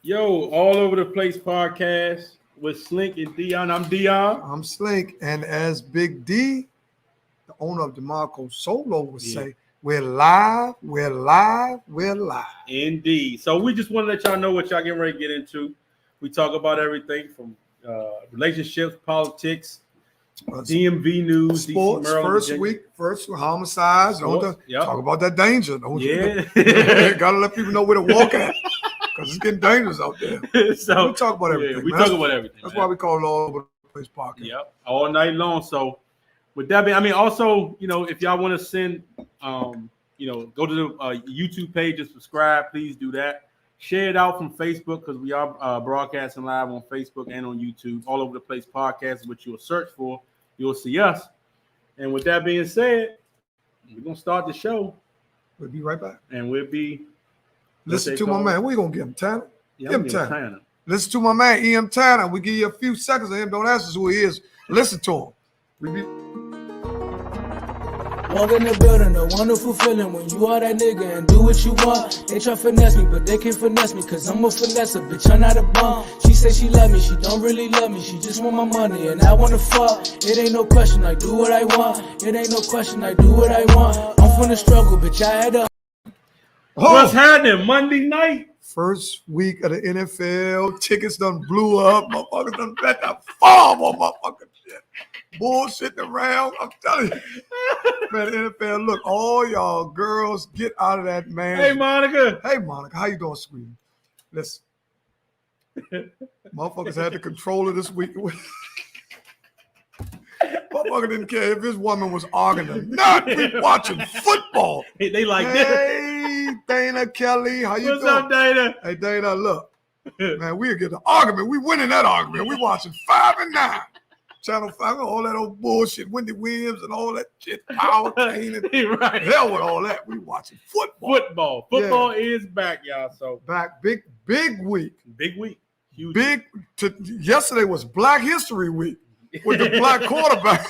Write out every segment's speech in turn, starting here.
Yo, all over the place podcast with Slink and Deon. I'm Deon. I'm Slink, and as Big D, the owner of DeMarco Solo, would say, we're live. Indeed. So we just want to let y'all know what y'all getting ready to get into. We talk about everything from relationships, politics, DMV news, sports, DC, Maryland, first Virginia. week, first homicides. Talk about that danger. Yeah. Gotta let people know where to walk at. Because it's getting dangerous out there. So we talk about everything. We talk about everything. That's why we call it All Over the Place podcast. Yep, all night long. So with that being, also, if y'all want to send, go to the YouTube page and subscribe, please do that. Share it out from Facebook because we are broadcasting live on Facebook and on YouTube. All Over the Place podcast, which you'll search for, you'll see us. And with that being said, we're gonna start the show. We'll be right back. And we'll be. Listen to my man. We're going to give him Tanner. Yeah, give him Tanner. Listen to my man, E.M. Tanner. We give you a few seconds of him. Don't ask us who he is. Listen to him. Walk in the building, a wonderful feeling when you are that nigga and do what you want. They try finesse me, but they can't finesse me, cause I'm a finesser, bitch, I'm not a bum. She say she love me, she don't really love me, she just want my money and I wanna fuck. It ain't no question, I do what I want. It ain't no question, I do what I want. I'm from the struggle, bitch, I had to. What's happening Monday night? First week of the NFL. Tickets done blew up. Motherfuckers done bet that farm on motherfucking shit. Bullshitting around. I'm telling you. Man, the NFL, look, all y'all girls, get out of that, man. Hey, Monica. Hey, Monica. How you doing, sweetie? Listen. Motherfuckers had the controller this week. Motherfucker didn't care if his woman was arguing or not. We watching football. Hey, they like Hey, Dana Kelly, how you What's doing? up, Dana? Hey, Dana, look. Man, we'll get the argument. We winning that argument. We watching 5 and 9. Channel 5, all that old bullshit. Wendy Williams and all that shit. Power Kane and right. Hell with all that. We watching football. Football is back, y'all. So back. Big week. Big week. Huge big. Yesterday was Black History Week. With the black quarterback.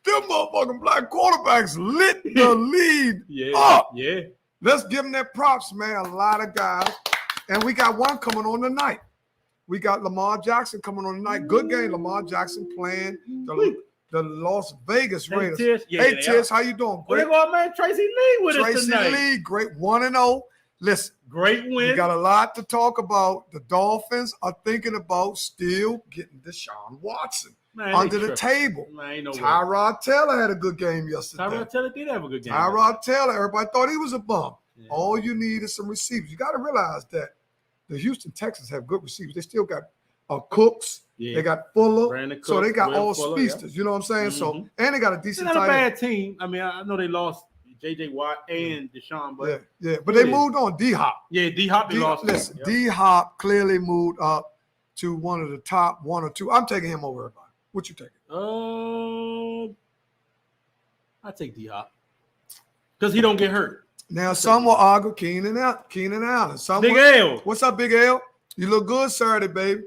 Them motherfucking black quarterbacks lit the lead up. Yeah. Let's give them their props, man. A lot of guys. And we got one coming on tonight. We got Lamar Jackson coming on tonight. Good game. Lamar Jackson playing the Las Vegas Raiders. Hey, Tish, how you doing? Great. Well, man, Tracy Lee with us tonight. Tracy Lee, great 1-0. Listen, great win. We got a lot to talk about. The Dolphins are thinking about still getting Deshaun Watson under the table. Man, Tyrod Taylor had a good game yesterday. Tyrod Taylor did have a good game. Tyrod Taylor, everybody thought he was a bum. Yeah. All you need is some receivers. You got to realize that the Houston Texans have good receivers. They still got Cooks. Yeah. They got Fuller. Cooks, so they got all speedsters. You know what I'm saying? Mm-hmm. So and they got a decent. It's not a bad team. I mean, I know they lost J.J. Watt and Deshaun, but but they moved on. D-Hop. Yeah, D-Hop they lost. Listen, D-Hop clearly moved up to one of the top 1 or 2. I'm taking him over everybody. What you taking? I take D-Hop because he don't get hurt. Now some will argue Keenan Allen. Big L. What's up, Big L? You look good Saturday, baby.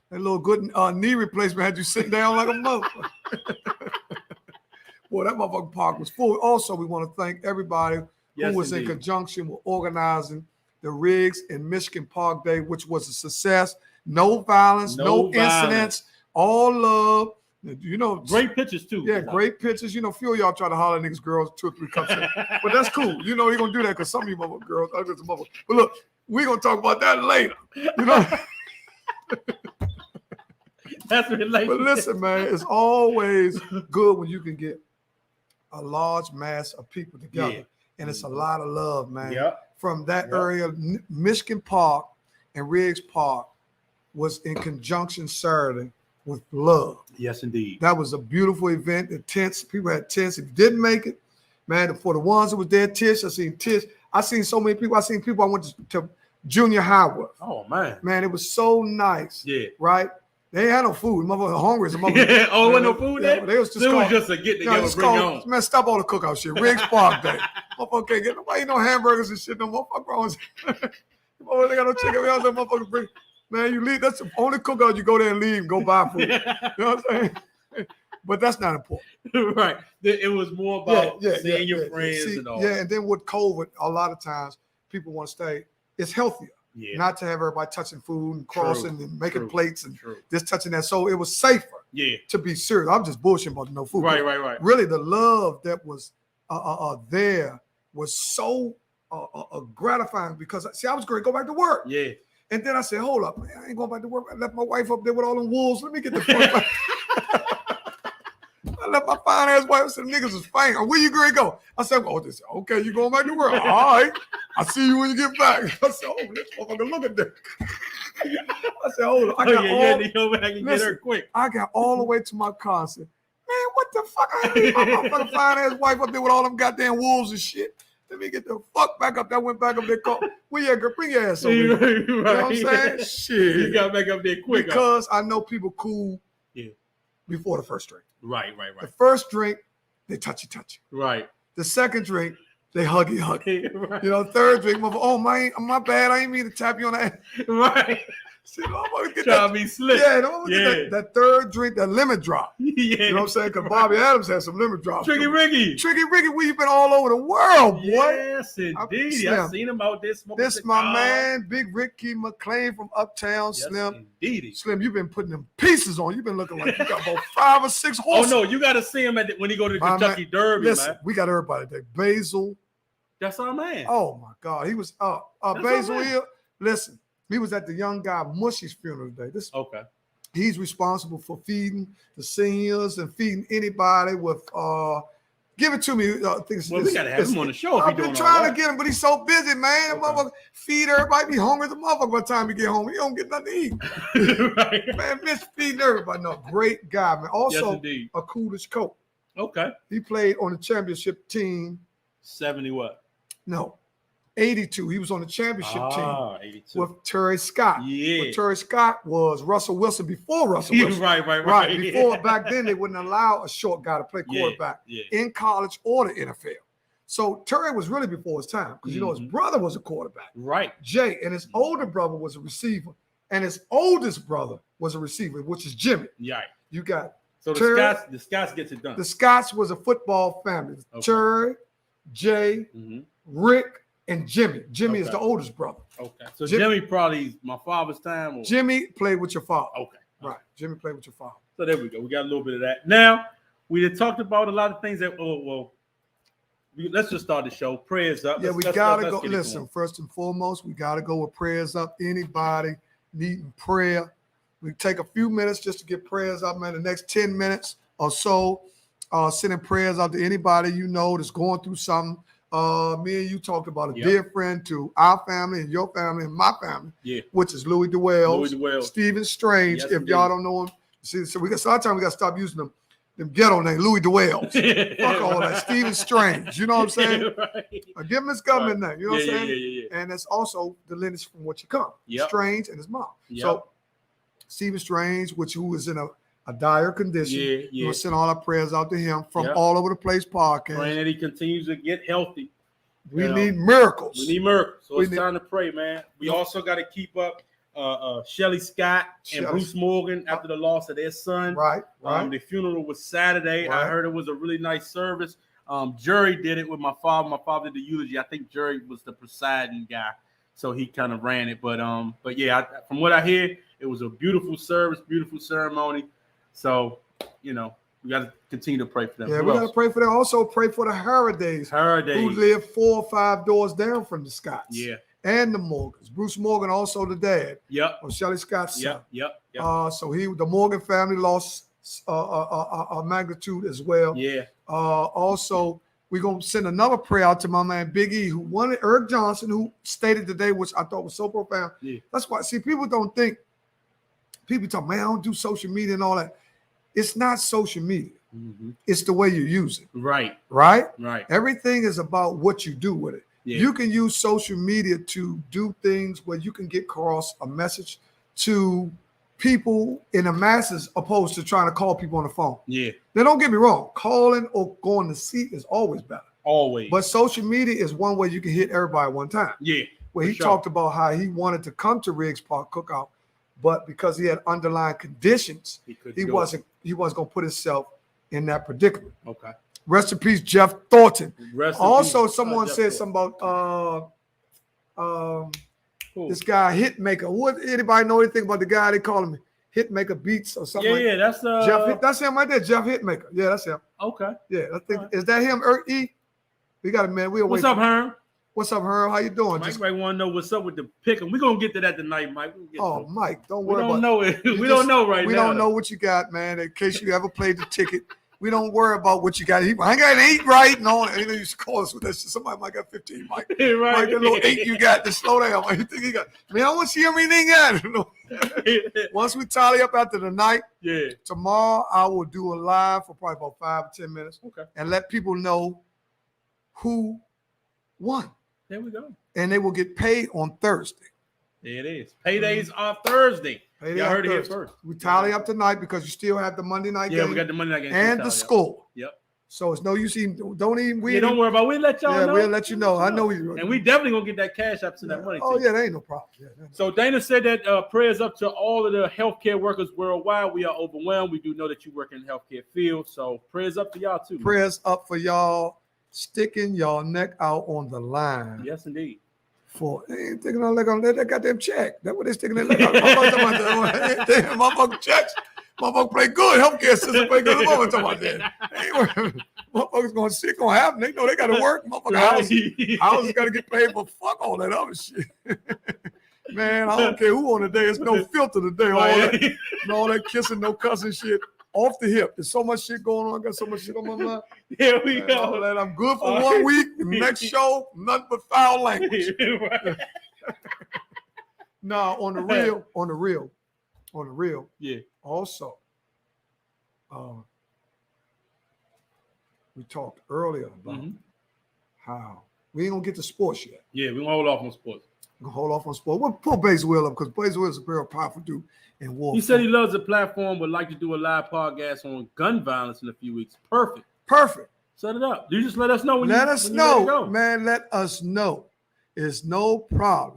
That little good knee replacement had you sitting down like a motherfucker. Boy, that motherfucking park was full. Also, we want to thank everybody who was in conjunction with organizing the Riggs and Michigan Park Day, which was a success. No violence, no incidents, all love. You know, great pictures too. Yeah, great pictures. You know, few of y'all try to holler at niggas, girls, 2 or 3 cups in. But that's cool. You know, you're going to do that because some of you motherfuckers girls, others motherfuckers. But look, we're going to talk about that later. You know? That's related. But listen, man, it's always good when you can get a large mass of people together. And it's a lot of love, man. From that area, Michigan Park and Riggs Park was in conjunction Saturday with love. Yes, indeed. That was a beautiful event. The tents, people had tents. If you didn't make it, man, for the ones that was there, Tish, I seen so many people. I seen people I went to junior high with. Oh, man. Man, it was so nice. Yeah. Right? They ain't had no food. Motherfuckers hungry as a motherfucker. Yeah. Oh, wasn't no food there? They was just a get together, bring home. Man, stop all the cookout shit. Riggs Park Day. Motherfucker can't get nobody no hamburgers and shit no more. Fuck wrong. They got no chicken. We all say motherfuckers bring. Man, you leave. That's the only cookout you go there and leave and go buy food. You know what I'm saying? But that's not important. Right. It was more about seeing your friends and all. Yeah, and then with COVID, a lot of times people want to stay it's healthier. Yeah. Not to have everybody touching food and crossing and making plates and this touching that. So it was safer. Yeah. To be serious. I'm just bullshitting about no food. Right. Really, the love that was there was so gratifying because see, I was going to go back to work. Yeah. And then I said, hold up, man, I ain't going back to work. I left my wife up there with all them wolves. Let me get the fuck back. I left my fine ass wife. I said, niggas is fine. Where you going to go? I said, oh, this, okay, you going back to work. All right. I'll see you when you get back. I said, oh, this motherfucker, look at that. I said, hold on. I got to go back and get her quick. I got all the way to my car. I said, man, what the fuck? I ain't my motherfucking fine ass wife up there with all them goddamn wolves and shit. Let me get the fuck back up. I went back up there. Where you at, girl? Bring your ass over here. Right, you know what I'm saying? Yeah. Shit. You got back up there quick. Because I know people cool before the first drink. Right. The first drink, they touchy. Right. The second drink, they huggy. Right. You know, third drink, oh, my bad. I ain't mean to tap you on the ass. Right. See, get try to be slick. Yeah, get that third drink, that lemon drop. Yeah. You know what I'm saying? Because Bobby Adams had some lemon drops. Tricky Ricky, we've been all over the world, boy. Yes, indeed. I've seen him out there smoking. This my man, Big Ricky McLean from Uptown. Yes, Slim. Indeed. Slim, you've been putting them pieces on. You've been looking like you got about 5 or 6 horses. Oh, no, you got to see him when he go to the Kentucky Derby, listen, man. we got everybody there. Basil. That's our man. Oh, my God. He was Basil Hill. Listen. He was at the young guy Mushy's funeral today. Okay. He's responsible for feeding the seniors and feeding anybody with give it to me. We gotta have him on the show. I've been trying to get him, but he's so busy, man. Okay. Motherfucker feed everybody, be hungry as a motherfucker by the time he get home. He don't get nothing to eat. Right. Man, miss feeding everybody. No, great guy, man. Also a coolish coach. Okay. He played on the championship team. 70 what? No. 82. He was on the championship team 82. with Terry Scott. Yeah. But Terry Scott was Russell Wilson before Russell Wilson. Right. Before, back then, they wouldn't allow a short guy to play quarterback in college or the NFL. So Terry was really before his time because, you know, his brother was a quarterback. Right. Jay, and his older brother was a receiver. And his oldest brother was a receiver, which is Jimmy. Yeah. You got so Terry, the Scots gets it done. The Scots was a football family. Okay. Terry, Jay, Rick, and Jimmy. Jimmy is the oldest brother. Okay. So Jimmy probably my father's time. Or? Jimmy played with your father. Okay. Right. Jimmy played with your father. So there we go. We got a little bit of that. Now, we had talked about a lot of things that, let's just start the show. Prayers up. Yeah, we got to go. Listen, first and foremost, we got to go with prayers up. Anybody needing prayer, we take a few minutes just to get prayers up, man. The next 10 minutes or so, sending prayers out to anybody you know that's going through something. Me and you talked about a dear friend to our family and your family and my family, which is Louis DeWells, Stephen Strange. If y'all don't know him, see, so we got sometimes we got to stop using them ghetto name, Louis DeWells. Fuck all that, Stephen Strange. You know what I'm saying? Give him his government name. You know what I'm saying? And it's also the lineage from which you come. Strange and his mom. So Stephen Strange, who is in a dire condition. We'll send all our prayers out to him from All Over the Place podcast. Praying that he continues to get healthy. We need miracles. So it's time to pray, man. We also got to keep up Shelly Scott and Bruce Morgan after the loss of their son. Right. The funeral was Saturday. Right. I heard it was a really nice service. Jerry did it with my father. My father did the eulogy. I think Jerry was the presiding guy, so he kind of ran it. But yeah, from what I hear, it was a beautiful service, beautiful ceremony. So, you know, we got to continue to pray for them. Yeah, we got to pray for them. Also pray for the Harradays. Who live 4 or 5 doors down from the Scotts. Yeah. And the Morgans. Bruce Morgan, also the dad. Yep. Of Shelly Scott's son. Yep. So the Morgan family lost a magnitude as well. Yeah. Also, we're going to send another prayer out to my man Big E, who wanted Eric Johnson, who stated today, which I thought was so profound. Yeah. That's why, see, people don't think, people talk, man, I don't do social media and all that. It's not social media. It's the way you use it. Right. Everything is about what you do with it. Yeah. You can use social media to do things where you can get across a message to people in the masses opposed to trying to call people on the phone. Yeah. Now, don't get me wrong. Calling or going to see is always better. Always. But social media is one way you can hit everybody at one time. Yeah. Where he talked about how he wanted to come to Riggs Park Cookout, but because he had underlying conditions, he wasn't going to put himself in that predicament. Okay. Rest in peace, Jeff Thornton. Also, someone said something about This guy Hitmaker. What anybody know anything about the guy they call him Hitmaker Beats or something? Yeah, that's Jeff. That's him right there, Jeff Hitmaker. Yeah, that's him. Okay. Yeah, I think is that him? E. We got a man. What's up, Herm? What's up, Herm? How you doing? Mike might want to know what's up with the pick. We're gonna get to that tonight, Mike. Mike, don't worry about it. We don't know right now. We don't know what you got, man. In case you ever played the ticket. We don't worry about what you got. I ain't got an 8 right. No, you used to call us with that shit. Somebody might got 15, Mike. Right. Mike, that little 8 you got, to slow down. Like, you think he got? Man, I want to see everything got. Once we tally up after the night, tomorrow I will do a live for probably about 5 or 10 minutes. Okay. And let people know who won. There we go. And they will get paid on Thursday. There it is. Paydays are Thursday. Y'all heard it here first. We tally up tonight because you still have the Monday night game. Yeah, we got the Monday night game. And the score. Yep. So it's no use even, don't even. Don't worry about it. We'll let y'all know. Yeah, we'll let you know. I know you. And we definitely going to get that cash up to that money. Oh, yeah, that ain't no problem. So Dana said that prayers up to all of the healthcare workers worldwide. We are overwhelmed. We do know that you work in the healthcare field. So prayers up to y'all, too. Prayers up for y'all sticking y'all neck out on the line. Yes, indeed. For they ain't sticking their leg on that goddamn check. That's what they sticking their leg out. Motherfucking checks. Motherfucker play good. Healthcare system play good. Motherfucker talking about that. Motherfuckers gonna shit gonna happen. They know they gotta work. Motherfucker houses gotta get paid for fuck all that other shit. Man, I don't care who on the day. It's no filter today. All that kissing, no cussing shit. Off the hip. There's so much shit going on. I got so much shit on my mind. Here we go. I'm good for 1 week. The next show, nothing but foul language. No, on the real. Yeah. Also, we talked earlier about how we ain't gonna get to sports yet. Yeah, we're gonna hold off on sports. We're gonna hold off on sports. We'll pull Basil up because Basil is a very powerful dude in war. He said he loves the platform, would like to do a live podcast on gun violence in a few weeks. Perfect. Set it up. You just let us know when let us know, man. Let us know. It's no problem.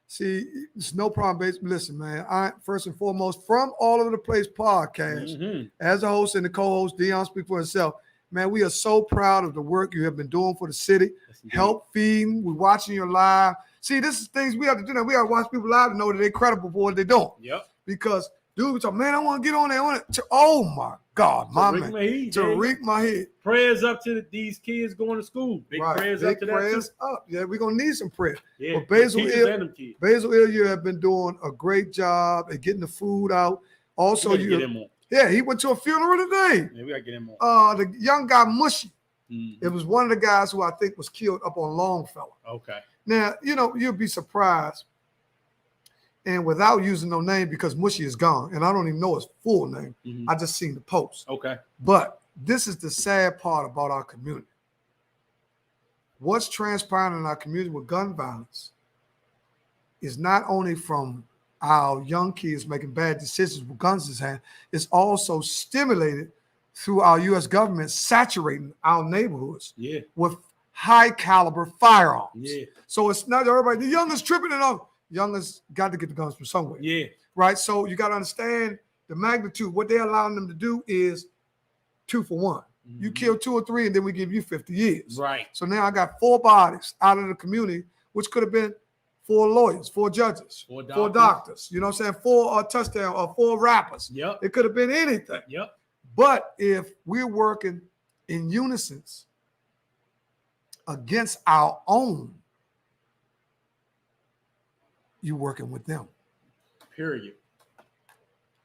It's no problem, basically. Listen, man, I first and foremost, from All Over the Place podcast, as a host and the co-host, Deon speak for himself. Man, we are so proud of the work you have been doing for the city. Help feeding. We're watching your live. See, this is things we have to do now. We got to watch people live to know that they're credible for what they're doing. Yep. Because dude, we talk, man, I want to get on there. Oh my God, my man. Tariq Mahid. Prayers up to these kids going to school. Big prayers up to that. Prayers up. Yeah, we're gonna need some prayer. Yeah. But Basil you have been doing a great job at getting the food out. Also, he went to a funeral today. Yeah, we gotta get him on. The young guy Mushy. It was one of the guys who I think was killed up on Longfellow. Okay. Now, you'll be surprised. And without using no name, because Mushy is gone, and I don't even know his full name. I just seen the post. Okay. But this is the sad part about our community. What's transpiring in our community with gun violence is not only from our young kids making bad decisions with guns in his hand, it's also stimulated through our U.S. government saturating our neighborhoods with high caliber firearms. Yeah. So it's not everybody, the youngest tripping it on. Youngest got to get the guns from somewhere. Yeah. Right. So you got to understand the magnitude. What they're allowing them to do is 2 for 1. You kill 2 or 3, and then we give you 50 years. Right. So now I got 4 bodies out of the community, which could have been 4 lawyers, 4 judges, 4 doctors. You know what I'm saying? 4 touchdown or 4 rappers. Yep. It could have been anything. Yep. But if we're working in unison against our own, you're working with them. Period.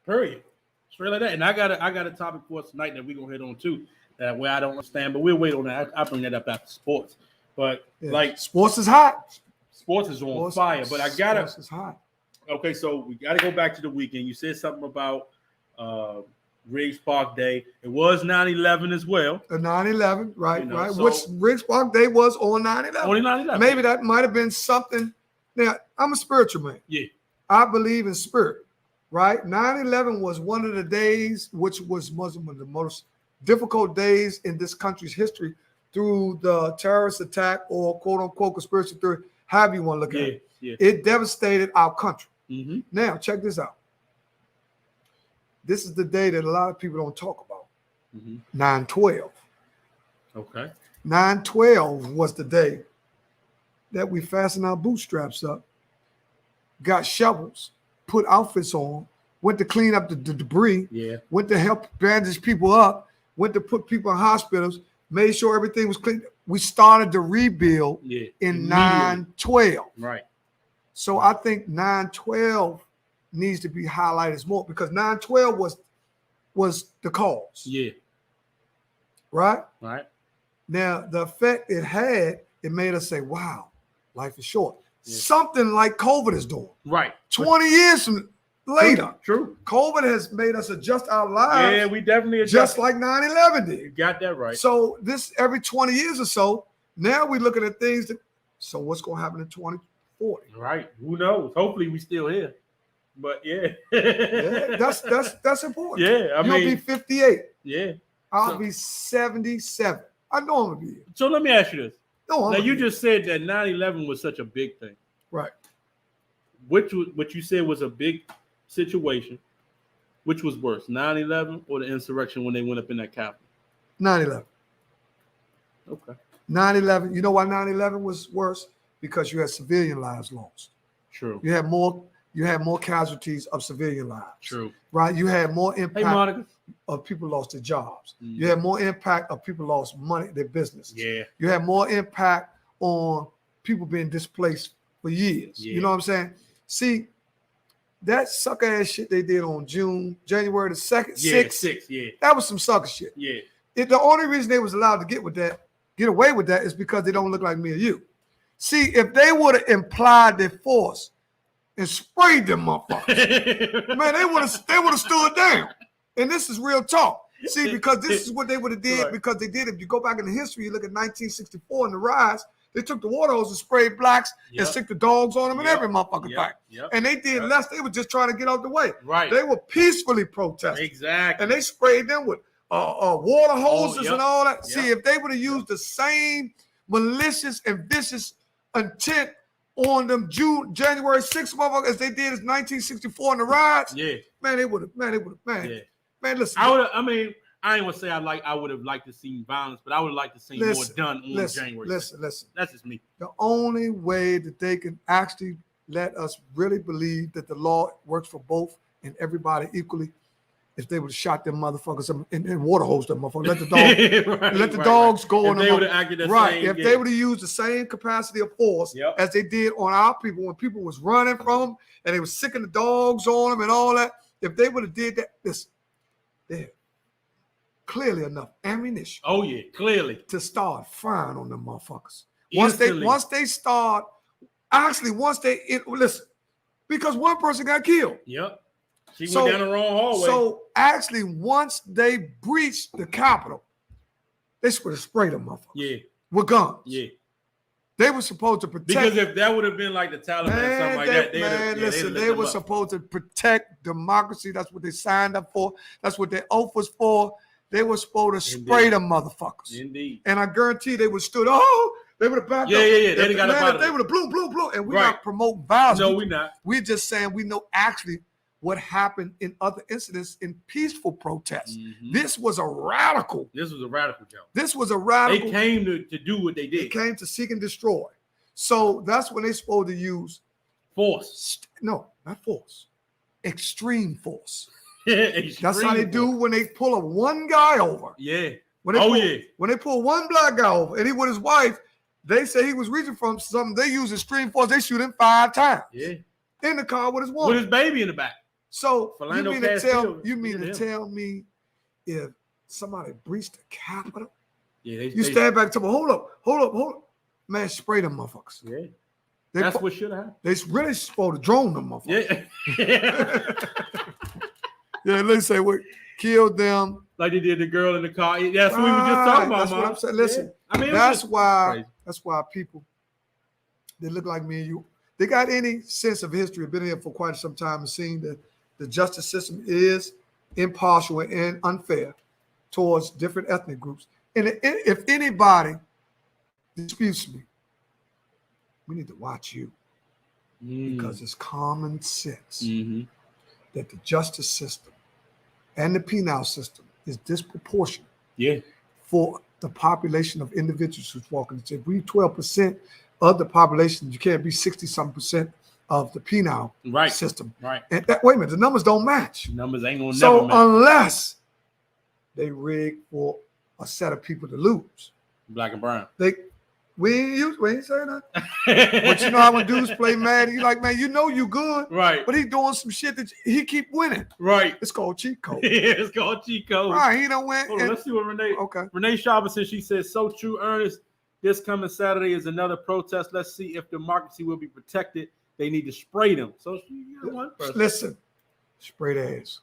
Straight like that. And I got a topic for us tonight that we're gonna hit on too. That way I don't understand, but we'll wait on that. I bring that up after sports. But like sports is hot. Sports is on fire. But I gotta. Sports is hot. Okay, so we gotta go back to the weekend. You said something about Riggs Park Day. It was 9/11 as well. The 9/11, right, right. So, which Riggs Park Day was on 9/11. Only 9/11. Maybe that might have been something. Now, I'm a spiritual man. Yeah. I believe in spirit, right? 9/11 was one of the days, which was one of the most difficult days in this country's history through the terrorist attack or quote-unquote conspiracy theory, however you want to look at it. Yeah. It devastated our country. Now, check this out. This is the day that a lot of people don't talk about. 9/12. Okay. 9/12 was the day that we fastened our bootstraps up got shovels, put outfits on, went to clean up the debris, went to help bandage people up, went to put people in hospitals, made sure everything was clean. We started the rebuild in 9/12. Right. So I think 9/12 needs to be highlighted more because 9/12 was the cause. Yeah. Right? Right. Now, the effect it had, it made us say, wow, life is short. Yeah. Something like COVID is doing. Right. 20 years from later. True. COVID has made us adjust our lives. Yeah, we definitely adjust. Just like 9/11 did. You got that right. So this every 20 years or so, now we're looking at things that, so what's going to happen in 2040? Right. Who knows? Hopefully we still here. But yeah. That's important. Yeah. You'll be 58. Yeah. I'll be 77. I know I'm going to be here. So let me ask you this. No, now you just said that 9/11 was such a big thing. Right. What you said was a big situation. Which was worse, 9/11 or the insurrection when they went up in that Capitol? 9/11. Okay. 9/11. You know why 9/11 was worse? Because you had civilian lives lost. True. You had more casualties of civilian lives. True. Right. You had more impact Hey, of people lost their jobs. You had more impact of people lost money, their business. Yeah. You had more impact on people being displaced for years. Yeah. You know what I'm saying? See, that sucker ass shit they did on January the 2nd, 6th, that was some sucker shit. Yeah. The only reason they was allowed to get away with that is because they don't look like me or you. See, if they would have implied their force and sprayed them motherfuckers, man, they would have stood down. And this is real talk. See, because this is what they would have did, right. Because they did. If you go back in the history, you look at 1964 and the rise, they took the water hose and sprayed blacks and stick the dogs on them and every motherfucking thing. And they did less. They were just trying to get out the way. Right. They were peacefully protesting. Exactly. And they sprayed them with water hoses and all that. See, if they would have used the same malicious and vicious intent on them January 6th motherfuckers as they did as 1964 in the riots, man, they would have, man, listen. I ain't gonna say I would have liked to see violence, but I would have liked to see more done on January 6th. Listen. That's just me. The only way that they can actually let us really believe that the law works for both and everybody equally if they would have shot them motherfuckers and water hose them motherfuckers. Let the dogs go on them. They would have acted the same. If they would have used the same capacity of force as they did on our people when people was running from them and they was sicking the dogs on them and all that, if they would have did that, listen, there. Clearly enough ammunition. Oh yeah, clearly to start firing on them motherfuckers. Instantly. Once they listen, because one person got killed. Yep. She went down the wrong hallway. So actually, once they breached the Capitol, they would have sprayed them motherfuckers. Yeah. With guns. Yeah. They were supposed to protect. Because if that would have been like the Taliban or something like that, they were supposed to protect democracy. That's what they signed up for. That's what their oath was for. They were supposed to spray them motherfuckers. Indeed. And I guarantee they would have stood, they would have backed up. Yeah. They got up. They would have blew. And we're not promoting violence. No, we're not. We're just saying we know actually what happened in other incidents in peaceful protests. Mm-hmm. This was a radical. This was a radical joke. This was a radical. They came to do what they did. They came to seek and destroy. So that's when they're supposed to use force. No, not force. Extreme force. Extreme that's how they do when they pull one guy over. Yeah. When they pull one black guy over and he with his wife, they say he was reaching from something. They use extreme force. They shoot him 5 times. Yeah. In the car with his woman. With his baby in the back. So you mean to tell me if somebody breached the Capitol, you stand back and tell me, hold up. Man, spray them motherfuckers. Yeah. That's what should have happened. They really supposed to drone them motherfuckers. Yeah. They say we killed them. Like they did the girl in the car. That's what we were just talking about, That's what I'm saying. Listen, that's why people, they look like me and you. They got any sense of history, been here for quite some time and seen that the justice system is impartial and unfair towards different ethnic groups. And if anybody disputes me, we need to watch you because it's common sense that the justice system and the penal system is disproportionate for the population of individuals who's walking. If we 12% of the population, you can't be 60-something% of the penal system. Right. And wait a minute, the numbers don't match. The numbers ain't gonna so never match. Unless they rig for a set of people to lose. Black and brown. We ain't saying that. But you know how when dudes play Madden, you like, man, you know you good. Right. But he doing some shit that he keep winning. Right. It's called cheat code. Yeah, it's called cheat code. Right, he don't win. Hold on, let's see what Renee. Okay. Renee Shabba, she says, so true, Ernest. This coming Saturday is another protest. Let's see if democracy will be protected. They need to spray them. So she got one person. Listen, spray the ass.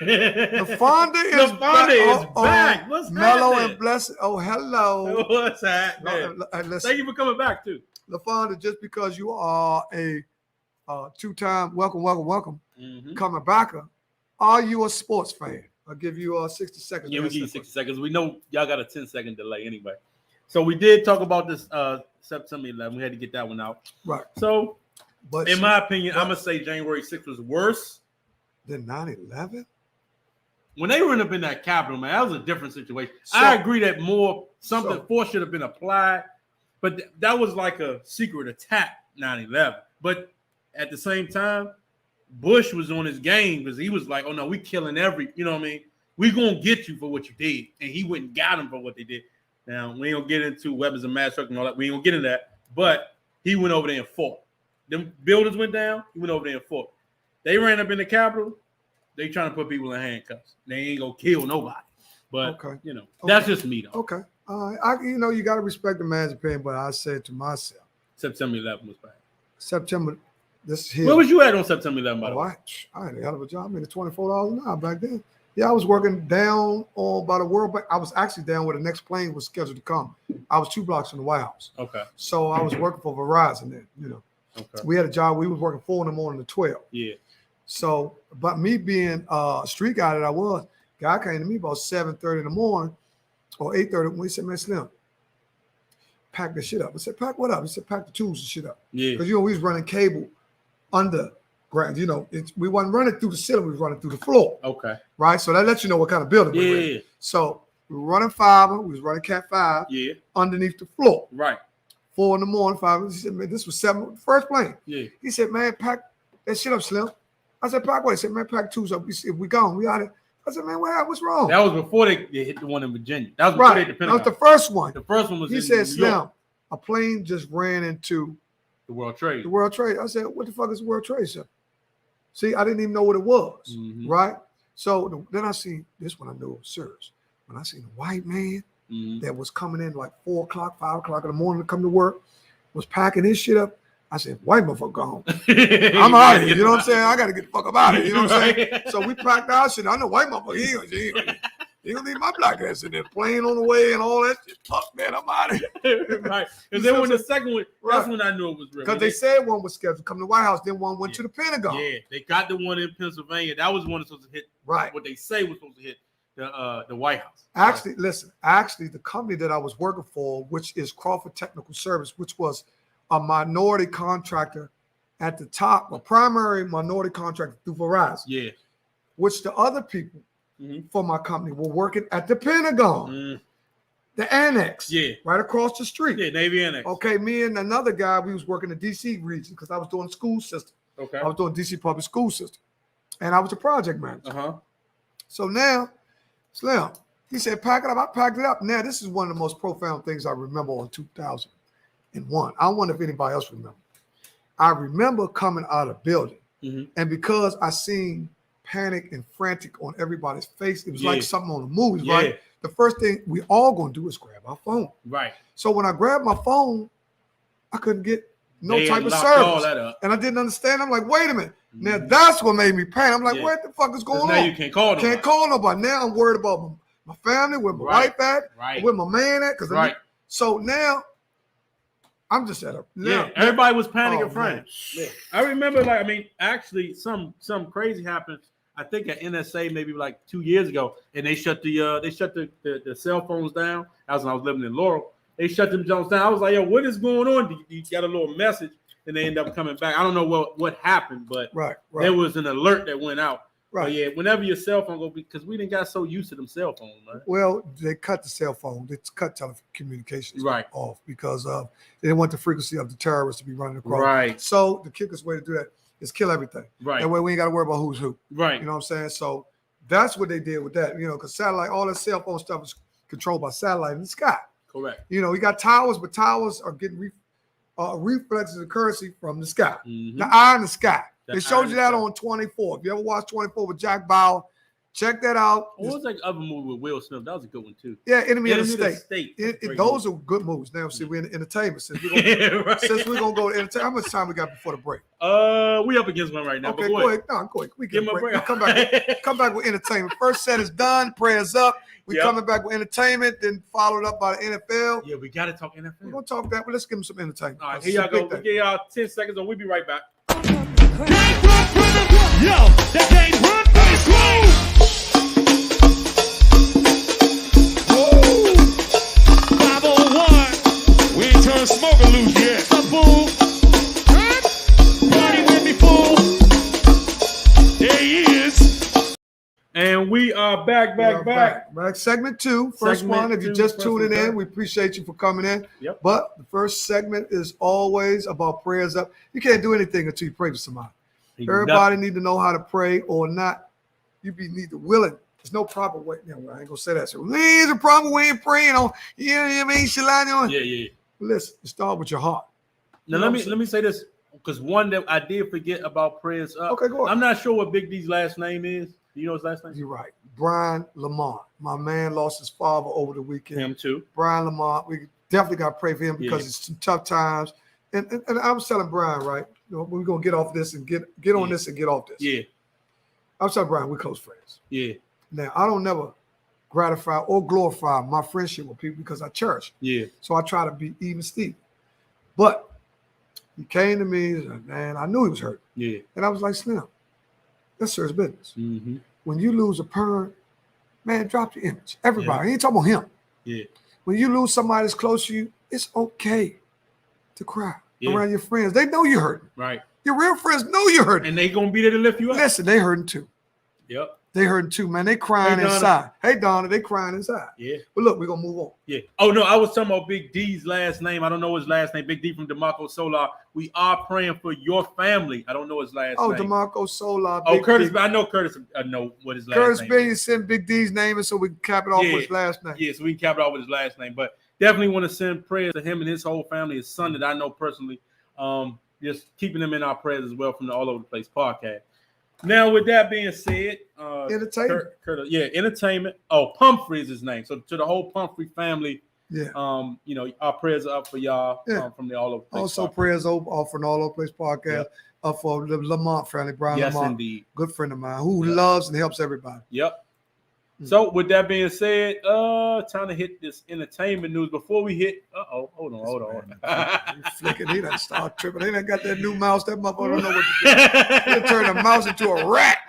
The Fonda is back. What's mellow happening? and blessed. Oh, hello. What's happening? Thank you for coming back too. LaFonda, just because you are a two-time welcome, coming backer, are you a sports fan? I'll give you 60 seconds. Yeah, we give you 60 seconds. We know y'all got a 10-second delay anyway. So we did talk about this September 11. We had to get that one out. Right. So, in my opinion, I'm going to say January 6th was worse than 9/11. When they were up in that Capitol, man, that was a different situation. So, I agree that force should have been applied, but that was like a secret attack, 9/11. But at the same time, Bush was on his game because he was like, oh no, we killing you know what I mean? We gonna get you for what you did. And he went and got him for what they did. Now, we ain't gonna get into weapons of mass destruction and all that. We ain't gonna get into that. But he went over there and fought. Them buildings went down, he went over there and fought. They ran up in the Capitol. They trying to put people in handcuffs. They ain't gonna kill nobody. But that's just me though. Okay. All right. You gotta respect the man's opinion, but I said to myself, September 11th was bad. September. Where was you at on September 11th? By the way? I had a hell of a job. I made $24 an hour back then. Yeah, I was working down by the World Bank. I was actually down where the next plane was scheduled to come. I was 2 blocks from the White House. Okay. So I was working for Verizon then. Okay. We had a job. We was working 4 in the morning to 12. Yeah. So, but me being a street guy that I was, guy came to me about 7:30 in the morning or 8:30 when he said, man, Slim, pack this shit up. I said, pack what up? He said, pack the tools and shit up. Yeah. Because, we was running cable underground. We wasn't running through the ceiling. We was running through the floor. Okay. Right? So that lets you know what kind of building we were in. So we were running fiber. We was running Cat 5 underneath the floor. Right. 4 in the morning, 5. He said, man, this was 7, first plane. Yeah. He said, man, pack that shit up, Slim. I said, pack what? He said, man, pack tools up. If we gone, we out of. I said, man, what's wrong? That was before they hit the one in Virginia. That was before they hit the Pentagon. That was the first one. The first one was he said, Slim, a plane just ran into the World Trade. The World Trade. I said, what the fuck is the World Trade, sir? See, I didn't even know what it was, right? So then I see this one. I knew it was serious. When I seen a white man that was coming in like 4 o'clock, 5 o'clock in the morning to come to work, was packing his shit up. I said, white motherfucker gone. I'm out of here. You know what I'm saying? I got to get the fuck up out of here. You know what I'm saying? So we packed our shit. I know white motherfucker, he don't need my black ass in there playing on the way and all that shit. Fuck, man, I'm out of here. Right. Because then when the second one, that's when I knew it was real. Because they said one was scheduled to come to the White House, then one went to the Pentagon. Yeah, they got the one in Pennsylvania. That was one that's supposed to hit what they say was supposed to hit the White House. Actually, listen, the company that I was working for, which is Crawford Technical Service, which was a minority contractor at the top, a primary minority contractor through Verizon. Yeah. Which the other people for my company were working at the Pentagon. The annex. Yeah. Right across the street. Yeah, Navy Annex. Okay, me and another guy, we was working the DC region because I was doing school system. Okay. I was doing DC public school system. And I was a project manager. Uh-huh. So now, Slim, he said, pack it up. I packed it up. Now, this is one of the most profound things I remember on 2001. I wonder if anybody else remember. I remember coming out of the building, and because I seen panic and frantic on everybody's face, it was like something on the movies, right? The first thing we all gonna do is grab our phone. Right. So when I grabbed my phone, I couldn't get no type of service. And I didn't understand. I'm like, wait a minute. Now that's what made me panic. I'm like, what the fuck is going on? Now you can't call nobody. Can't call nobody. Now I'm worried about my family, where my wife at, where my man at. So now I'm just at a everybody was panicking, frantic. Yeah. I remember, actually, some crazy happened. I think at NSA maybe like 2 years ago, and they shut the cell phones down. That was when I was living in Laurel. They shut them Jones down. I was like, yo, what is going on? You got a little message, and they end up coming back. I don't know what happened, but there was an alert that went out. Right. But yeah, whenever your cell phone go, because we didn't got so used to them cell phones, man. Well, they cut the cell phone. They cut telecommunications off because they didn't want the frequency of the terrorists to be running across. Right. So the quickest way to do that is kill everything. Right. That way we ain't got to worry about who's who. Right. You know what I'm saying? So that's what they did with that. You know, because satellite, all that cell phone stuff is controlled by satellite in the sky. Correct. You know, you got towers, but towers are getting reflexes of currency from the sky. Mm-hmm. The eye in the sky. They showed you that on 24. If you ever watched 24 with Jack Bauer, check that out. What was that other movie with Will Smith? That was a good one too. Yeah, Enemy of the State. Those movie. are good movies. Now, see, we're in entertainment. Since we're going to go to entertainment, how much time we got before the break? We up against one right now. Okay, go ahead. No, go ahead. We get a break. We come back with entertainment. First set is done. Prayers up. We're coming back with entertainment, then followed up by the NFL. Yeah, we got to talk NFL. We're going to talk that, but let's give them some entertainment. All right, here y'all go. We give y'all 10 seconds, and we'll be right back. Yo, that gang run face roll. Woo! 501. We ain't turned smoker loose yet. What's up, fool? Party with me, fool. There he is. And we are back. Segment 2, first one. If you're just tuning in, we appreciate you for coming in. Yep. But the first segment is always about prayers up. You can't do anything until you pray for somebody. Everybody need to know how to pray or not. You need to willing. There's no proper way. I ain't gonna say that. So there's a proper way of praying on. You know what I mean? Yeah. Listen, start with your heart. Now let me say this, because one that I did forget about prayers up. Okay, go ahead. I'm not sure what Big D's last name is. Do you know his last name? You're right. Brian Lamont. My man lost his father over the weekend. Him too. Brian Lamont. We definitely got to pray for him because it's some tough times. And I was telling Brian, right? You know, we're gonna get off this and get on this and get off this. Yeah. I was telling Brian, we're close friends. Yeah. Now I don't never gratify or glorify my friendship with people because I cherish. Yeah. So I try to be even Steve. But he came to me and said, man, I knew he was hurt. Yeah. And I was like, Slim, that's serious business. Mm-hmm. When you lose a parent, man, drop the image. Everybody. I ain't talking about him. Yeah. When you lose somebody that's close to you, it's okay to cry around your friends. They know you're hurting. Right. Your real friends know you're hurting. And they gonna be there to lift you up. Listen, they hurting too. Yep. They hurting too, man. They crying inside. Hey, Donna, they crying inside. Yeah. But look, we're gonna move on. Yeah. Oh no, I was talking about Big D's last name. I don't know his last name. Big D from DeMarco Solar. We are praying for your family. I don't know his last name. Oh, DeMarco Solar. Oh, Curtis. I know Curtis. I know what his last Curtis name. Curtis Billion sent Big D's name in so we can cap it off with his last name. Yeah, so we can cap it off with his last name. But definitely want to send prayers to him and his whole family, his son that I know personally. Just keeping them in our prayers as well from the All Over the Place podcast. Now, with that being said, entertainment. Entertainment. Oh, Pumphrey is his name. So to the whole Pumphrey family, you know, our prayers are up for y'all from the All Over the Place. Also, podcast. prayers off from the All Over the Place podcast up for the Lamont family, Brian Lamont. Indeed. Good friend of mine who loves and helps everybody. Yep. So with that being said, time to hit this entertainment news. Before we hit, hold on. You flicking, he done start tripping. He done got that new mouse. That motherfucker don't know what to do. He'll turn the mouse into a rat.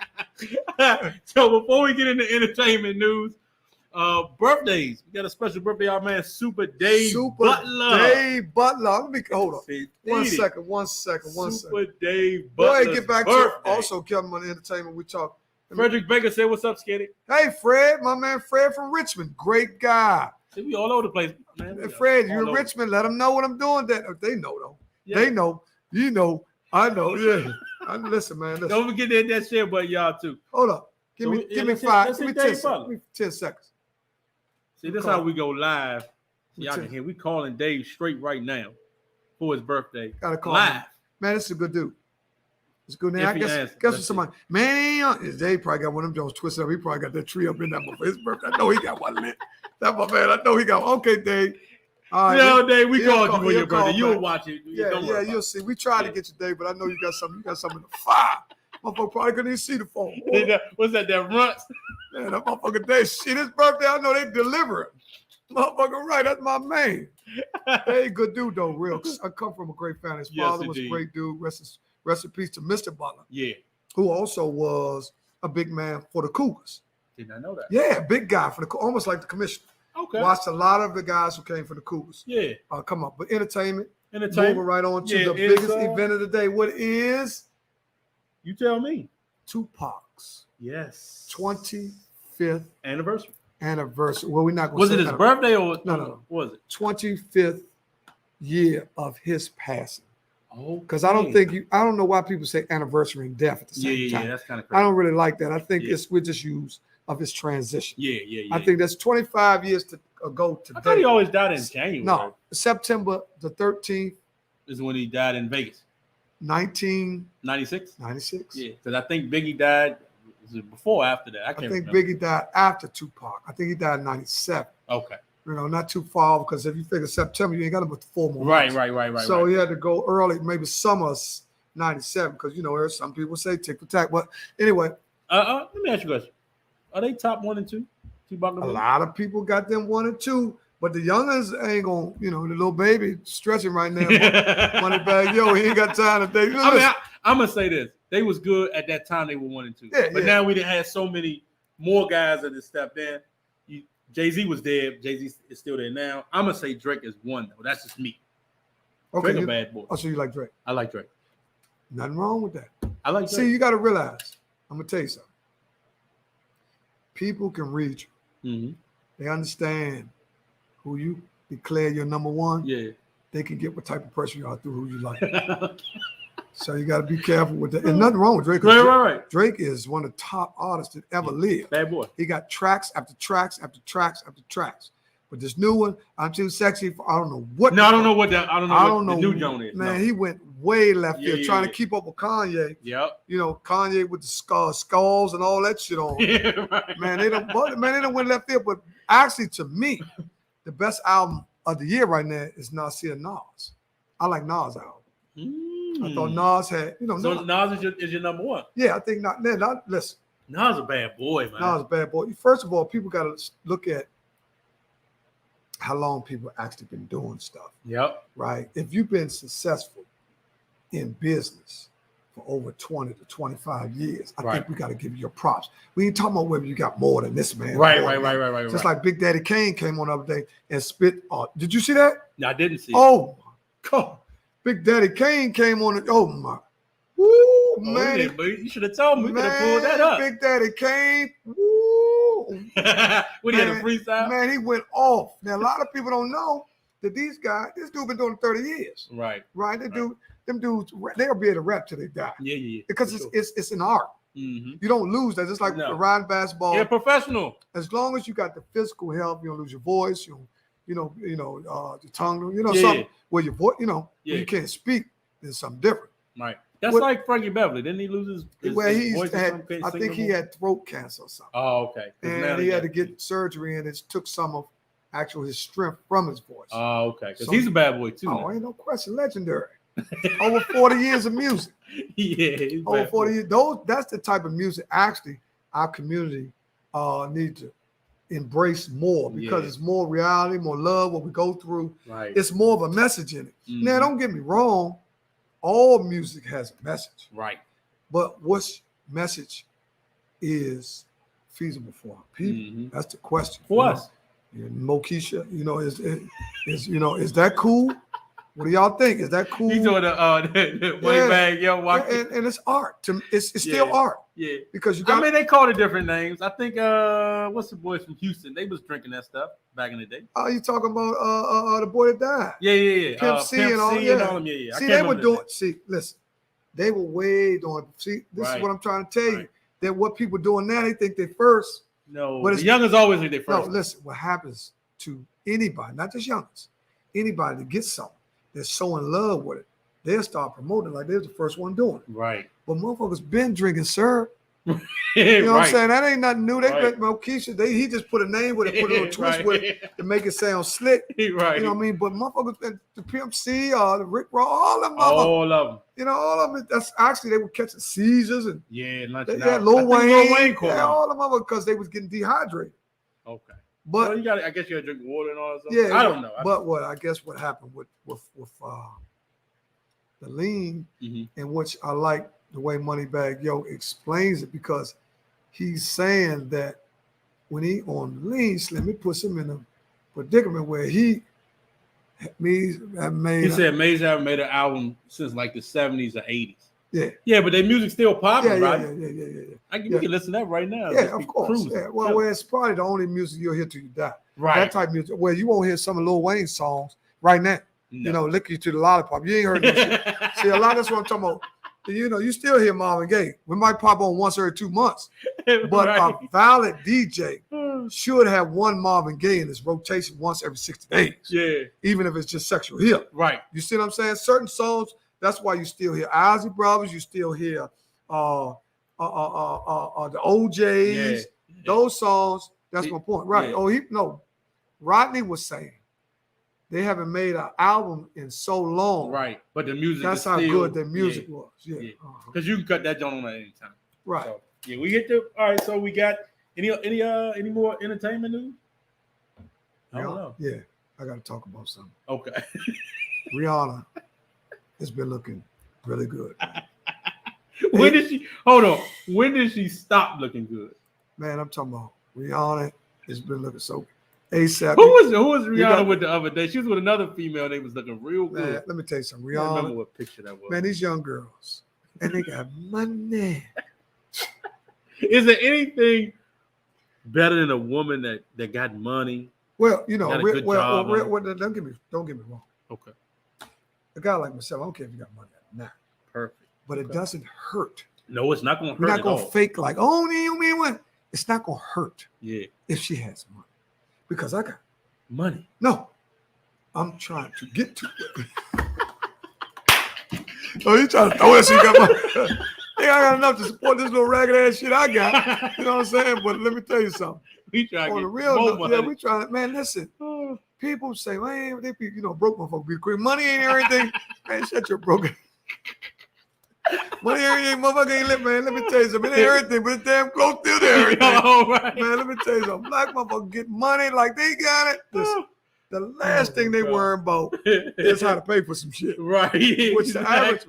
So before we get into entertainment news, birthdays. We got a special birthday, our man Super Dave Butler. Dave Butler. Let me hold up. One second. Super Dave Butler. Go ahead and get back to it. Also, Kevin, on the entertainment, we talk. Frederick Baker said, "What's up, Skitty?" Hey, Fred, my man Fred from Richmond. Great guy. See, we all over the place, man. Hey, Fred, you're in Richmond. Let them know what I'm doing. They know, though. Yeah. They know. You know. I know. Yeah. Listen, man. Listen. Don't forget that share button, y'all, too. Hold up. Give me 5. Give me 10 seconds. Give me 10 seconds. See, this is how we go live. Y'all can hear. We calling Dave straight right now for his birthday. Gotta call live. Him. Man, this is a good dude. It's good name. I guess with somebody. Man, Dave probably got one of them Jones twisted up. He probably got that tree up in that for his birthday. I know he got one lit. That my man. I know he got one. Okay, Dave. All right, Dave, we called you for your birthday. You'll watch it. Yeah, you'll see. We tried to get you, Dave, but I know you got something. You got something in the fire. Motherfucker probably couldn't even see the phone. What's that? That runts? Man, that motherfucker Dave. Shit, his birthday. I know they deliver it. Motherfucker, right? That's my man. Hey, good dude though. Real. I come from a great family. His father was a great dude. Rest in peace to Mr. Butler. Yeah. Who also was a big man for the Cougars. Did not know that. Yeah, big guy for the almost like the commissioner. Okay. Watched a lot of the guys who came from the Cougars. Yeah. Come on, but entertainment. Moving right on to the biggest event of the day. What is? You tell me. Tupac's Yes. 25th anniversary. Well, we're not going to Was it his birthday or no? What was it? 25th year of his passing. Oh, because I don't know why people say anniversary and death at the same time. Yeah, that's kind of crazy. I don't really like that. I think we're just used of his transition. Yeah. I think that's 25 years ago today. I thought he always died in January. No, September the 13th is when he died in Vegas. 1996. 96. Yeah, because I think Biggie died. Was it before or after that? I think remember. Biggie died after Tupac. I think he died in 97. Okay. Not too far because if you figure September, you ain't got to put 4 more months. Right. So he had to go early, maybe summer 97, because some people say tick for tack. But anyway, let me ask you a question: are they top 1 and 2? Tupac and a lot of people got them 1 and 2, but the youngins ain't gonna. The little baby stretching right now. Moneybag Yo, he ain't got time to think. I'm gonna say this: they was good at that time. They were 1 and 2, but now we done had so many more guys that have stepped in. Jay-Z was dead. Jay-Z is still there now. I'm going to say Drake is 1, though. That's just me. Okay, Drake a bad boy. Oh, so you like Drake? I like Drake. Nothing wrong with that. I like Drake. See, you got to realize, I'm going to tell you something. People can read you. Mm-hmm. They understand who you declare your number 1. Yeah. They can get what type of person you are through who you like. So you got to be careful with that. And nothing wrong with Drake. Right. Drake is one of the top artists that ever lived. Bad boy. He got tracks after tracks after tracks after tracks. But this new one, I'm too sexy for I don't know what. No, I don't know what that. I don't know what the new Joan is. Man, he went way left field trying to keep up with Kanye. Yep. Kanye with the skulls and all that shit on. Yeah, right. Man, they don't went left field. But actually, to me, the best album of the year right now is Nasir Nas. I like Nas' album. I thought Nas had, So Nas is your number 1. Yeah, I think listen. Nas a bad boy, man. Nas a bad boy. First of all, people got to look at how long people actually been doing stuff. Yep. Right. If you've been successful in business for over 20 to 25 years, I think we got to give you your props. We ain't talking about whether you got more than this man. Right. Just like Big Daddy Kane came on the other day and spit. Did you see that? No, I didn't see. Oh my God. Big Daddy Kane came on it. Oh my. Woo, man. Yeah, but you should have told me. We could have pulled that up. Big Daddy Kane. Woo. What, he had a freestyle? Man, he went off. Now, a lot of people don't know that this dude been doing it 30 years. Right. Them dudes, they'll be able to rap till they die. Yeah. Because it's an art. Mm-hmm. You don't lose that. Just like riding basketball. You're professional. As long as you got the physical health, you don't lose your voice. The tongue. Yeah. Something where your voice. When you can't speak, there's something different. Right. That's like Frankie Beverly. Didn't he lose his voice? I think he had throat cancer or something. Oh, okay. And he had to get surgery, and it took some of his strength from his voice. Oh, okay. Because he's a bad boy too. Oh, ain't no question. Legendary. Over 40 years of music. Yeah. Over 40 years. That's the type of music actually our community need to embrace more because it's more reality, more love, what we go through. Right. It's more of a message in it. Mm-hmm. Now, don't get me wrong. All music has a message. Right. But what message is feasible for our people? Mm-hmm. That's the question. For us. Mokisha, is that cool? What do y'all think? Is that cool? He's doing the money bag, yo. And it's art. It's still art. Yeah. Because they called it different names. I think what's the boys from Houston? They was drinking that stuff back in the day. Oh, you talking about the boy that died? Yeah. Pimp C and all them. Yeah. See, they were doing. See, listen, they were way doing. See, this is what I'm trying to tell you. That what people doing now, they think they first. No, but the youngins always think they first. No, listen. What happens to anybody, not just youngins, anybody that gets something, they're so in love with it, they'll start promoting like they're the first one doing it. Right. But motherfuckers been drinking syrup. You know what I'm saying? That ain't nothing new. They Mokisha, he just put a name with it, put a little twist with it to make it sound slick. Right. You know what I mean? But motherfuckers, the Pimp C, the Rick Ross, all of them. All of them. All of them. That's actually they were catching seizures and Lil Wayne, all of them because they was getting dehydrated. Okay. But I guess you gotta drink water and all that stuff. Yeah, I don't know. But what happened with the lean, in which I like the way Moneybag Yo explains it, because he's saying that when he on lean, Slim, it puts him in a predicament where he said Maze haven't made an album since like the 70s or 80s. Yeah, but their music's still popping, right? Yeah. We can listen to that right now. Yeah, of course. Yeah. Well, it's probably the only music you'll hear till you die. Right. That type of music. Well, you won't hear some of Lil Wayne's songs right now. No. You know, lick you to the lollipop. You ain't heard no shit. See, a lot of that's what I'm talking about. You know, you still hear Marvin Gaye. We might pop on once every 2 months. But a valid DJ should have one Marvin Gaye in his rotation once every 60 days. Yeah. Even if it's just sexual healing. Right. You see what I'm saying? Certain songs, that's why you still hear Ozzy Brothers, you still hear the OJs. Yeah. Those songs, that's my point. Right. Yeah. Rodney was saying they haven't made an album in so long. Right. But the music that's how good their music was. Yeah. Because you can cut that joint on at any time. Right. So, yeah, we get to all right. So we got any more entertainment news? I don't know. Yeah, I got to talk about something. Okay. Rihanna has been looking really good. When did she stop looking good? Man, I'm talking about Rihanna has been looking so good. ASAP. Who was Rihanna with the other day? She was with another female. They was looking real good. Man, let me tell you something. Rihanna. I don't remember what picture that was. Man, these young girls, and they got money. Is there anything better than a woman that got money? Well, you know, don't get me wrong. Okay. A guy like myself, I don't care if you got money or not. Perfect. But it doesn't hurt. No, it's not going to hurt. We're not going to fake like, oh, you mean what? It's not going to hurt. Yeah. If she has money. Because I got money. No. I'm trying to get to it. Oh, you trying to throw that shit? You got money. Hey, I got enough to support this little ragged ass shit I got. You know what I'm saying? But let me tell you something. We trying to get the real money. Yeah, we trying to, man, listen. People say, man, they be, broke motherfuckers be quick. Money ain't everything. Man, shut your broken. Money ain't everything, motherfucker ain't lit, man. Let me tell you something. It ain't everything, but it's damn close to everything. Right. Man, let me tell you something. Black motherfuckers get money like they got it. Listen, the last thing they worry about is how to pay for some shit. Right. Which the average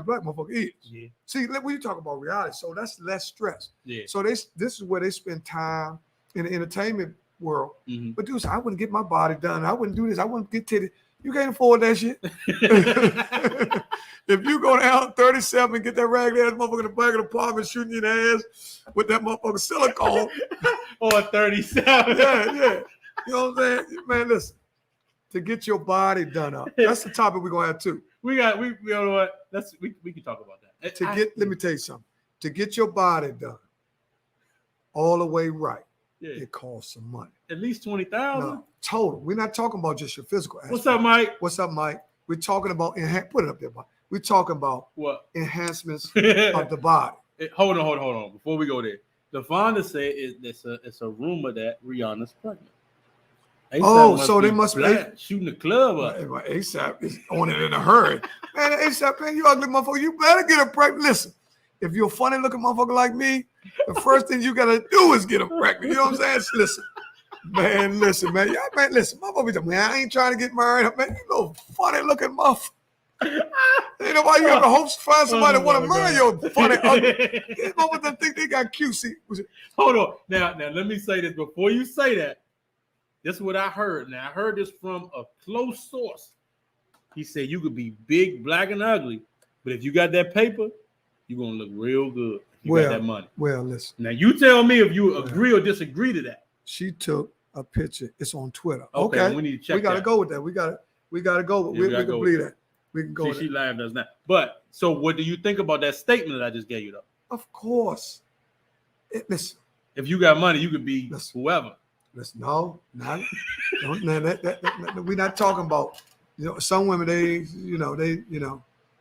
black motherfucker is. Yeah. See, when you talk about reality, so that's less stress. Yeah. So this is where they spend time in the entertainment world. Mm-hmm. But dude, I wouldn't get my body done. I wouldn't do this. I wouldn't get titty. You can't afford that shit. If you go down 37 and get that ragged ass motherfucker in the back of the apartment shooting you in the ass with that motherfucker silicone. Or 37. Yeah. You know what I'm saying? Man, listen. To get your body done up. That's the topic we're gonna have too. We you know what? We can talk about that. Let me tell you something. To get your body done all the way right, it costs some money. At least 20,000. No, total. We're not talking about just your physical aspect. What's up, Mike? We're talking about put it up there, Mike. We're talking about what enhancements of the body. Hold on. Before we go there, the Fonda said it's a rumor that Rihanna's pregnant. A$AP so they must be shooting the club up. A$AP is on it in a hurry. Man, A$AP, man, you ugly motherfucker. You better get her pregnant. Listen, if you're a funny looking motherfucker like me, the first thing you gotta do is get her pregnant. You know what I'm saying? Listen, man. Motherfucker, man, I ain't trying to get married. Man, you know, funny looking motherfucker. Ain't nobody you have to hope to find somebody that want to marry your funny ugly. These motherfuckers think they got QC. Hold on. Now let me say this before you say that. This is what I heard. Now, I heard this from a close source. He said you could be big, black, and ugly, but if you got that paper, you're going to look real good. You got that money. Well, listen. Now, you tell me if you agree or disagree to that. She took a picture. It's on Twitter. Okay. We need to check We got to go with that. We got to go. We can believe that. We can go with that. She laughed us now. But, so what do you think about that statement that I just gave you, though? Of course. Listen. If you got money, you could be whoever. Listen, we're not talking about, some women,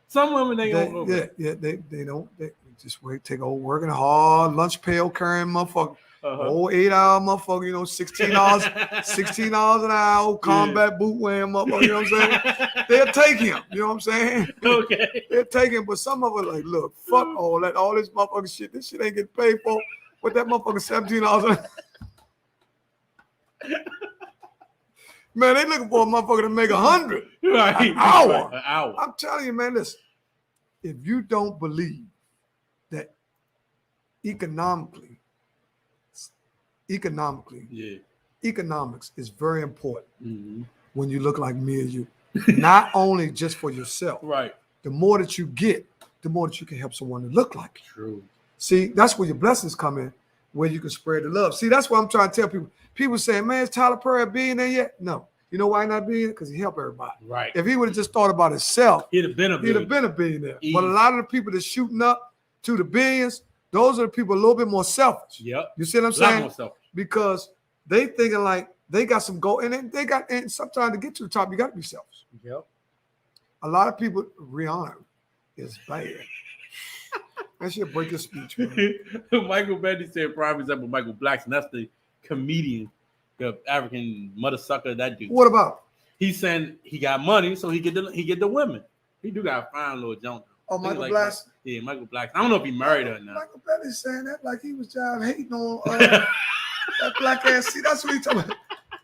some women they don't. They don't. They just take old working hard, lunch pail carrying motherfucker, old 8-hour motherfucker, $16 an hour, combat boot wearing motherfucker, you know what I'm saying? They'll take him, you know what I'm saying? Okay. They'll take him, but some of them like, look, fuck all that, all this motherfucking shit. This shit ain't getting paid for. With that motherfucker $17 an hour. Man, they looking for a motherfucker to make 100 an hour. An hour. I'm telling you, man, listen. If you don't believe that economically, economics is very important when you look like me and you. Not only just for yourself. Right. The more that you get, the more that you can help someone to look like you. True. See, that's where your blessings come in, where you can spread the love. See, that's what I'm trying to tell people. People saying, man, is Tyler Perry a billionaire yet? No. You know why not being? Because he helped everybody. Right. If he would have just thought about himself, he'd have been a billionaire. Easy. But a lot of the people that's shooting up to the billions, those are the people a little bit more selfish. Yep. You see what I'm a lot saying? more selfish. Because they thinking like they got some goal, and sometimes to get to the top, you got to be selfish. Yep. A lot of people, Rihanna is bad. That shit break your speech, man. Michael Bendy said prime example Michael Blackson. That's the comedian, the African mother sucker, that dude. What about? He's saying he got money, so he get the women. He do got a fine little junk. Oh, Michael Blackson? Yeah, Michael Blackson. I don't know if he married her or not. Michael Bendy's saying that like he was just hating on that black ass. See, that's what he talking about.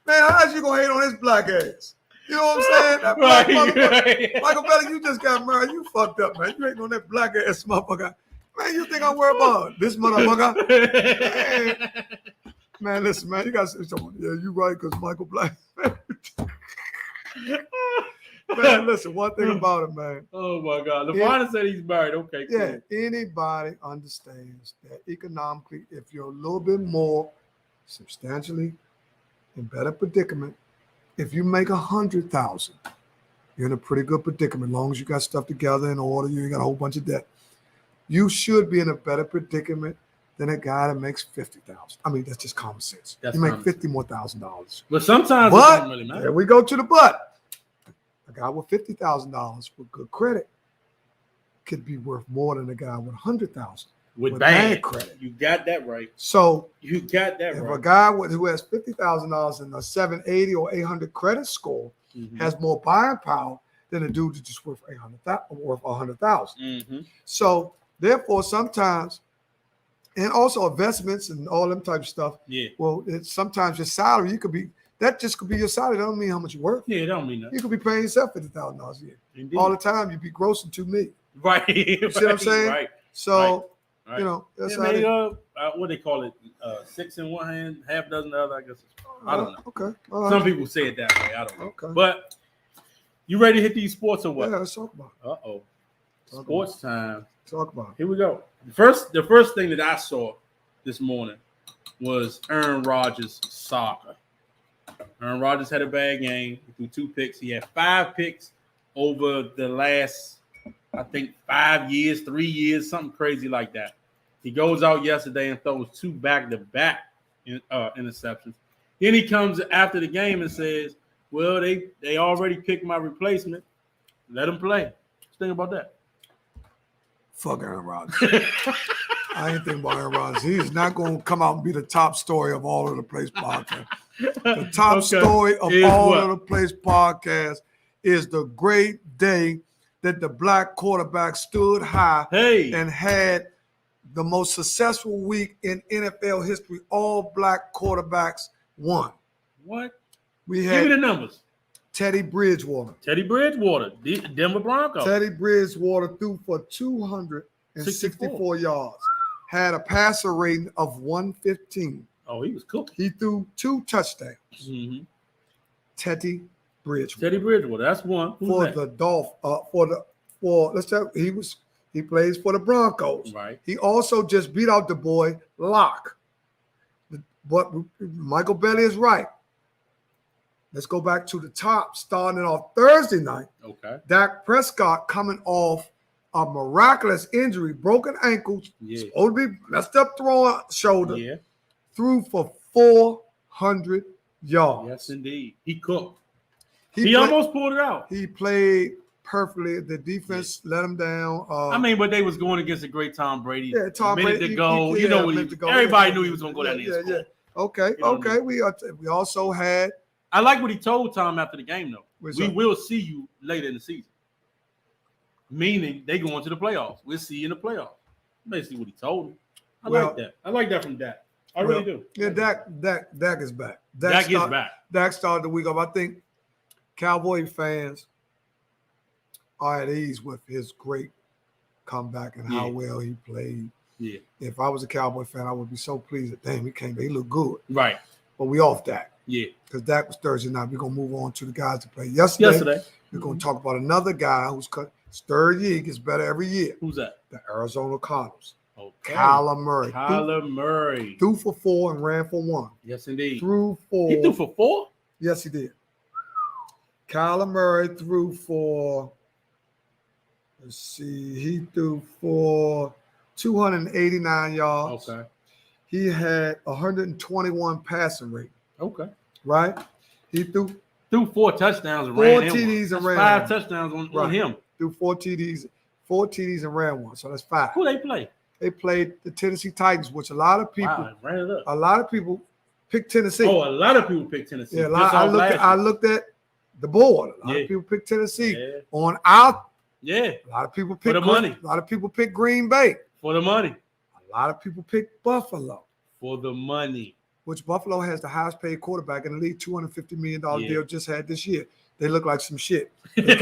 Man, how's you gonna hate on his black ass? You know what I'm saying? That black motherfucker. Michael Bendy, you just got married. You fucked up, man. You hating on that black ass motherfucker. Man, you think I'm worried about this motherfucker? Man, listen, man, you got to say something. Yeah, you right, because Michael Black. Man, listen, one thing about it, man. Oh, my God. LeVon said he's married. Okay, cool. Yeah, anybody understands that economically, if you're a little bit more substantially in better predicament, if you make 100,000, you're in a pretty good predicament. As long as you got stuff together in order, you ain't got a whole bunch of debt. You should be in a better predicament than a guy that makes 50,000. I mean, that's just common sense. You make $50,000 more. But sometimes it doesn't really matter. There we go to the but. A guy with $50,000 with good credit could be worth more than a guy with 100,000 with bad credit. You got that right. So you got that if right. a guy who has $50,000 and a 780 or 800 credit score has more buying power than a dude that's just worth 100,000. So therefore, sometimes, and also investments and all them type of stuff. Yeah. Well, sometimes your salary, that just could be your salary. That don't mean how much you're worth. Yeah, it don't mean nothing. You could be paying yourself $50,000 a year. Indeed. All the time, you'd be grossing $2 million. Right. You see what I'm saying? Right. So, you know, that's how what they call it, 6 in one hand, half dozen the other, I guess. I don't know. Okay. Some people say it that way. I don't know. Okay. But you ready to hit these sports or what? Yeah, let's talk about it. Uh-oh. Sports time. Talk about it. Here we go. The first thing that I saw this morning was Aaron Rodgers' saga. Aaron Rodgers had a bad game. He threw 2 picks. He had 5 picks over the last, I think, 5 years, 3 years, something crazy like that. He goes out yesterday and throws 2 back-to-back interceptions. Then he comes after the game and says, well, they already picked my replacement. Let him play. Just think about that. Fuck Aaron Rodgers. I ain't thinking about Aaron Rodgers. He's not going to come out and be the top story of All Over the Place podcast. The top story of All Over the Place podcast is the great day that the black quarterback stood high and had the most successful week in NFL history. All black quarterbacks won. What? Give me the numbers. Teddy Bridgewater, Denver Broncos. Teddy Bridgewater threw for 264 yards, had a passer rating of 115. Oh, he was cooking. He threw 2 touchdowns. Teddy Bridgewater. That's one. Who's the Dolphins. He plays for the Broncos. Right. He also just beat out the boy Locke. But Michael Belly is right. Let's go back to the top, starting off Thursday night. Okay. Dak Prescott coming off a miraculous injury, broken ankles, supposed to be messed up throwing shoulder, threw for 400 yards. Yes, indeed. He cooked. He almost pulled it out. He played perfectly. The defense let him down. But they was going against a great Tom Brady. Yeah, Tom Brady. To go. Everybody knew he was going to go down there. Yeah. Okay. We also had. I like what he told Tom after the game, though. We will see you later in the season. Meaning they going to the playoffs. We'll see you in the playoffs. Basically what he told him. I like that. I like that from Dak. I really do. Yeah, Dak is back. Dak is back. Dak started the week off. I think Cowboy fans are at ease with his great comeback and how well he played. Yeah. If I was a Cowboy fan, I would be so pleased that, damn, he came back. He looked good. Right. But we off Dak. Yeah. Because Dak was Thursday night. We're going to move on to the guys that played yesterday. We're going to talk about another guy who's His third year, he gets better every year. Who's that? The Arizona Cardinals. Okay. Kyler Murray. Kyler Murray. Threw for 4 and ran for 1. Yes, indeed. Threw for. He threw for 4? Yes, he did. Kyler Murray threw for. Let's see. He threw for 289 yards. Okay. He had 121 passing rate. Okay. Right? He threw 4 touchdowns and 4 ran TDs and ran 5 1. touchdowns on him. Threw 4 TDs and ran 1. So that's 5. Who they play? They played the Tennessee Titans, which a lot of people ran it up. A lot of people picked Tennessee. Oh, a lot of people picked Tennessee. Yeah, I looked at the board. A lot of people picked Tennessee. Yeah. On out. Yeah. A lot of people picked for the money. A lot of people picked Green Bay. For the money. A lot of people picked Buffalo. For the money. Which Buffalo has the highest paid quarterback in the league, $250 million deal just had this year. They look like some shit. They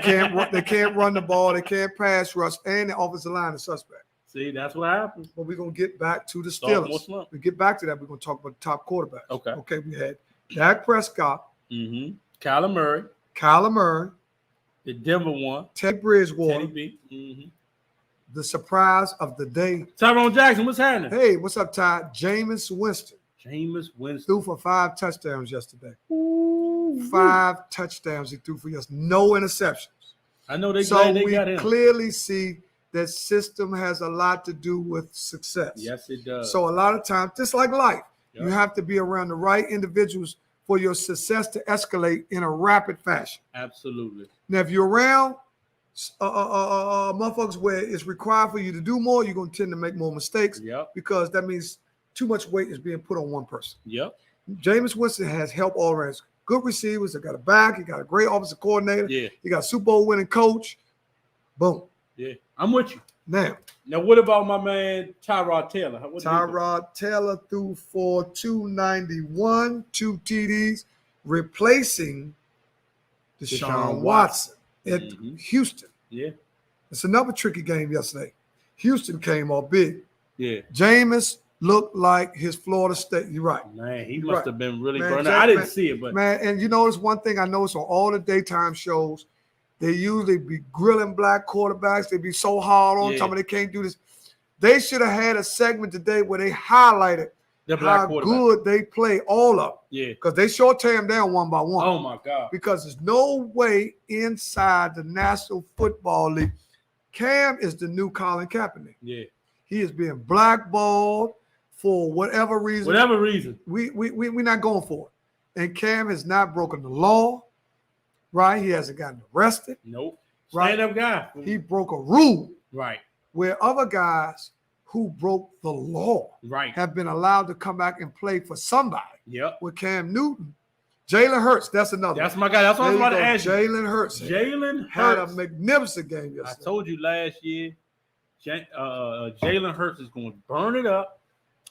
can't run the ball. They can't pass rush, and the offensive line is suspect. See, that's what happens. But we're going to get back to the Steelers. We get back to that. We're going to talk about the top quarterbacks. Okay, we had Dak Prescott. Mm-hmm. Kyler Murray. The Denver one. Teddy Bridgewater. Teddy B. Mm-hmm. The surprise of the day. Tyrone Jackson, what's happening? Hey, what's up, Ty? Jameis Winston. Threw for 5 touchdowns yesterday. Ooh, 5 touchdowns he threw for yesterday. No interceptions. I know they got him. Clearly see that system has a lot to do with success. Yes, it does. So a lot of times, just like life, you have to be around the right individuals for your success to escalate in a rapid fashion. Absolutely. Now, if you're around motherfuckers where it's required for you to do more, you're going to tend to make more mistakes because that means too much weight is being put on one person. Jameis Winston has help all around. Good receivers. They got a back. He got a great offensive coordinator. Yeah. He got a Super Bowl winning coach. Boom. Yeah, I'm with you. Now, what about my man Tyrod Taylor? Tyrod Taylor threw for 291, 2 TDs, replacing Deshaun Watson at Houston. Yeah. It's another tricky game yesterday. Houston came off big. Yeah. Jameis looked like his Florida State. You're right. Man, he must have been really burned out. I didn't see it, but man, and you notice one thing I noticed on all the daytime shows, they usually be grilling black quarterbacks. They be so hard on them, they can't do this. They should have had a segment today where they highlighted how good they play, all of them. Yeah. Because they sure tear them down one by one. Oh, my God. Because there's no way inside the National Football League. Cam is the new Colin Kaepernick. Yeah. He is being blackballed for whatever reason. We're not going for it. And Cam has not broken the law. Right? He hasn't gotten arrested. Nope. Right? Stand-up guy. He broke a rule. Right. Where other guys who broke the law have been allowed to come back and play for somebody. Yep. With Cam Newton. Jalen Hurts, that's another. That's my guy. That's what I was about to ask you. Jalen Hurts. Had a magnificent game yesterday. I told you last year, Jalen Hurts is going to burn it up.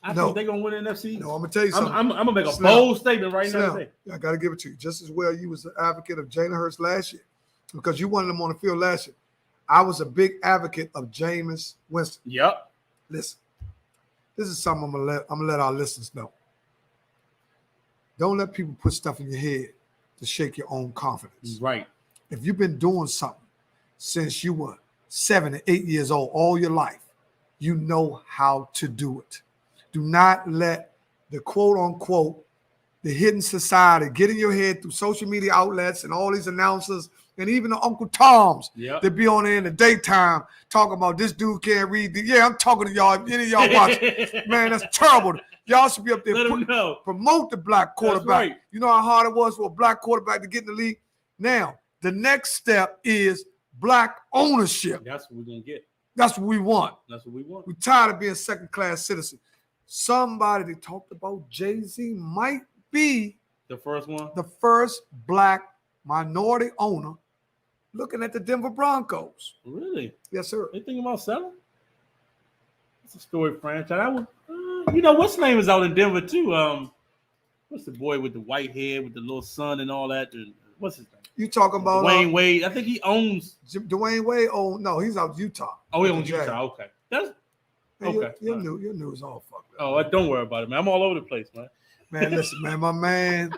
I think they're going to win the NFC. No, I'm going to tell you something. I'm going to make a bold statement right now. I got to give it to you. Just as well you was an advocate of Jalen Hurts last year because you wanted him on the field last year. I was a big advocate of Jameis Winston. Yep. Listen, this is something I'm gonna let our listeners know. Don't let people put stuff in your head to shake your own confidence. Right. If you've been doing something since you were 7 or 8 years old all your life, you know how to do it. Do not let the quote unquote, the hidden society get in your head through social media outlets and all these announcers and even the Uncle Toms that be on there in the daytime talking about this dude can't read. Yeah, I'm talking to y'all. If any of y'all watch, man, that's terrible. Y'all should be up there promote the black quarterback. Right. You know how hard it was for a black quarterback to get in the league? Now, the next step is black ownership. That's what we're going to get. That's what we want. That's what we want. We're tired of being second-class citizens. Somebody that talked about Jay-Z might be the first one, the first black minority owner looking at the Denver Broncos. Really? Yes, sir. They thinking about selling? It's a story franchise. You know, what's name is out in Denver too? What's the boy with the white hair with the little son and all that? What's his name? You talking about Dwayne Wade? I think he owns Dwayne Wade. Oh no, he's out of Utah. Oh, he owns Utah. Okay, that's okay. Your news all fucked up. Oh, don't worry about it, man. I'm all over the place, man. Man, listen, man, my man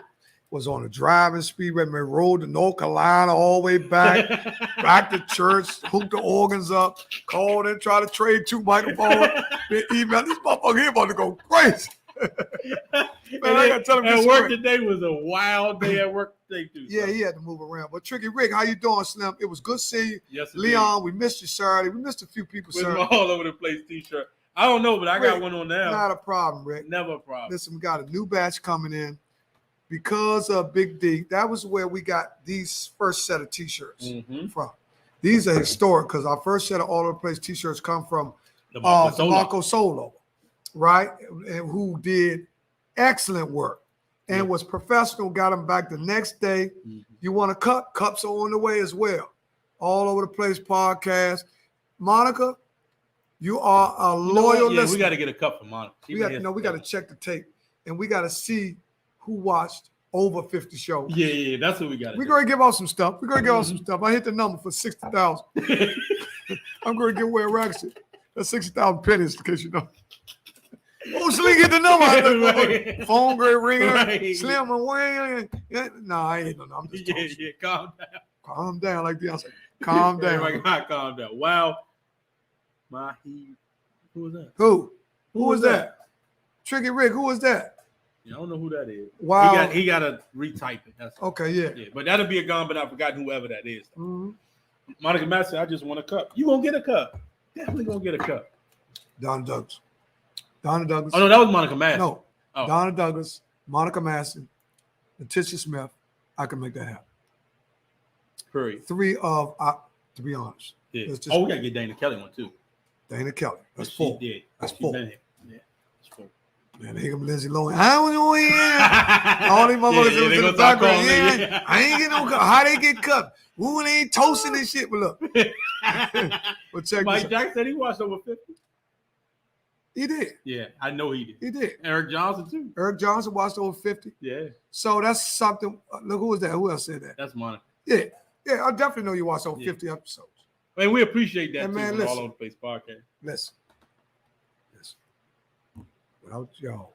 was on a driving speedway, man, rode to North Carolina all the way back to church, hooked the organs up, called and tried to trade 2 microphones. Then email this motherfucker here about to go crazy. Man, I gotta tell him at work today was a wild day at work today too. Yeah, he had to move around. But Tricky Rick, how you doing, Slim? It was good seeing you. Yes, Leon, we missed you, Saturday. We missed a few people, with sir. my all over the place t-shirt. I don't know, but I got one on now. Not a problem, Rick. Never a problem. Listen, we got a new batch coming in because of Big D. That was where we got these first set of t-shirts from. These are historic because our first set of all over the place t-shirts come from Marco Solo, right? And who did excellent work and was professional, got them back the next day. You want a cup? Cups are on the way as well. All over the place podcast. Monica, you are a loyal listener. We got to get a cup for Monica. We got to check the tape and we got to see who watched over 50 shows. Yeah, that's what we got. We're going to give out some stuff. I hit the number for 60,000. I'm going to give away a rack shit. That's 60,000 pennies in case you know. Oh, Slink hit the number. Right. Phone great ringing. Right. Slim and Wayne. No, I ain't no. I'm just calm down. Calm down, like Deon said. Calm down. Everybody calm down. Wow. Who was that? Who was that? Tricky Rick, who was that? Yeah, I don't know who that is. Wow. He got to retype it. That's okay, yeah. But that'll be a gone, but I've forgotten whoever that is. Monica Master, I just want a cup. You gonna get a cup. Definitely gonna get a cup. Donna Douglas. Oh, no, that was Monica Master. No. Donna Douglas, Monica Master, Letitia Smith. I can make that happen. Period. 3 of, to be honest. Yeah. We got to get Dana Kelly one, too. Dana Kelly. That's 4. That's 4. Yeah, that's 4. Man, they come Lindsay Lohan. I don't know all these motherfuckers in the background. Yeah. I ain't get no cup. How they get cup? Ooh, they ain't toasting this shit. But look. But check Mike Jackson said he watched over 50. He did. Yeah, I know he did. He did. Eric Johnson, too. Eric Johnson watched over 50. Yeah. So that's something. Look, who was that? Who else said that? That's Monica. Yeah. Yeah, I definitely know you watched over 50 episodes. Man, we appreciate that, and too, man, listen, all over the place podcast. Listen. Without y'all,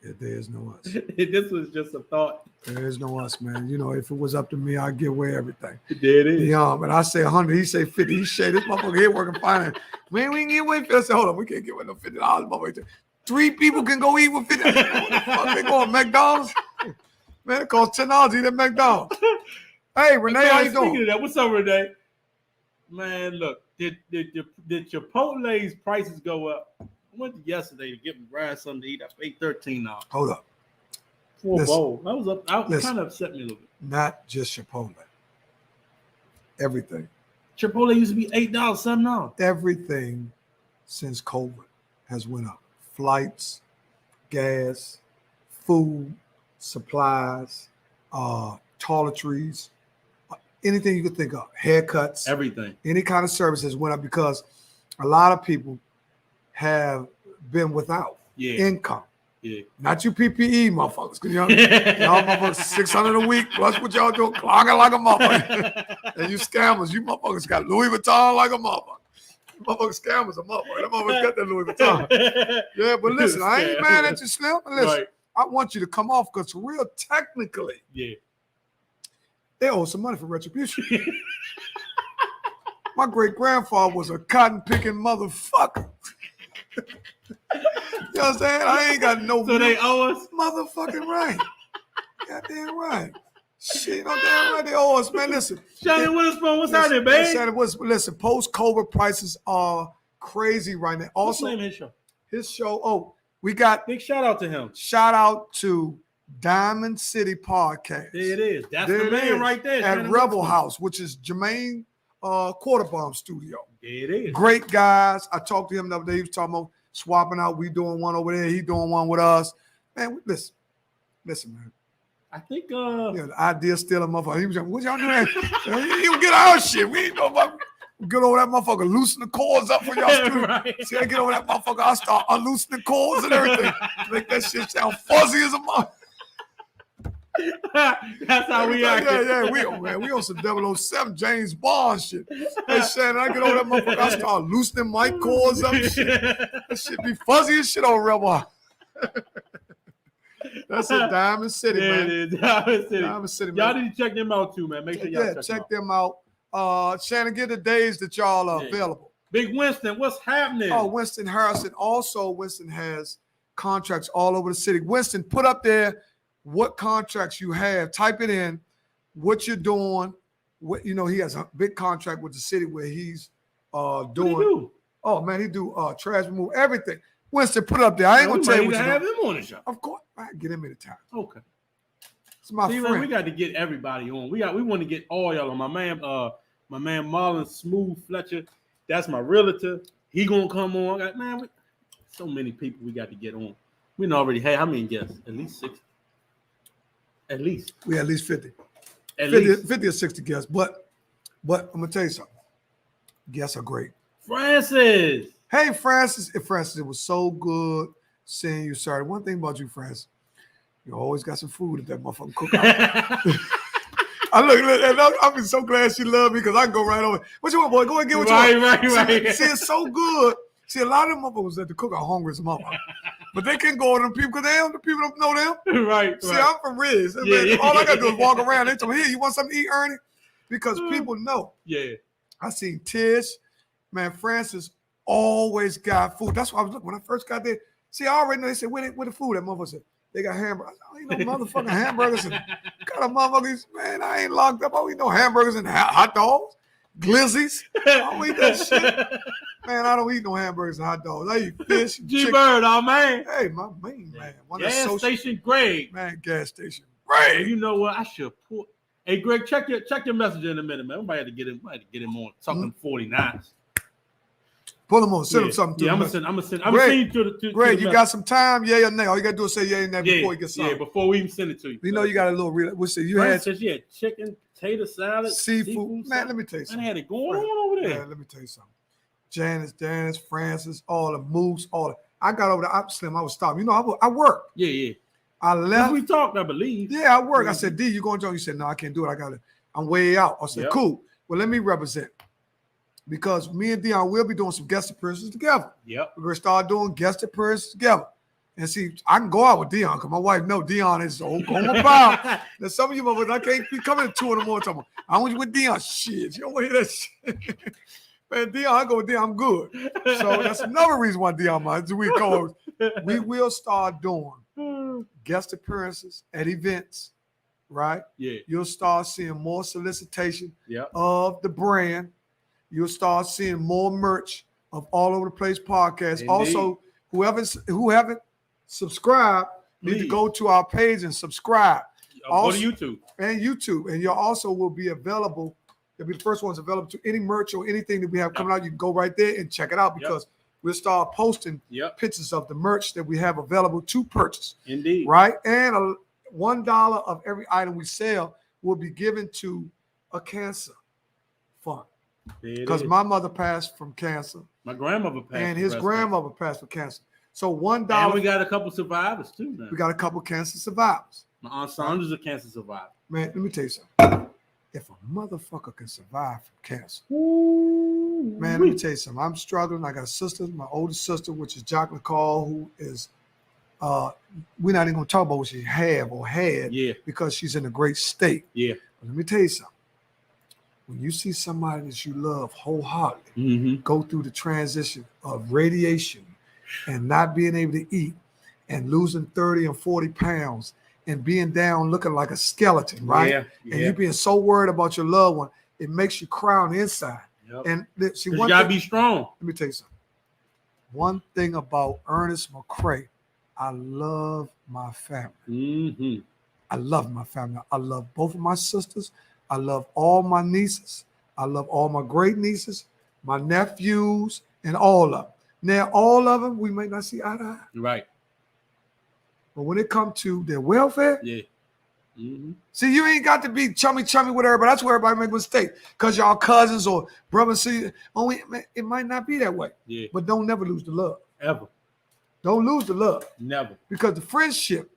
there is no us. This was just a thought. There is no us, man. You know, if it was up to me, I'd give away everything. There it is. But I say 100, he say 50. He say this motherfucker here working fine. Man, we can give away 50. I said, hold on, we can't give away no $50. Motherfucker. 3 people can go eat with 50. What the fuck they going, McDonald's? Man, it costs $10 to eat at McDonald's. Hey, Renee, how you doing? Speaking of that, what's up, Renee? Man, look, did Chipotle's prices go up? I went yesterday to get my bride something to eat. I paid $13. Hold up. For a bowl. That was up. That kind of upset me a little bit. Not just Chipotle. Everything. Chipotle used to be $8, $7. Everything since COVID has went up. Flights, gas, food, supplies, toiletries, anything you could think of, haircuts, everything, any kind of services went up because a lot of people have been without income. Yeah. Not you PPE motherfuckers. Y'all motherfuckers 600 a week plus what y'all do, clogging like a motherfucker. And you scammers, you motherfuckers got Louis Vuitton like a motherfucker. Motherfuckers scammers a motherfucker. That motherfuckers got that Louis Vuitton. Yeah, but listen, I ain't mad at you, Slim. Listen, right. I want you to come off because for real, technically, they owe some money for retribution. My great grandfather was a cotton picking motherfucker. You know what I'm saying? I ain't got no. So they owe us? Motherfucking right. Goddamn right. Shit, you know damn right they owe us, man. Listen. Shannon Witherspoon, what's happening, babe? Shannon Witherspoon, listen, post-COVID prices are crazy right now. Also, what's the name of his show? His show, we got. Big shout out to him. Shout out to Diamond City Podcast. There it is. That's the man right there. At Rebel House, which is Jermaine Quarterbomb Studio. There it is. Great guys. I talked to him the other day. He was talking about swapping out. We doing one over there. He doing one with us. Man, listen, man. I think the idea still a motherfucker. He was like, what y'all doing? You get our shit. We ain't know about get over that motherfucker, loosen the cords up for y'all students. Right. See, I get over that motherfucker, I start unloosening the cords and everything. Make that shit sound fuzzy as a mother. That's how we act. Yeah, we on some 007 James Bond shit. Hey, Shannon, I get over that motherfucker, I start loosening my cords up and shit. That shit be fuzzy as shit on Rebel. That's in Diamond City, man. It is. Diamond City. Diamond City, Y'all man. need to check them out too, man. Make sure y'all check them out. Shannon, get the days that y'all are available. Big Winston, what's happening? Oh, Winston Harrison. Also, Winston has contracts all over the city. Winston, put up there what contracts you have. Type it in, what you're doing. What he has a big contract with the city where he's doing. What do you do? Oh man, he do trash removal, everything. Winston, put it up there. I ain't gonna tell you what you have him on the show. Of course, I get him anytime. Okay. It's my friend. We got to get everybody on. We want to get all y'all on. My man Marlon Smooth Fletcher. That's my realtor. He gonna come on. Man, so many people we got to get on. We done already had how many guests? At least 60. At least. We had at least 50. At least 50 or 60 guests. But I'm gonna tell you something. Guests are great. Francis. Hey, Francis. Francis, it was so good seeing you, sir. One thing about you, Francis, you always got some food at that motherfucking cookout. I've been so glad she loved me because I can go right over. What you want, boy? Go ahead and get what you want. Right. See, it's so good. See, a lot of them motherfuckers at the cookout hungry as a motherfucker. But they can't go to them people because the people don't know them. Right. See, I'm from Riz. Yeah, all I got to do is walk around. They tell me, here, you want something to eat, Ernie? Because people know. Yeah. I seen Tish. Man, Francis always got food. That's why I was looking when I first got there. See, I already know. They said, where the food? That motherfucker said, they got hamburgers. I don't eat no motherfucking hamburgers. And kind of motherfuckers, man, I ain't locked up. I don't eat no hamburgers and hot dogs, glizzies. I don't eat that shit. Man, I don't eat no hamburgers and hot dogs. I eat fish. G-Bird, our man. Hey, my main man. Gas station Greg. Man, gas station Greg. You know what? I should put. Hey, Greg, check your messenger in a minute, man. We might have to get him on talking 49s. Pull him on. Send him something to him. I'm gonna send you to the Greg, you got some time? Yeah or nay? All you gotta do is say yeah and nay before you get something. Yeah, before we even send it to you. You know you got a little real. What's it? You had chicken, tater salad, seafood. Man, let me tell you something. I had it going on over there. Man, let me tell you something. Janice, Francis, all the Moose, I got over there. Slim, I was stopping. You know, I work. Yeah. I left. We talked, I believe. Yeah, I work. I said, D, you going to join? You said, no, I can't do it. I'm way out. I said, cool. Well, let me represent. Because me and Deon will be doing some guest appearances together. Yep. We're going to start doing guest appearances together. And see, I can go out with Deon because my wife knows Deon is on about. Now, some of you motherfuckers, I can't be coming at 2 in the morning talking about, I want you with Deon. Shit, you don't want to hear that shit. Man, Deon, I go with Deon, I'm good. So that's another reason why Deon might. We will start doing guest appearances at events, right? Yeah. You'll start seeing more solicitation of the brand. You'll start seeing more merch of All Over the Place podcast. Indeed. Also, who haven't subscribed need to go to our page and subscribe. Also, go to YouTube. And you also will be available. They'll be the first ones available to any merch or anything that we have coming out. You can go right there and check it out because we'll start posting pictures of the merch that we have available to purchase. Indeed. Right? And $1 of every item we sell will be given to a cancer fund. Because my mother passed from cancer. My grandmother passed. And his grandmother passed from cancer. So $1. And we got a couple survivors too now. We got a couple cancer survivors. My Aunt Sandra's a cancer survivor. Man, let me tell you something. If a motherfucker can survive from cancer, man, let me tell you something. I'm struggling. I got a sister, my oldest sister, which is Jacqueline Call, who is we're not even gonna talk about what she have or had because she's in a great state. Yeah. But let me tell you something. When you see somebody that you love wholeheartedly go through the transition of radiation and not being able to eat and losing 30 and 40 pounds and being down looking like a skeleton, right? Yeah. And you being so worried about your loved one, it makes you cry on the inside. Yep. And see, you gotta be strong. Let me tell you something. One thing about Ernest McCray, I love my family. I love my family. I love both of my sisters. I love all my nieces. I love all my great nieces, my nephews, and all of them. Now, all of them, we may not see eye to eye. Right. But when it comes to their welfare, see, you ain't got to be chummy with everybody. That's where everybody make mistakes. Because y'all cousins or brothers, see, it might not be that way. Yeah. But don't never lose the love. Ever. Don't lose the love. Never. Because the friendship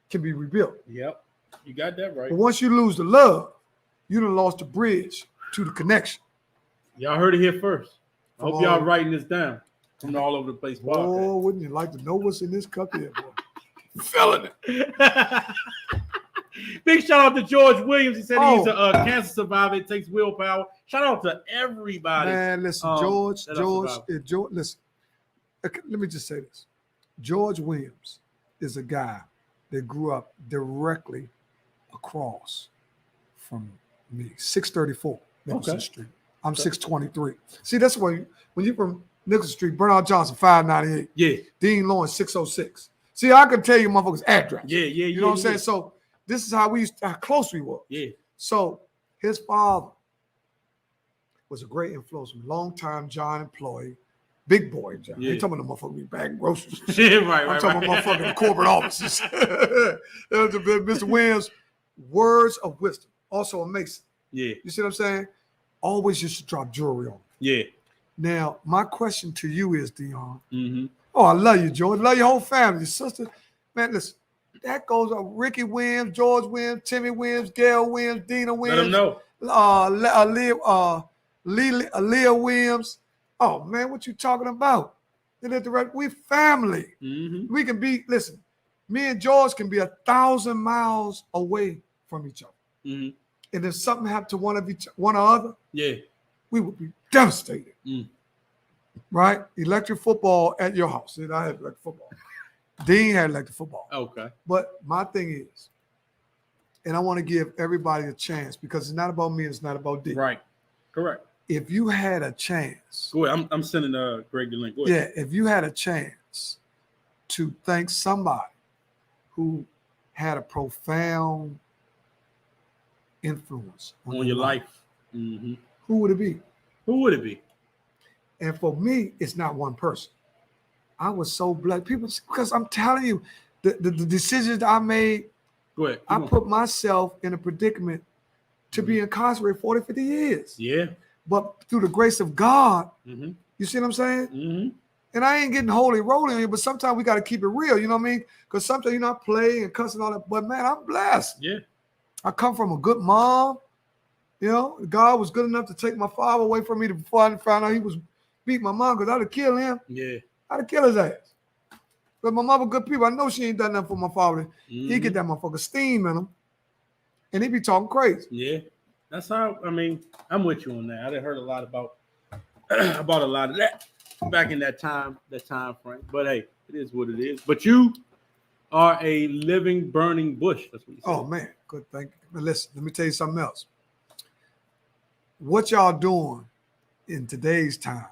can be rebuilt. Yep. You got that right. But once you lose the love, you done lost the bridge to the connection. Y'all heard it here first. I hope y'all writing this down from the All Over the Place podcast. Oh, wouldn't you like to know what's in this cup here, boy? feeling it. Big shout out to George Williams. He said he's a cancer survivor. It takes willpower. Shout out to everybody. Man, listen, George, listen. Okay, let me just say this. George Williams is a guy that grew up directly across from me, 634 Nicholson Street. I'm 623. See, that's when you from Nicholson Street, Bernard Johnson, 598. Yeah. Dean Lawrence, 606. See, I can tell you motherfuckers' address. Yeah. You know what I'm saying? So this is how close we were. Yeah. So his father was a great influence, long-time John employee, big boy John. Yeah. Ain't talking about the motherfucker we bagging groceries. Yeah, right. I'm talking about motherfucking corporate offices. Mr. Williams, words of wisdom. Also a Mason. Yeah. You see what I'm saying? Always used to drop jewelry on. Yeah. Now, my question to you is, Deon. Mm-hmm. Oh, I love you, George. Love your whole family, your sister. Man, listen, that goes on. Ricky Williams, George Williams, Timmy Williams, Gail Williams, Dina Williams. Let them know. Leah Williams. Oh, man, what you talking about? We family. Mm-hmm. We can be, listen, me and George can be 1,000 miles away from each other. Mm-hmm. And if something happened to one or other, yeah, we would be devastated. Mm. Right? Electric football at your house. See, I had electric football. Dean had electric football. Okay. But my thing is, and I want to give everybody a chance because it's not about me, it's not about Dean. Right. Correct. If you had a chance. Go ahead. I'm sending Greg the link. Go ahead. Yeah, if you had a chance to thank somebody who had a profound influence on your life. Mm-hmm. Who would it be? Who would it be? And for me, it's not one person. I was so blessed. People, because I'm telling you, the decisions that I made, go ahead. I put myself in a predicament to be incarcerated 40, 50 years. Yeah. But through the grace of God, mm-hmm. You see what I'm saying? Mm-hmm. And I ain't getting holy rolling here, but sometimes we got to keep it real. You know what I mean? Because sometimes I play and cuss and all that. But man, I'm blessed. Yeah. I come from a good mom. You know, God was good enough to take my father away from me before I found out he was beat my mom because I'd have killed him. Yeah. I'd have killed his ass. But my mother good people. I know she ain't done nothing for my father. Mm-hmm. He get that motherfucker steam in him. And he be talking crazy. Yeah. That's how, I'm with you on that. I done heard a lot about a lot of that back in that time frame. But hey, it is what it is. But you are a living, burning bush. That's what you said. Oh man, good. Thank you. But listen, let me tell you something else. What y'all doing in today's time,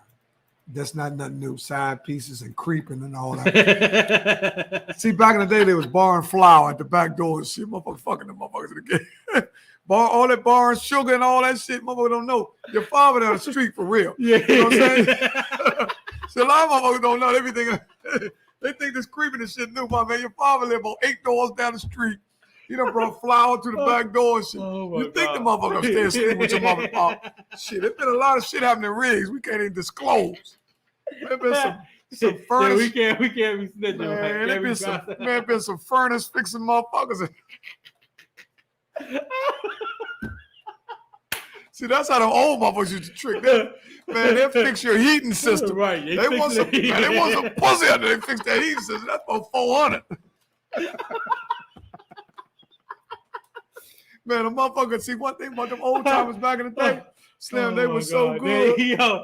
that's not nothing new. Side pieces and creeping and all that. See, back in the day, they was barring flour at the back door. See, motherfuckers fucking them motherfuckers again. All that barring sugar and all that shit, motherfuckers don't know. Your father down the street for real. Yeah. You know what I'm saying? See, a lot of motherfuckers don't know everything. They think this creeping and shit new, my man. Your father lived about 8 doors down the street. You done brought flour to the back door and shit. Oh you think the motherfucker upstairs sleeping with your mother and father. Shit, there's been a lot of shit happening in Riggs. We can't even disclose. There's been some furnace. Yeah, we can't be snitching. Man, there's been some furnace fixing motherfuckers. See, that's how the old motherfuckers used to trick them. Man, they fix your heating system. Right. They want some pussy after they fix that heating system. That's about 400. Man, the motherfucker, see one thing about them old timers back in the day, Slim, they were so good.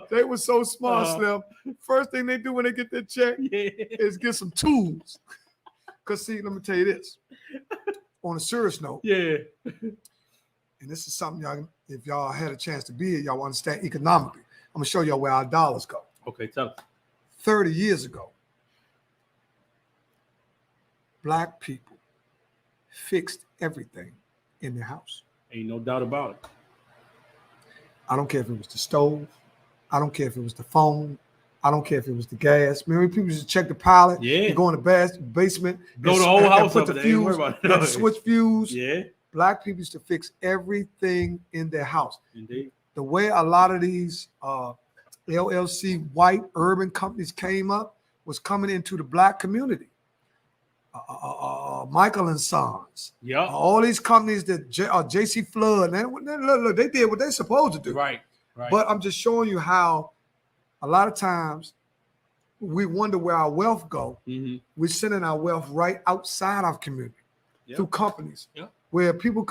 They were so smart, Slim. First thing they do when they get their check is get some tools. Because, see, let me tell you this. On a serious note, and this is something y'all, if y'all had a chance to be here, y'all understand economically. I'm going to show y'all where our dollars go. Okay, tell us. 30 years ago, Black people fixed everything in their house. Ain't no doubt about it. I don't care if it was the stove. I don't care if it was the phone. I don't care if it was the gas. Remember, people used to check the pilot. Yeah. You go in the basement. Blow the whole house put up. the fuse. The switch fuse. Yeah. Black people used to fix everything in their house. Indeed. The way a lot of these LLC white urban companies came up was coming into the Black community. Michael and Sons. Yeah. All these companies that JC Flood, look, they did what they supposed to do. Right. But I'm just showing you how a lot of times we wonder where our wealth go. Mm-hmm. We're sending our wealth right outside our community through companies where people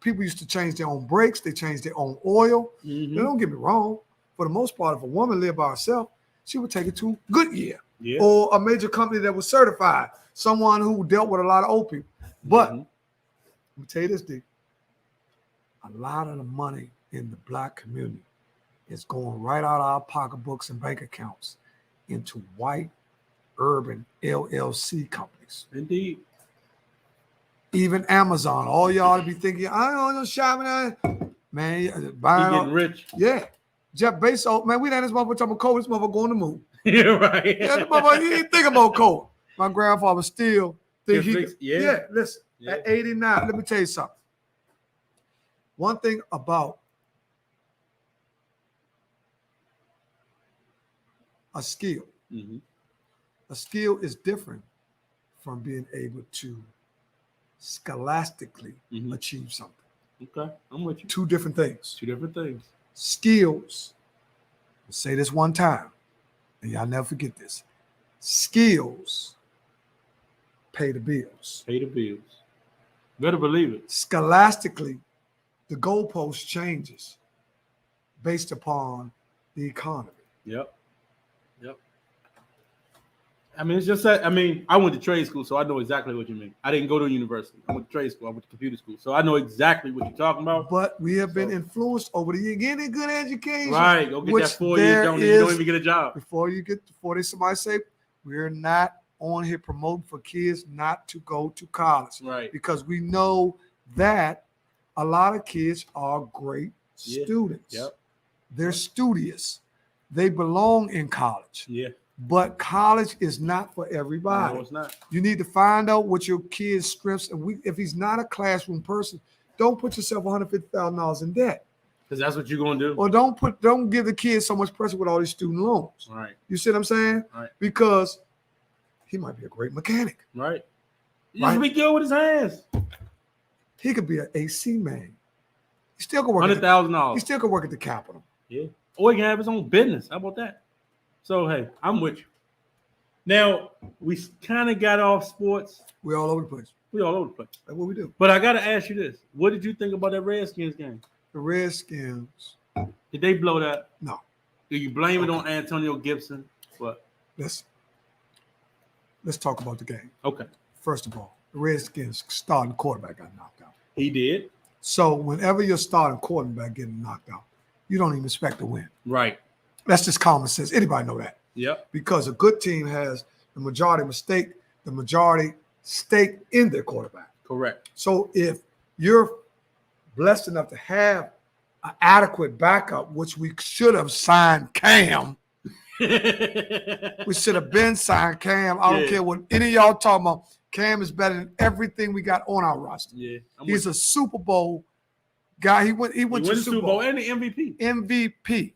used to change their own brakes. They change their own oil. Mm-hmm. Now, don't get me wrong. For the most part, if a woman lived by herself, she would take it to Goodyear Yeah. or a major company that was certified, someone who dealt with a lot of old people. But let me tell you this, D. A lot of the money in the black community is going right out of our pocketbooks and bank accounts into white urban LLC companies. Indeed. Even Amazon. All y'all to be thinking, I don't know shopping. Man, buying getting rich. Yeah. Jeff Bezos, man, we had this motherfucker talking about COVID. This motherfucker going to the moon. Yeah, right. Yeah, this motherfucker, he ain't think about COVID. My grandfather still think listen, at 89, let me tell you something. One thing about a skill is different from being able to scholastically achieve something. Okay, I'm with you. Two different things. Skills, I'll say this one time, and y'all never forget this. Skills pay the bills. Better believe it. Scholastically, the goalpost changes based upon the economy. Yep. I mean, it's just that, I went to trade school, so I know exactly what you mean. I didn't go to university. I went to trade school. I went to computer school. So I know exactly what you're talking about. But we have been influenced over the years. Getting a good education. Right. Go get that 4 years. You don't even get a job. Before somebody say, we're not on here promoting for kids not to go to college. Right. Because we know that a lot of kids are great students. Yep. They're studious. They belong in college. Yeah. But college is not for everybody. No, it's not. You need to find out what your kid's strengths, and if he's not a classroom person, don't put yourself $150,000 in debt. Because that's what you're gonna do. Or don't give the kid so much pressure with all these student loans. Right. You see what I'm saying? Right. Because he might be a great mechanic. Right. He should be good with his hands. He could be an AC man. He still could work $100,000. He still could work at the Capitol. Yeah. Or he can have his own business. How about that? So, hey, I'm with you. Now, we kind of got off sports. We're all over the place. That's what we do. But I got to ask you this. What did you think about that Redskins game? The Redskins. Did they blow that? No. Do you blame it on Antonio Gibson? What? Let's talk about the game. Okay. First of all, the Redskins starting quarterback got knocked out. He did. So whenever you're starting quarterback getting knocked out, you don't even expect to win. Right. That's just common sense. Anybody know that? Yep. Because a good team has the majority stake in their quarterback. Correct. So if you're blessed enough to have an adequate backup, which we should have signed Cam. We should have been signed Cam. I don't care what any of y'all talking about. Cam is better than everything we got on our roster. Yeah. He's a Super Bowl guy. He went to Super Bowl and the MVP. MVP.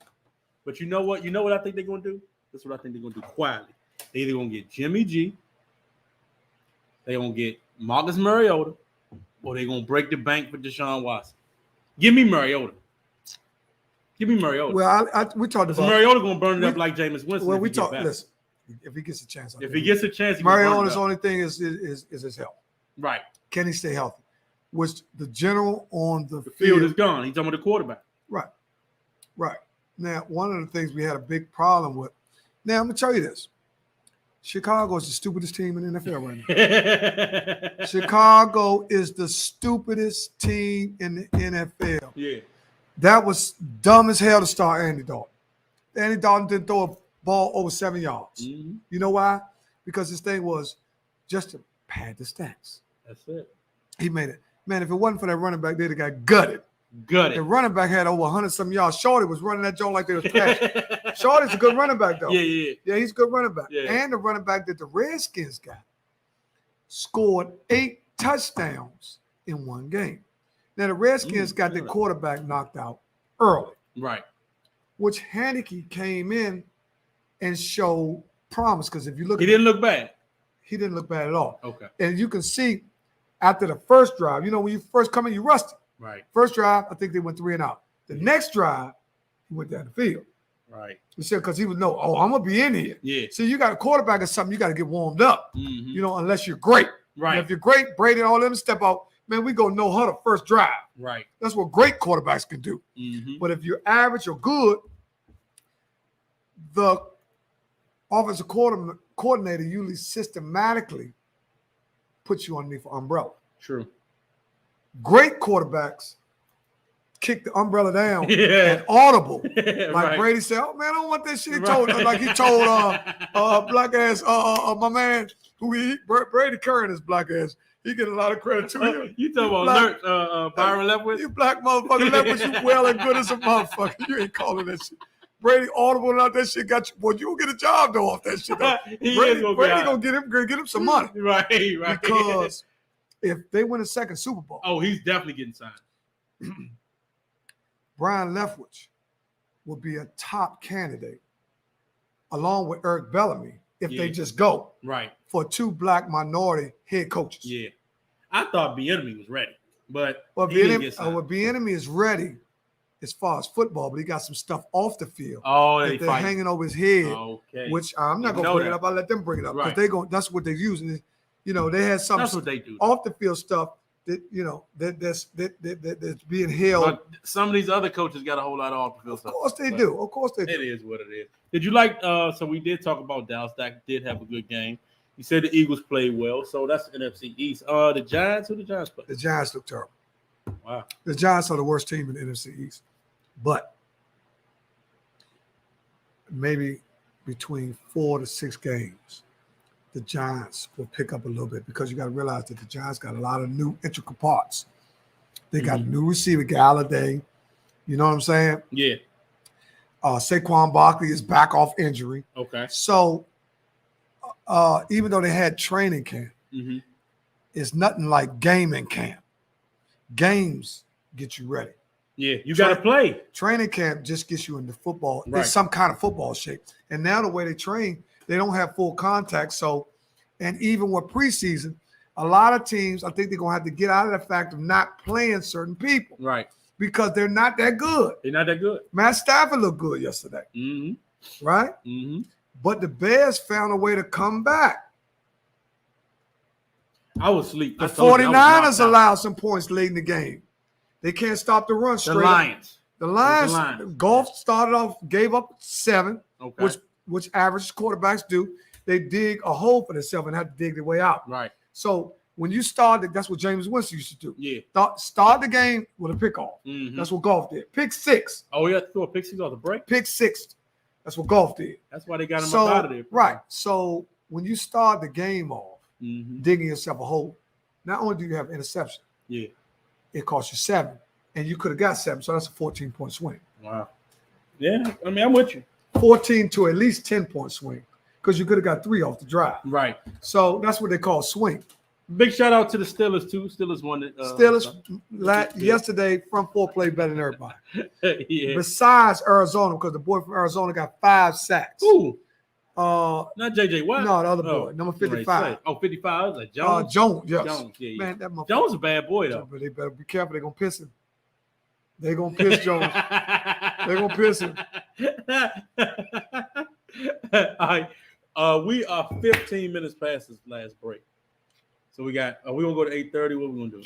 But you know what? You know what I think they're going to do? That's what I think they're going to do quietly. They're either going to get Jimmy G, they're going to get Marcus Mariota, or they're going to break the bank for Deshaun Watson. Give me Mariota. Well, we talked about Mariota going to burn it up like Jameis Winston. Well, we talked. Listen, if he gets a chance, Mariota's only thing is his health. Right. Can he stay healthy? Which the general on the field is gone. He's talking about the quarterback. Right. Now, one of the things we had a big problem with. Now, I'm gonna tell you this: Chicago is the stupidest team in the NFL right now. Chicago is the stupidest team in the NFL. Yeah. That was dumb as hell to start Andy Dalton. Andy Dalton didn't throw a ball over 7 yards. Mm-hmm. You know why? Because his thing was just to pad the stats. That's it. He made it. Man, if it wasn't for that running back, they'd have got gutted. The running back had over 100-some yards. Shorty was running that joint like they was passing. Shorty's a good running back, though. Yeah, he's a good running back. Yeah. And the running back that the Redskins got scored 8 touchdowns in one game. Now, the Redskins got their quarterback knocked out early. Right. Which Haneke came in and showed promise. Because if you look He didn't look bad. He didn't look bad at all. Okay. And you can see after the first drive, when you first come in, you rusty. Right. First drive, I think they went 3 and out. The next drive, he went down the field. Right. You said because he would know, I'm gonna be in here. Yeah. See, you got a quarterback or something, you got to get warmed up. You know, unless you're great. Right. And if you're great, Brady and all them step out, man, we go no huddle first drive. Right. That's what great quarterbacks can do. But if you're average or good, the offensive coordinator usually systematically puts you underneath an umbrella. True. Great quarterbacks kick the umbrella down and audible. Like Brady said, oh man, I don't want that shit. He told like he told black ass my man Brady Curran is black ass. He get a lot of credit too. You talking about Byron Leftwich? You black motherfucker Leftwich, you well and good as a motherfucker. You ain't calling that shit. Brady audible and all that shit got you. Boy, you gonna get a job though off that shit. Brady gonna get him some money. Right. Because if they win a second Super Bowl, he's definitely getting signed. Brian Leftwich will be a top candidate along with Eric Bellamy if they just go for 2 black minority head coaches. Yeah. I thought Bieniemy was ready, but Bieniemy is ready as far as football, but he got some stuff off the field that they're hanging over his head, which I'm not going to bring it up. I'll let them bring it up because that's what they're using. You know, they had some that's what they do. Off the field stuff that, you know, that's being held. But some of these other coaches got a whole lot of off the field stuff. Of course they do. Of course they do. It is what it is. Did you like so we did talk about Dallas. Dak did have a good game. You said the Eagles played well, so that's NFC East. The Giants, who the Giants play? The Giants look terrible. Wow. The Giants are the worst team in the NFC East. But maybe between 4 to 6 games, the Giants will pick up a little bit because you got to realize that the Giants got a lot of new intricate parts. They got a new receiver, Galladay. You know what I'm saying? Yeah. Saquon Barkley is back off injury. Okay. So even though they had training camp, it's nothing like gaming camp. Games get you ready. Yeah, you got to play. Training camp just gets you into football. It's some kind of football shape. And now the way they train, they don't have full contact. So, and even with preseason, a lot of teams, I think they're going to have to get out of the fact of not playing certain people. Right. Because they're not that good. They're not that good. Matt Stafford looked good yesterday. Right? But the Bears found a way to come back. I was asleep. The 49ers allowed some points late in the game. They can't stop the run straight. The Lions. Golf started off, gave up 7, which average quarterbacks do. They dig a hole for themselves and have to dig their way out. Right. So when you started, that's what James Winston used to do. Yeah. Start the game with a pick off. That's what Golf did. Pick 6. Oh, you have to throw a pick 6 off the break? Pick 6. That's what Golf did. That's why they got him up out of there. Right. So when you start the game off, digging yourself a hole, not only do you have interception, it cost you 7, and you could have got 7, so that's a 14-point swing. Wow. Yeah, I mean, I'm with you. 14 to at least 10-point swing, because you could have got 3 off the drive. Right. So that's what they call swing. Big shout out to the Steelers too. Steelers won it. Yesterday, front 4 played better than everybody. Besides Arizona, because the boy from Arizona got 5 sacks. Ooh. Not JJ Watt. No, the other boy, number 55. 55. I was like Jones. Jones, yes. Jones, yeah. Man, that motherfucker. Jones is a bad boy though. But they better be careful. They're gonna piss him. They're gonna piss Jones. They're gonna piss him. All right. We are 15 minutes past this last break. So we got we gonna go to 8:30. What we gonna do?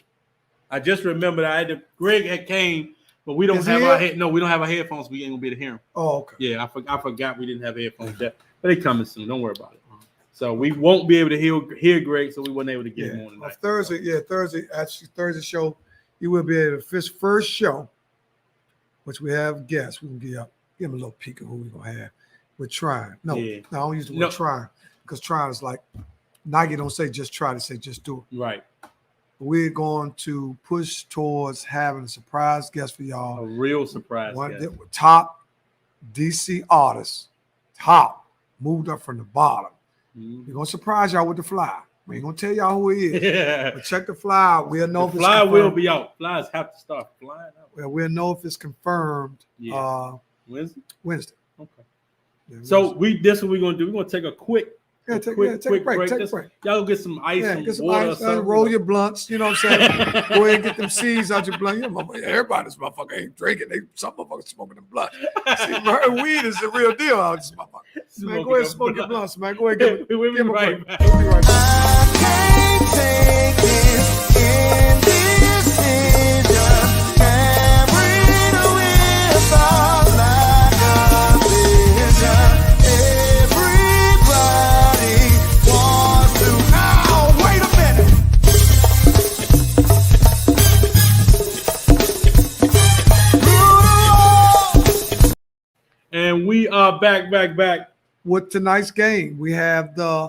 I just remembered Greg had came, but we don't have we don't have our headphones. We ain't gonna be able to hear him. Oh, okay. Yeah, I forgot we didn't have headphones yet. But they coming soon. Don't worry about it. So we won't be able to hear Greg, so we weren't able to get him on tonight. Thursday show, you will be able to first show, which we have guests. We can give him a little peek of who we're gonna have. We're trying. No, I don't use the word trying, because trying is like Nike don't say just try, to say just do it. Right. We're going to push towards having a surprise guest for y'all. A real surprise guest. Top DC artists. Moved up from the bottom. We're gonna surprise y'all with the fly. We ain't gonna tell y'all who he is. Yeah. But check the fly. We'll know if it's fly confirmed. will be out. Flies have to start flying out. Well, we'll know if it's confirmed. Wednesday. Okay. Yeah, so this is what we're gonna do. We're gonna take a quick Yeah, take a break. Take a break. Y'all go get some ice, get some water, ice, roll your blunts. You know what I'm saying? Go ahead and get them seeds out your blunt. Everybody's motherfucker ain't drinking. Some motherfuckers smoking the blunt. See, weed is the real deal out this motherfucker. Man, go ahead and smoke your blunts, man. Go ahead and give him a break. I can't take this indecision. Carried away thoughts like a vision. Everybody wants to. Now, wait a minute. And we are back. With tonight's game, we have the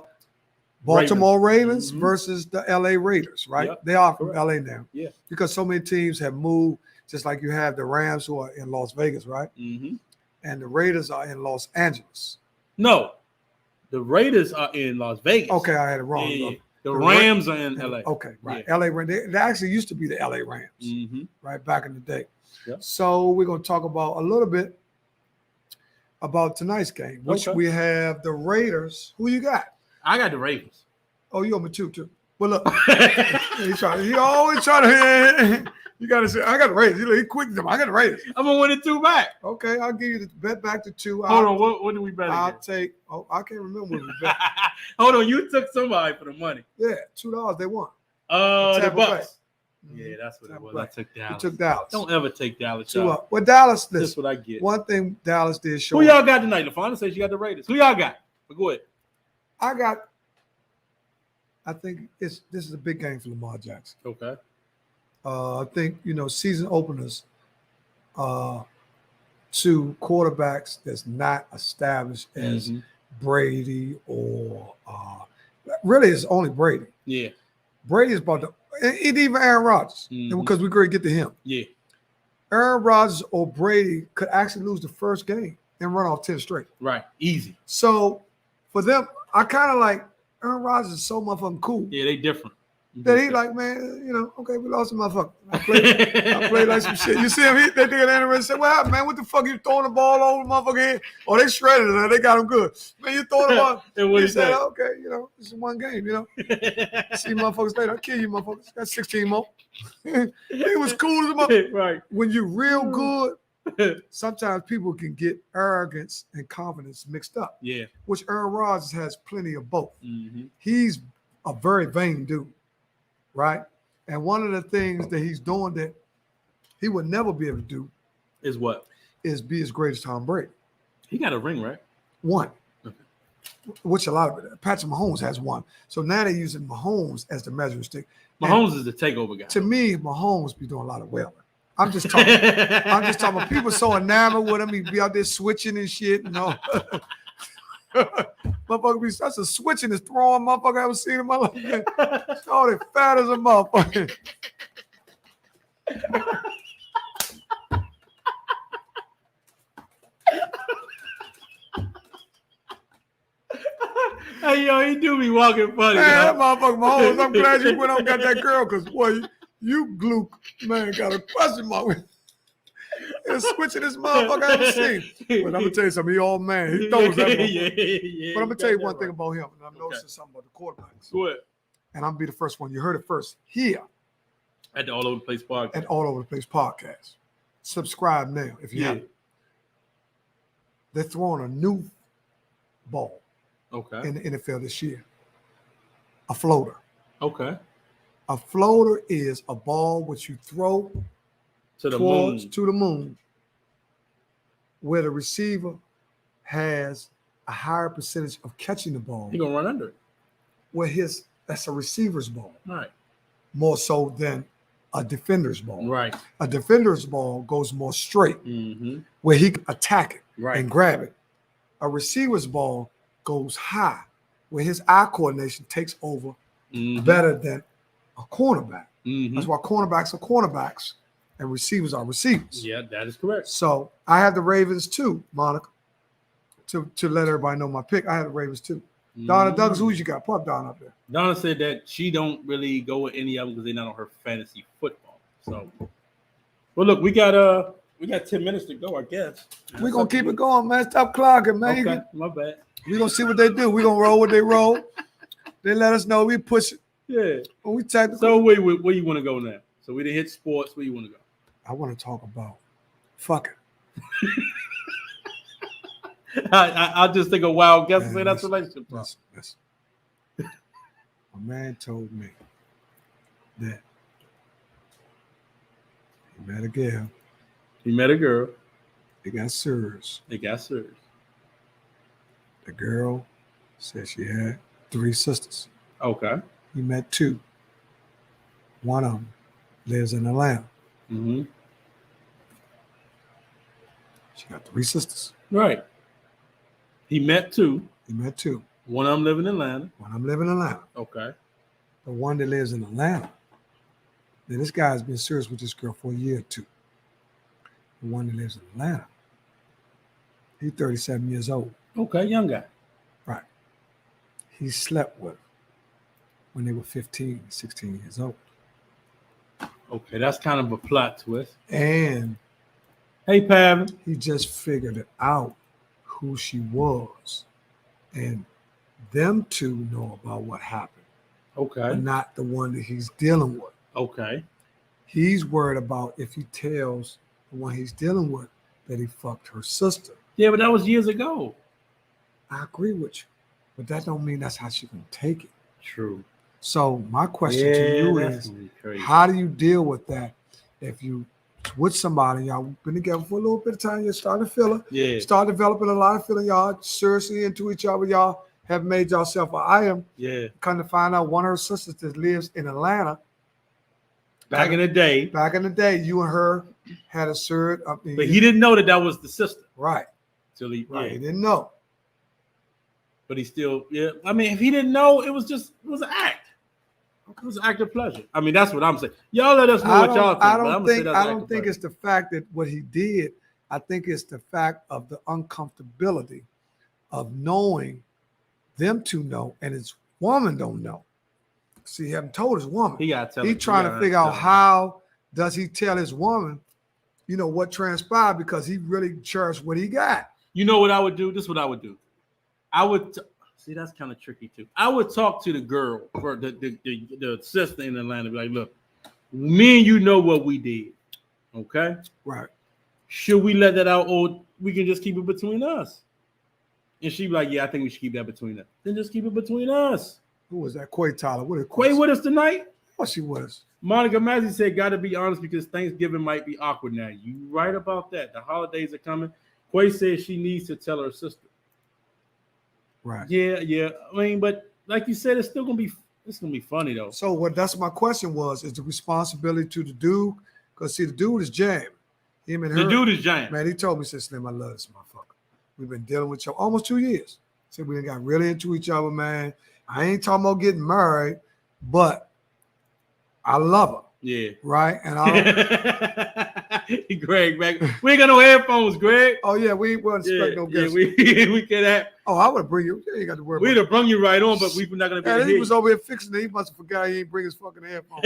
Baltimore Ravens versus the LA Raiders, right? Yep. They are from LA now. Yeah. Because so many teams have moved, just like you have the Rams who are in Las Vegas, right? Mm-hmm. And the Raiders are in Los Angeles. No, the Raiders are in Las Vegas. Okay, I had it wrong. Yeah. The Rams are in LA. Okay, right. Yeah. LA Rams. They actually used to be the LA Rams, right, back in the day. Yep. So we're going to talk about a little bit about tonight's game, which we have the Raiders. Who you got? I got the Ravens. Oh, you owe me two, too. Well, look, he always try to. You got to say, I got the Raiders. He quick them. I got the Raiders. I'm gonna win it 2 back. Okay, I'll give you the bet back to 2. Hold on, what do we bet? I'll take. Oh, I can't remember what we bet. Hold on, you took somebody for the money. Yeah, $2 they won. The Bucks. Bay. Yeah, that's what it was. Bay. I took Dallas. You took Dallas. Don't ever take Dallas. 2-up. Well, Dallas. This is Listen, what I get. one thing Dallas did show. Who y'all got tonight? LaFonda says you got the Raiders. Who y'all got? But go ahead. I think this is a big game for Lamar Jackson. Okay. I think season openers to quarterbacks that's not established as Brady or really it's only Brady. Yeah. Brady is about to, and even Aaron Rodgers, because we're going to get to him. Yeah. Aaron Rodgers or Brady could actually lose the first game and run off 10 straight. Right. Easy. So for them, I kind of like Aaron Rodgers is so motherfucking cool. Yeah, they different. That he like, man, okay, we lost a motherfucker. I played like some shit. You see him, they think of and say, what happened, man? What the fuck you throwing the ball over the motherfucker head? Oh, they shredded it. They got him good. Man, you throwing the ball. He said, okay, this is one game, See motherfuckers later. I'll kill you motherfuckers. Got 16 more. He was cool as a motherfucker. Right. When you're real good, sometimes people can get arrogance and confidence mixed up. Yeah. Which Aaron Rodgers has plenty of both. Mm-hmm. He's a very vain dude. Right. And one of the things that he's doing that he would never be able to do is what? Is be as great as Tom Brady. He got a ring, right? One. Okay. Which a lot of it. Patrick Mahomes has one. So now they're using Mahomes as the measuring stick. Mahomes is the takeover guy. To me, Mahomes be doing a lot of wailing. I'm just talking. About people so enamored with him. He be out there switching and shit. Motherfucker be such a switching is throwing motherfucker I ever seen in my life. Oh, they fat as a motherfucker. Hey, yo, he do be walking funny. Man, that motherfucker Mahomes, I'm glad you went on and got that girl because, boy, you glue, man, got a question mark. It's switching this motherfucker I ever seen. But I'm gonna tell you something. He all man. He throws that motherfucker. Yeah, but I'm gonna tell you one thing about him, and I'm noticing something about the quarterbacks. Go ahead. And I'm gonna be the first one. You heard it first here at the All Over the Place podcast. At All Over the Place podcast. Subscribe now if you haven't. They're throwing a new ball. Okay. In the NFL this year. A floater. Okay. A floater is a ball which you throw to the moon, where the receiver has a higher percentage of catching the ball. He's gonna run under it. Where that's a receiver's ball. Right. More so than a defender's ball. Right. A defender's ball goes more straight, where he can attack it and grab it. A receiver's ball goes high, where his eye coordination takes over better than a cornerback. That's why cornerbacks are cornerbacks and receivers are receivers. Yeah, that is correct. So I have the Ravens too, Monica, to let everybody know my pick. I have the Ravens too. Donna Douglas, who you got? Put Donna up there. Donna said that she don't really go with any of them because they're not on her fantasy football. So, well, look, we got 10 minutes to go, I guess. We're gonna keep it going, man. Stop clogging, man. Okay, my bad. We gonna see what they do. We gonna roll what they roll. They let us know. We push it. Yeah. When we technical. So where you want to go now? So we done hit sports. Where you want to go? I want to talk about fucking. I'll just think of wild guesses and say that's relationship. Listen. A man told me that he met a girl. He met a girl. They got serious. They got serious. The girl said she had 3 sisters. Okay. He met 2. One of them lives in Atlanta. Mm-hmm. She got 3 sisters. Right. He met 2. He met 2. One of them living in Atlanta. One of them live in Atlanta. Okay. The one that lives in Atlanta. Now, this guy's been serious with this girl for a year or 2. The one that lives in Atlanta. He's 37 years old. Okay, young guy. Right. He slept with her when they were 15, 16 years old. Okay, that's kind of a plot twist. And hey, Pavin. He just figured it out who she was. And them 2 know about what happened. Okay. But not the one that he's dealing with. Okay. He's worried about if he tells the one he's dealing with that he fucked her sister. Yeah, but that was years ago. I agree with you. But that don't mean that's how she's going to take it. True. So my question to you is, how do you deal with that if you with somebody, y'all been together for a little bit of time, you're starting to feel it. Yeah. Start developing a lot of feeling, y'all seriously into each other, y'all have made yourself an item. Yeah. Come to find out one of her sisters that lives in Atlanta. Back in the day. Back in the day, you and her had a surrogate. But he didn't know that was the sister. Right. Till he, right. He didn't know. But he still, yeah. I mean, if he didn't know, it was an act. It was an act of pleasure. I mean, that's what I'm saying. Y'all let us know what y'all think. I don't think it's the fact that what he did. I think it's the fact of the uncomfortability of knowing them 2 know and his woman don't know. See, he haven't told his woman. He got to tell. He's trying to figure out how does he tell his woman, what transpired because he really cherished what he got. You know what I would do? This is what I would do. I would see that's kind of tricky too. I would talk to the girl or the sister in Atlanta, be like, look, me and you know what we did. Okay? Right. Should we let that out or we can just keep it between us? And she'd be like, yeah, I think we should keep that between us. Then just keep it between us. Who was that? Quay Tyler. Quay with us tonight? Oh, she was. Monica Massey said, gotta be honest because Thanksgiving might be awkward now. You right about that. The holidays are coming. Quay says she needs to tell her sister. Right. Yeah. I mean, but like you said, it's gonna be funny though. So that's my question is the responsibility to the dude? Because see, the dude is jammed. Him and her. The dude is jammed. Man, he told me, said, Slim, I love this motherfucker. We've been dealing with you almost 2 years. Said we got really into each other, man. I ain't talking about getting married, but I love her. Yeah. Right? And I Greg, back. We ain't got no headphones, Greg. Oh, yeah, we wouldn't expect no guests. Yeah, we can have. Oh, I would bring you. You ain't got to worry We'd have brung you right on, but we're not going to be able to he was over here fixing it. He must have forgot he ain't bring his fucking headphones.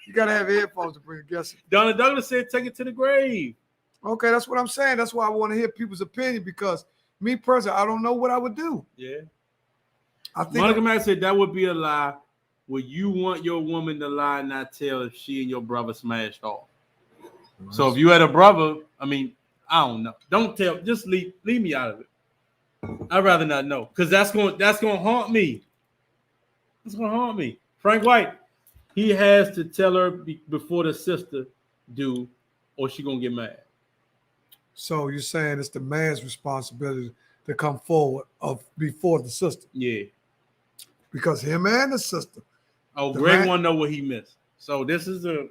You got to have headphones to bring a guest. Donna Douglas said, take it to the grave. Okay, that's what I'm saying. That's why I want to hear people's opinion because me personally, I don't know what I would do. Yeah. I think Monica Mack said that would be a lie. Would you want your woman to lie and not tell if she and your brother smashed off? Right. So if you had a brother, I mean, I don't know. Don't tell. Just leave me out of it. I'd rather not know because that's going to haunt me. It's going to haunt me. Frank White, he has to tell her before the sister do, or she going to get mad. So you're saying it's the man's responsibility to come forward before the sister? Yeah. Because him and the sister. Oh, Greg want to know what he missed. So this is a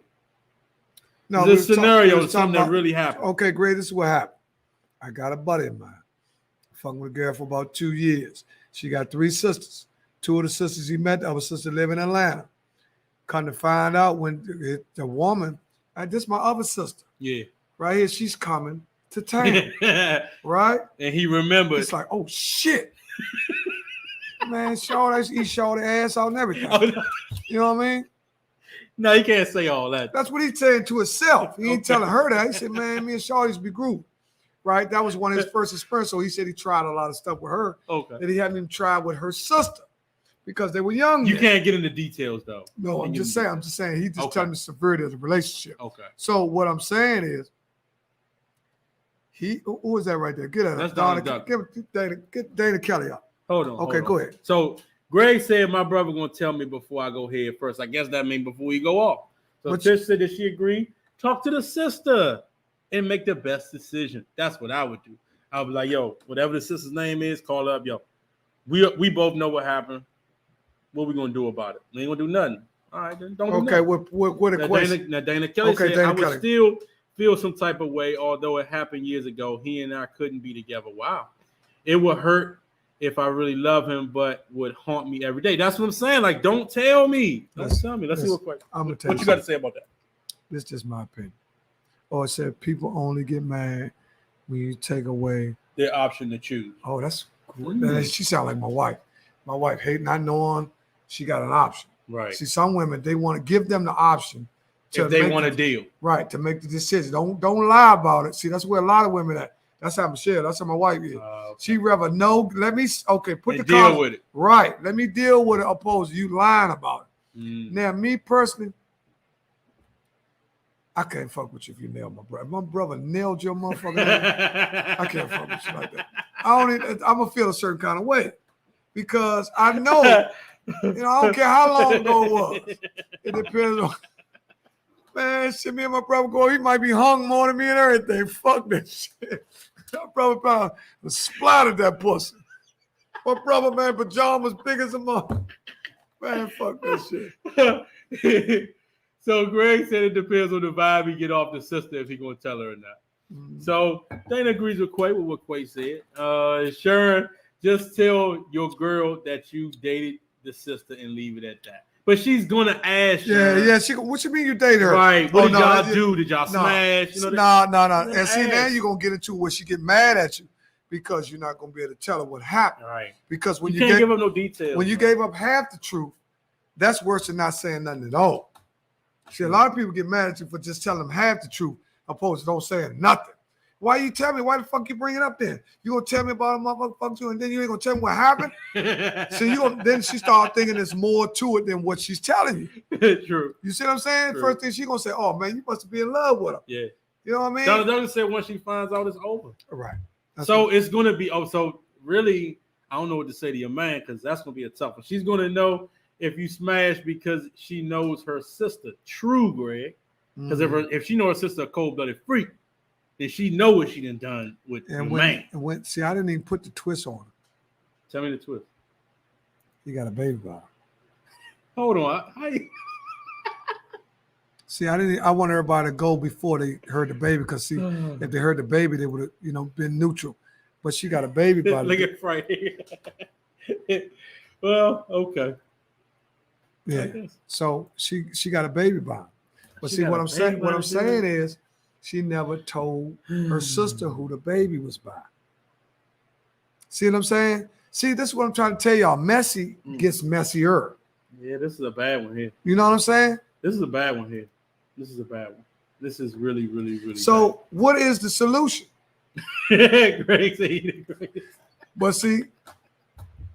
scenario, something that really happened. Okay, Greg, this is what happened. I got a buddy of mine. Fucking with a girl for about 2 years. She got 3 sisters. 2 of the sisters he met, the other sister live in Atlanta. Come to find out when the woman, this is my other sister. Yeah. Right here, she's coming to town. Right? And he remembered. It's like, oh shit. Man, he showed the ass out and everything. Oh, no. You know what I mean? No, he can't say all that. That's what he's saying to himself. He ain't telling her that. He said, man, me and Shaw used to be grooved. right? That was one of his first experiences. So he said he tried a lot of stuff with her that he hadn't even tried with her sister because they were young. You can't get into details though. No, I'm just saying. He just telling me the severity of the relationship. Okay. So what I'm saying is, who is that right there? Get at That's Donna. Get Dana Kelly up. Hold on. Okay, go ahead. So Greg said my brother gonna tell me before I go head first. I guess that means before we go off. So Tish said that she agreed. Talk to the sister and make the best decision. That's what I would do. I would be like, yo, whatever the sister's name is, call her up. Yo, we both know what happened. What we gonna do about it? We ain't gonna do nothing. All right, then don't do nothing. Okay, what a question. Dana Kelly said I would still feel some type of way, although it happened years ago. He and I couldn't be together. Wow. It would hurt if I really love him, but would haunt me every day. That's what I'm saying. Like, don't tell me. Don't tell me. Let's see what question. I'm gonna tell what you got to say about that. This is just my opinion. Or it said people only get mad when you take away their option to choose. Oh, that's cool. She sound like my wife. My wife hating, not knowing she got an option. Right. See, some women, they want to give them the option if they want to deal. Right, to make the decision. Don't lie about it. See, that's where a lot of women at. That's how Michelle, that's how my wife is. Okay. She rather know, put the deal with it. Right. Let me deal with it opposed to you lying about it. Mm. Now, me personally, I can't fuck with you if you nail my brother. My brother nailed your motherfucker. I can't fuck with you like that. I'm gonna feel a certain kind of way because I know, I don't care how long ago it was. It depends on. Man, shit, me and my brother go, he might be hung more than me and everything. Fuck that shit. My brother probably splattered that pussy. My brother, man, pajamas big as a mother. Man, fuck that shit. So Greg said it depends on the vibe he get off the sister if he gonna tell her or not. Mm-hmm. So Dana agrees with Quay with what Quay said. Sharon, just tell your girl that you dated the sister and leave it at that. But she's gonna ask. Yeah. What you mean you dated her? Right. What did y'all do? Did y'all smash? No. And see, now you're gonna get into where she get mad at you because you're not gonna be able to tell her what happened. Right. Because when you can't give up no details. When you gave up half the truth, that's worse than not saying nothing at all. See, a lot of people get mad at you for just telling them half the truth, opposed to don't saying nothing. Why you tell me? Why the fuck you bring it up then? You gonna tell me about a motherfucker too, and then you ain't gonna tell me what happened? So then she start thinking there's more to it than what she's telling you. True. You see what I'm saying? True. First thing she gonna say, "Oh man, you must be in love with her." Yeah. You know what I mean? Doesn't say once she finds out it's over. Right. So it's gonna be. Oh, so really, I don't know what to say to your man because that's gonna be a tough one. She's gonna know if you smash because she knows her sister. True, Greg. Because if she knows her sister a cold-blooded freak, then she know what she done with the man. See, I didn't even put the twist on her. Tell me the twist. You got a baby by her. Hold on. See, I want everybody to go before they heard the baby because see, if they heard the baby, they would have, been neutral. But she got a baby by her. Look at right here. Well, okay. Yeah. So she got a baby by her. But see, what I'm saying is she never told her sister who the baby was by. See what I'm saying? See, this is what I'm trying to tell y'all. Messy gets messier. Yeah, this is a bad one here. You know what I'm saying? This is a bad one here. This is a bad one. This is really, really, really so bad. What is the solution? Greg said he the greatest. But see,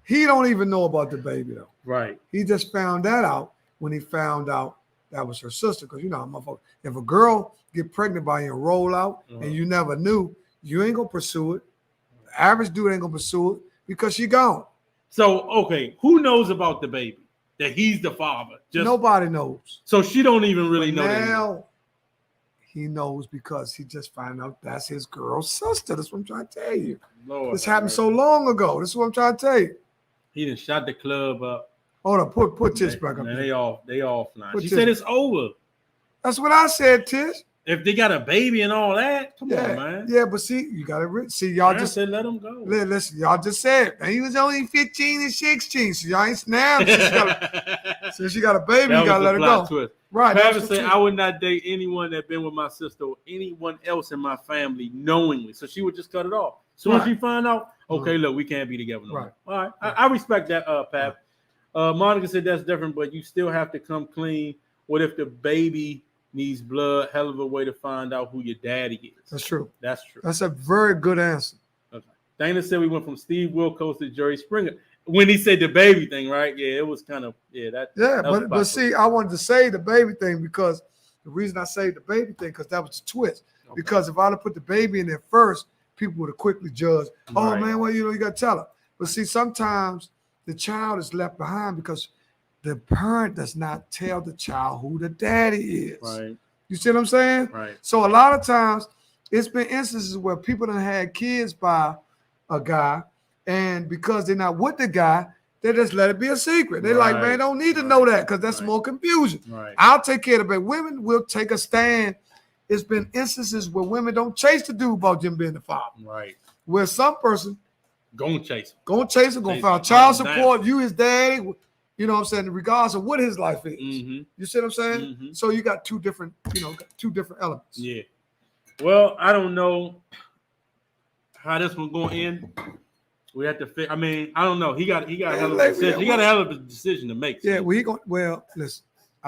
he don't even know about the baby though. Right. He just found that out when he found out that was her sister. Because motherfucker, if a girl get pregnant by you and roll out and you never knew, you ain't gonna pursue it. The average dude ain't gonna pursue it because she gone. So okay, who knows about the baby? That he's the father. Nobody knows. So she don't even really know that. Now he knows because he just found out that's his girl's sister. That's what I'm trying to tell you. Lord, this happened so long ago. This is what I'm trying to tell you. He done shot the club up. Hold on, put Tish back up. Man, they all flying. She said it's over. That's what I said, Tish. If they got a baby and all that, come on, man. Yeah, but see, you got to see y'all man just said let him go. Listen, y'all just said he was only 15 and 16, so y'all ain't now. Since she got a baby, you gotta let her go. Twist. Right. Travis said I would not date anyone that been with my sister or anyone else in my family knowingly. So she would just cut it off. So when she find out, okay, look, we can't be together no more. All right. I respect that, Pat. Monica said that's different, but you still have to come clean. What if the baby needs blood. Hell of a way to find out who your daddy is. That's true. That's true. That's a very good answer. Okay. Dana said we went from Steve Wilkos to Jerry Springer. When he said the baby thing, right? Yeah, it was kind of but see, I wanted to say the baby thing because the reason I say the baby thing because that was the twist. Okay. Because if I'd have put the baby in there first, people would have quickly judged. Oh right. Man, well you got to tell her. But see, sometimes the child is left behind because the parent does not tell the child who the daddy is. Right. You see what I'm saying? Right. So a lot of times it's been instances where people done had kids by a guy. And because they're not with the guy, they just let it be a secret. They're like, man, don't need to know that because that's more confusion. Right. I'll take care of it. Women will take a stand. It's been instances where women don't chase the dude about them being the father. Right. Where some person gonna chase him. Gonna file child support, you his daddy, you know what I'm saying, regardless of what his life is. Mm-hmm. You see what I'm saying? Mm-hmm. So you got two different elements. Yeah. Well, I don't know how this one gonna end. We have to fit. I mean, I don't know. He got a hell of a decision. He got a hell of a decision to make. Yeah, well, listen.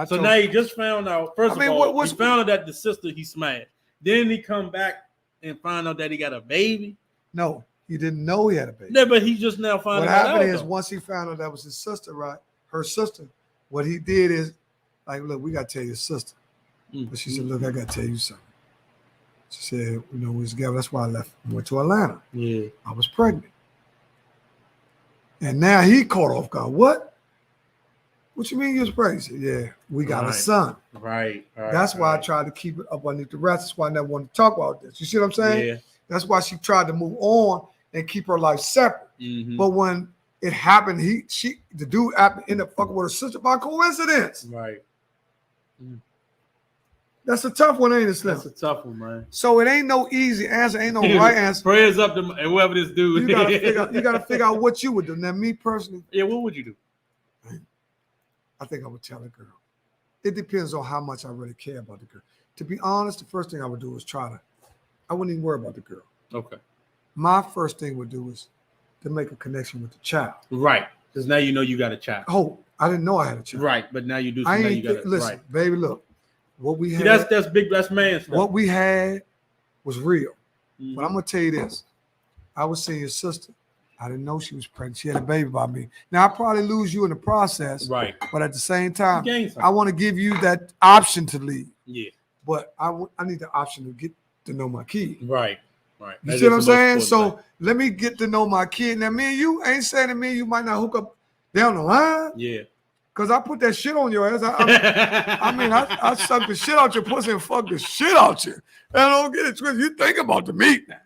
So now he just found out. First of all, he found out that the sister he smashed. Then he come back and find out that he got a baby. No, he didn't know he had a baby. Yeah, but he just now found out. What happened is once he found out that was his sister, right? Her sister. What he did is like, look, we got to tell your sister. Mm-hmm. But she said, look, I got to tell you something. She said, we was together. That's why I left. I went to Atlanta. Yeah, I was pregnant. And now he caught off guard. What? What you mean you was pregnant? He said, yeah, we got a son. Right. That's why I tried to keep it up underneath the rest. That's why I never wanted to talk about this. You see what I'm saying? Yeah. That's why she tried to move on and keep her life separate. Mm-hmm. But when it happened, the dude ended up fucking with her sister by coincidence. Right. That's a tough one, ain't it, Slim? That's a tough one, man. So it ain't no easy answer, ain't no right answer. Prayers up to whoever this dude. You gotta figure out what you would do. Now, me personally, what would you do? I think I would tell a girl. It depends on how much I really care about the girl. To be honest, the first thing I would do is I wouldn't even worry about the girl. Okay. My first thing would do is to make a connection with the child. Right. Because now you know you got a child. Oh, I didn't know I had a child. Right, but now you do. Listen, baby, look. What we had. See, that's big. That's man stuff. What we had was real. Mm-hmm. But I'm gonna tell you this: I was seeing your sister. I didn't know she was pregnant. She had a baby by me. Now I probably lose you in the process. Right. But at the same time, I want to give you that option to leave. Yeah. But I need the option to get to know my kid. Right. You see what I'm saying? So let me get to know my kid. Now, me and you ain't saying to me you might not hook up down the line. Yeah. Because I put that shit on your ass. I suck the shit out your pussy and fuck the shit out you. And I don't get it twisted. You think about the meat now.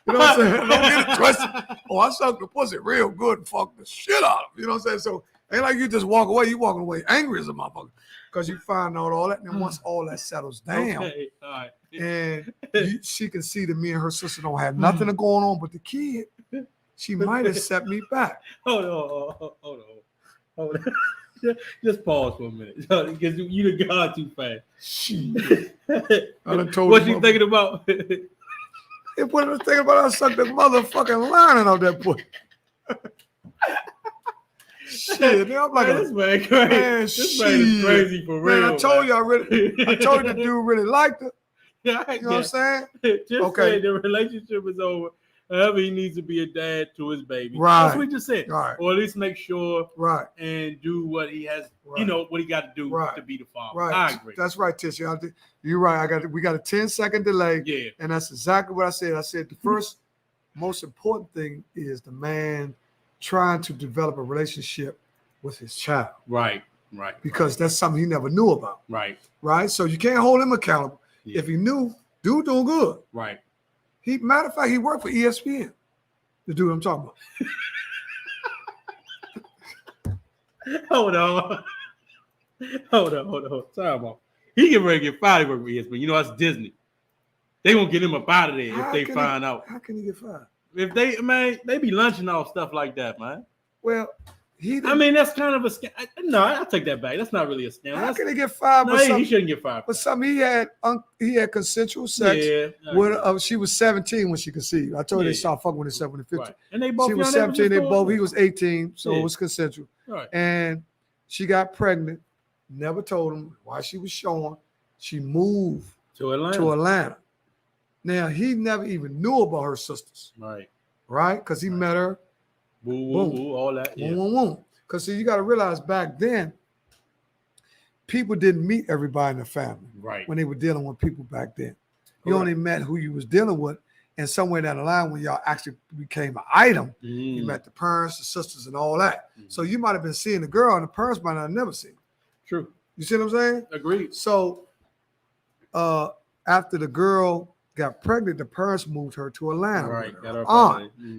You know what I'm saying? Don't get it twisted. Oh, I suck the pussy real good and fuck the shit out of him. You know what I'm saying? So ain't like you just walk away. You walking away angry as a motherfucker. Because you find out all that. And then once all that settles down, all right. And she can see that me and her sister don't have nothing going on but the kid, she might have set me back. Hold on. Just pause for a minute, because you done gone too fast. Shit. I done told what you thinking about? What I was thinking about, I sucked the motherfucking lining out that pussy. Shit, man, I'm like, this man crazy. This man is crazy for real. Man, I told you the dude really liked her. Yeah, you know what I'm saying? Just say the relationship is over. However, he needs to be a dad to his baby. Right. That's what we just said. Right. Or at least make sure right. and do what he has, what he got to do to be the father. Right. I agree. That's right, Tisha. You're right. We got a 10-second delay. Yeah. And that's exactly what I said. I said the first most important thing is the man trying to develop a relationship with his child. Right. Because that's something he never knew about. Right. So you can't hold him accountable. Yeah. If he knew, dude doing good. Right. Matter of fact, he worked for ESPN. The dude I'm talking about. Hold on. Sorry about. He get ready to get fired for ESPN. You know that's Disney. They gonna get him up out of there if they find out. How can he get fired? If they be lunching off stuff like that, man. Well, that's kind of a scam. No, I'll take that back. That's not really a scam. How can he get fired? No, he shouldn't get fired. But he had consensual sex. Yeah. With she was 17 when she conceived. I told her they started fucking when they 7 and 15. Right. And they both. She was 17. He was 18, so it was consensual. Right. And she got pregnant. Never told him why she was showing. she moved to Atlanta. Now, he never even knew about her sisters. Right? Because he met her. Boom, all that. Yeah. Boom. Because see, you got to realize back then, people didn't meet everybody in the family. Right. When they were dealing with people back then. Correct. You only met who you was dealing with. And somewhere down the line, when y'all actually became an item, you met the parents, the sisters, and all that. So you might have been seeing the girl, and the parents might not have never seen her. True. You see what I'm saying? Agreed. So after the girl got pregnant, the parents moved her to Atlanta. Right.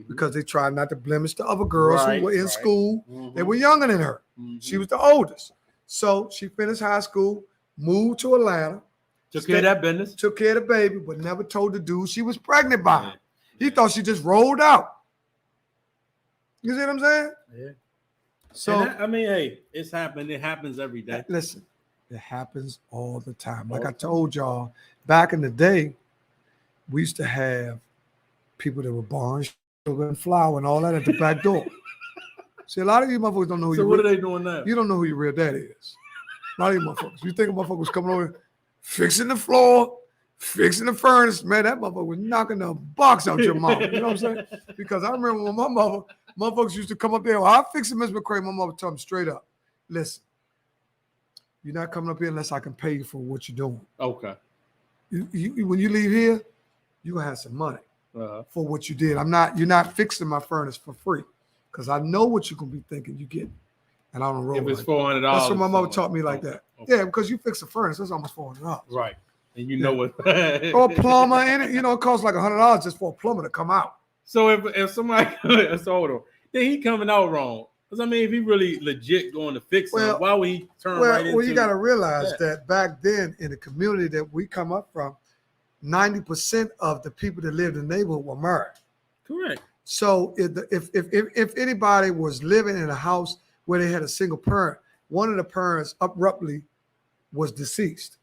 Because they tried not to blemish the other girls who were in school. They were younger than her. She was the oldest. So she finished high school, moved to Atlanta. Took care of that business. Took care of the baby, but never told the dude she was pregnant by him. He thought she just rolled out. You see what I'm saying? Yeah. So that, I mean, hey, it's happened. It happens every day. Listen, it happens all the time. Like I told y'all, back in the day, we used to have people that were born sugar and flour and all that at the back door. See, a lot of you motherfuckers don't know who so what are they doing now? You don't know who your real daddy is. A lot of you motherfuckers. You think a motherfucker was coming over fixing the floor, fixing the furnace. Man, that motherfucker was knocking the box out your mouth. You know what I'm saying? Because I remember when my motherfuckers used to come up there. Well, I'll fix it, Miss McCray. My mother told me straight up, listen, you're not coming up here unless I can pay you for what you're doing. Okay. When you leave here, you're going to have some money for what you did. You're not fixing my furnace for free because I know what you're going to be thinking you get. And I don't roll. If it's $400, that's what my mother taught me like that. Okay. Yeah, because you fix a furnace, that's almost $400. Right, and you know what? Or a plumber in it, it costs like $100 just for a plumber to come out. So if somebody, so hold on, then he coming out wrong. Because I mean, if he really legit going to fix it, why would he turn right into? Well, you got to realize that back then in the community that we come up from, 90% of the people that lived in the neighborhood were married. Correct. So if anybody was living in a house where they had a single parent, one of the parents abruptly was deceased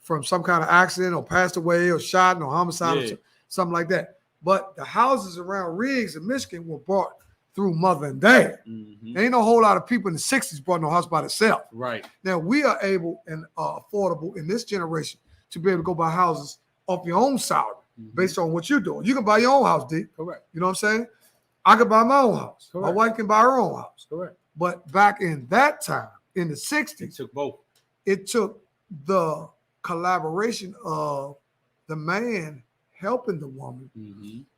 from some kind of accident or passed away or shot or homicide or something like that. But the houses around Riggs in Michigan were bought through mother and dad. There ain't no whole lot of people in the 60s bought no house by themselves. Right. Now, we are able and affordable in this generation to be able to go buy houses off your own salary based on what you're doing. You can buy your own house, D. Correct. You know what I'm saying? I can buy my own house. Correct. My wife can buy her own house. Correct. But back in that time, in the 60s, it took both. It took the collaboration of the man helping the woman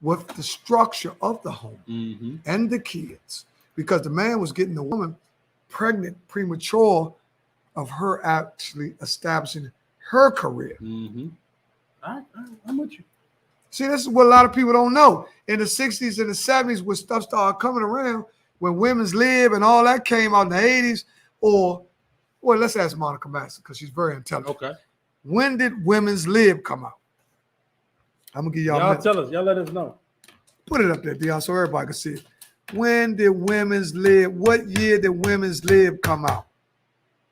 with the structure of the home and the kids, because the man was getting the woman pregnant premature of her actually establishing her career. I'm with you. See, this is what a lot of people don't know. In the 60s and the 70s, when stuff started coming around, when Women's Lib and all that came out in the 80s, let's ask Monica Master because she's very intelligent. Okay. When did Women's Lib come out? I'm going to give y'all tell us. Y'all let us know. Put it up there, Deon, so everybody can see it. When did Women's Lib, what year did Women's Lib come out?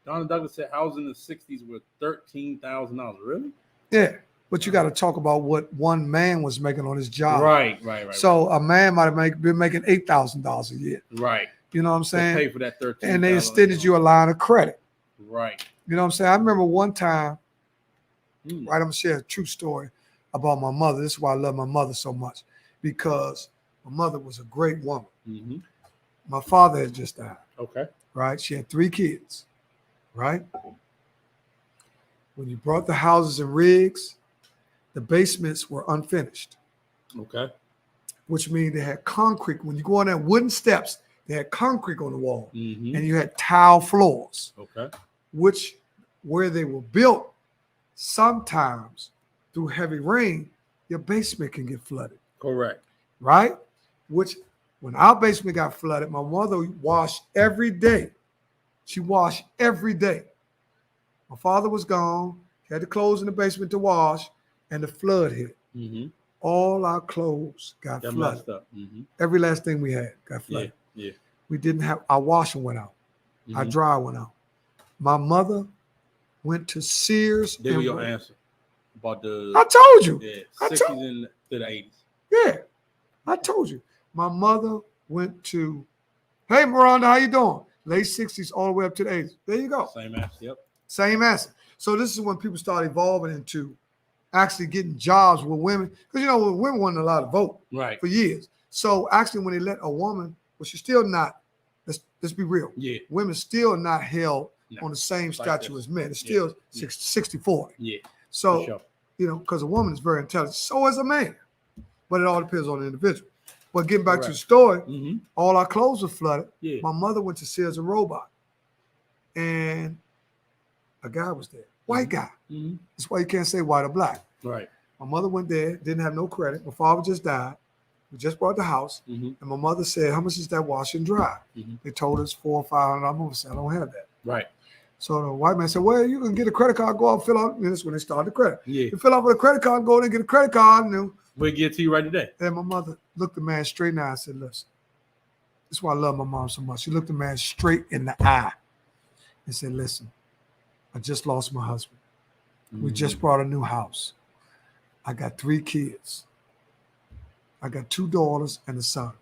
Donna Douglas said houses in the 60s were $13,000. Really? Yeah. But you got to talk about what one man was making on his job. Right. So a man might have been making $8,000 a year. Right. You know what I'm saying? They pay for that $13,000. And they extended you a line of credit. Right. You know what I'm saying? I remember one time, I'm going to share a true story about my mother. This is why I love my mother so much, because my mother was a great woman. My father had just died. Okay. Right? She had 3 kids. Right? When you brought the houses in Riggs, the basements were unfinished. Okay. Which means they had concrete. When you go on that wooden steps, they had concrete on the wall. And you had tile floors. Okay. Which, where they were built, sometimes through heavy rain, your basement can get flooded. Correct. Right? Which, when our basement got flooded, my mother washed every day. She washed every day. My father was gone. He had the clothes in the basement to wash. And the flood hit. All our clothes got flooded. Every last thing we had got flooded. Yeah. We didn't have, our washing went out. Our dryer went out. My mother went to Sears. There was your answer about the. I told you. Yeah, 60s and to the 80s. Yeah, I told you. My mother went to, hey, Miranda, how you doing? Late 60s all the way up to the 80s. There you go. Same answer, yep. Same answer. So this is when people start evolving into actually getting jobs with women. Because, you know, women weren't allowed to vote for years. So actually when they let a woman, well, she's still not, let's be real. Yeah. Women still not held on the same statute as men. It's still 60-40. Yeah. So, sure. you know, because a woman is very intelligent. So is a man. But it all depends on the individual. But getting back to the story, all our clothes were flooded. Yeah. My mother went to Sears and Roebuck. And a guy was there. White guy. That's why you can't say white or black. Right. My mother went there, didn't have no credit. My father just died. We just bought the house. And my mother said, how much is that wash and dry? They told us $400 or $500. I said, I don't have that. Right. So the white man said, well, you can get a credit card, go out, fill out. And that's when they started the credit. Yeah. You fill out with a credit card, go in and get a credit card. And we'll get to you right today. And my mother looked the man straight in the eye and said, listen, this is why I love my mom so much. She looked the man straight in the eye and said, listen, I just lost my husband. We just bought a new house. I got 3 kids. I got 2 daughters and a son.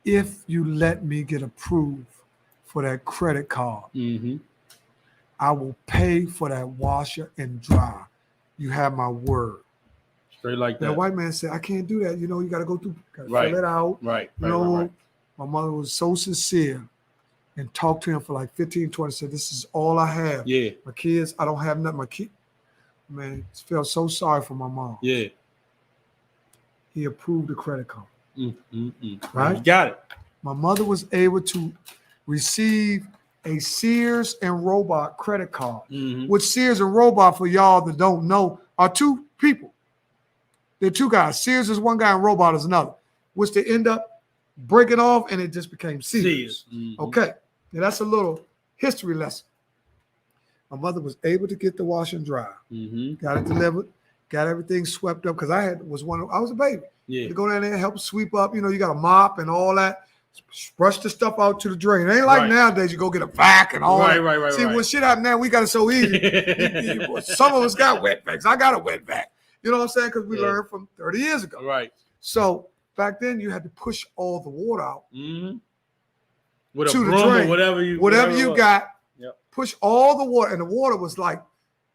If you let me get approved for that credit card, I will pay for that washer and dryer. You have my word. Straight like that. The white man said, I can't do that. You know, you got to go through, fill it out. Right. You know, my mother was so sincere and talked to him for like 15, 20, said, this is all I have. Yeah. My kids, I don't have nothing. My kid, man, felt so sorry for my mom. Yeah. He approved the credit card. Right? You got it. My mother was able to receive a Sears and Roebuck credit card, which Sears and Roebuck, for y'all that don't know, are 2 people. They're 2 guys. Sears is one guy and Roebuck is another, which they end up breaking off and it just became Sears. Okay. Now that's a little history lesson. My mother was able to get the wash and dry, got it delivered, got everything swept up because I was a baby. Yeah. To go down there and help sweep up. You know, you got a mop and all that. Brush the stuff out to the drain. It ain't like nowadays you go get a vac and all that. Right. See, when shit happened now, we got it so easy. Some of us got wet vacs. I got a wet vac. You know what I'm saying? Because we learned from 30 years ago. Right. So back then you had to push all the water out with to a the broom drain. Or whatever you got. Push all the water, and the water was like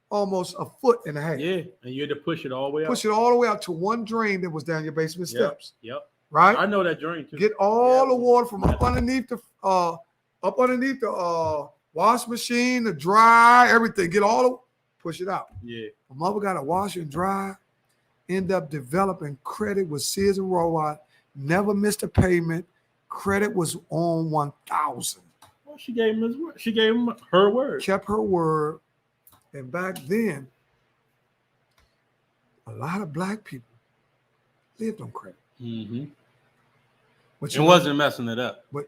almost a foot and a half. Yeah, and you had to push it all the way out. Push it all the way out to one drain that was down your basement steps. Yep. Right? I know that drain too. Get all the water from up underneath the wash machine, the dry, everything. Get all the push it out. Yeah. My mother got a wash and dry, end up developing credit with Sears and Roebuck, never missed a payment. Credit was on 1,000. Well, she gave him his word. She gave him her word. Kept her word. And back then, a lot of black people lived on credit. But it wasn't messing it up. But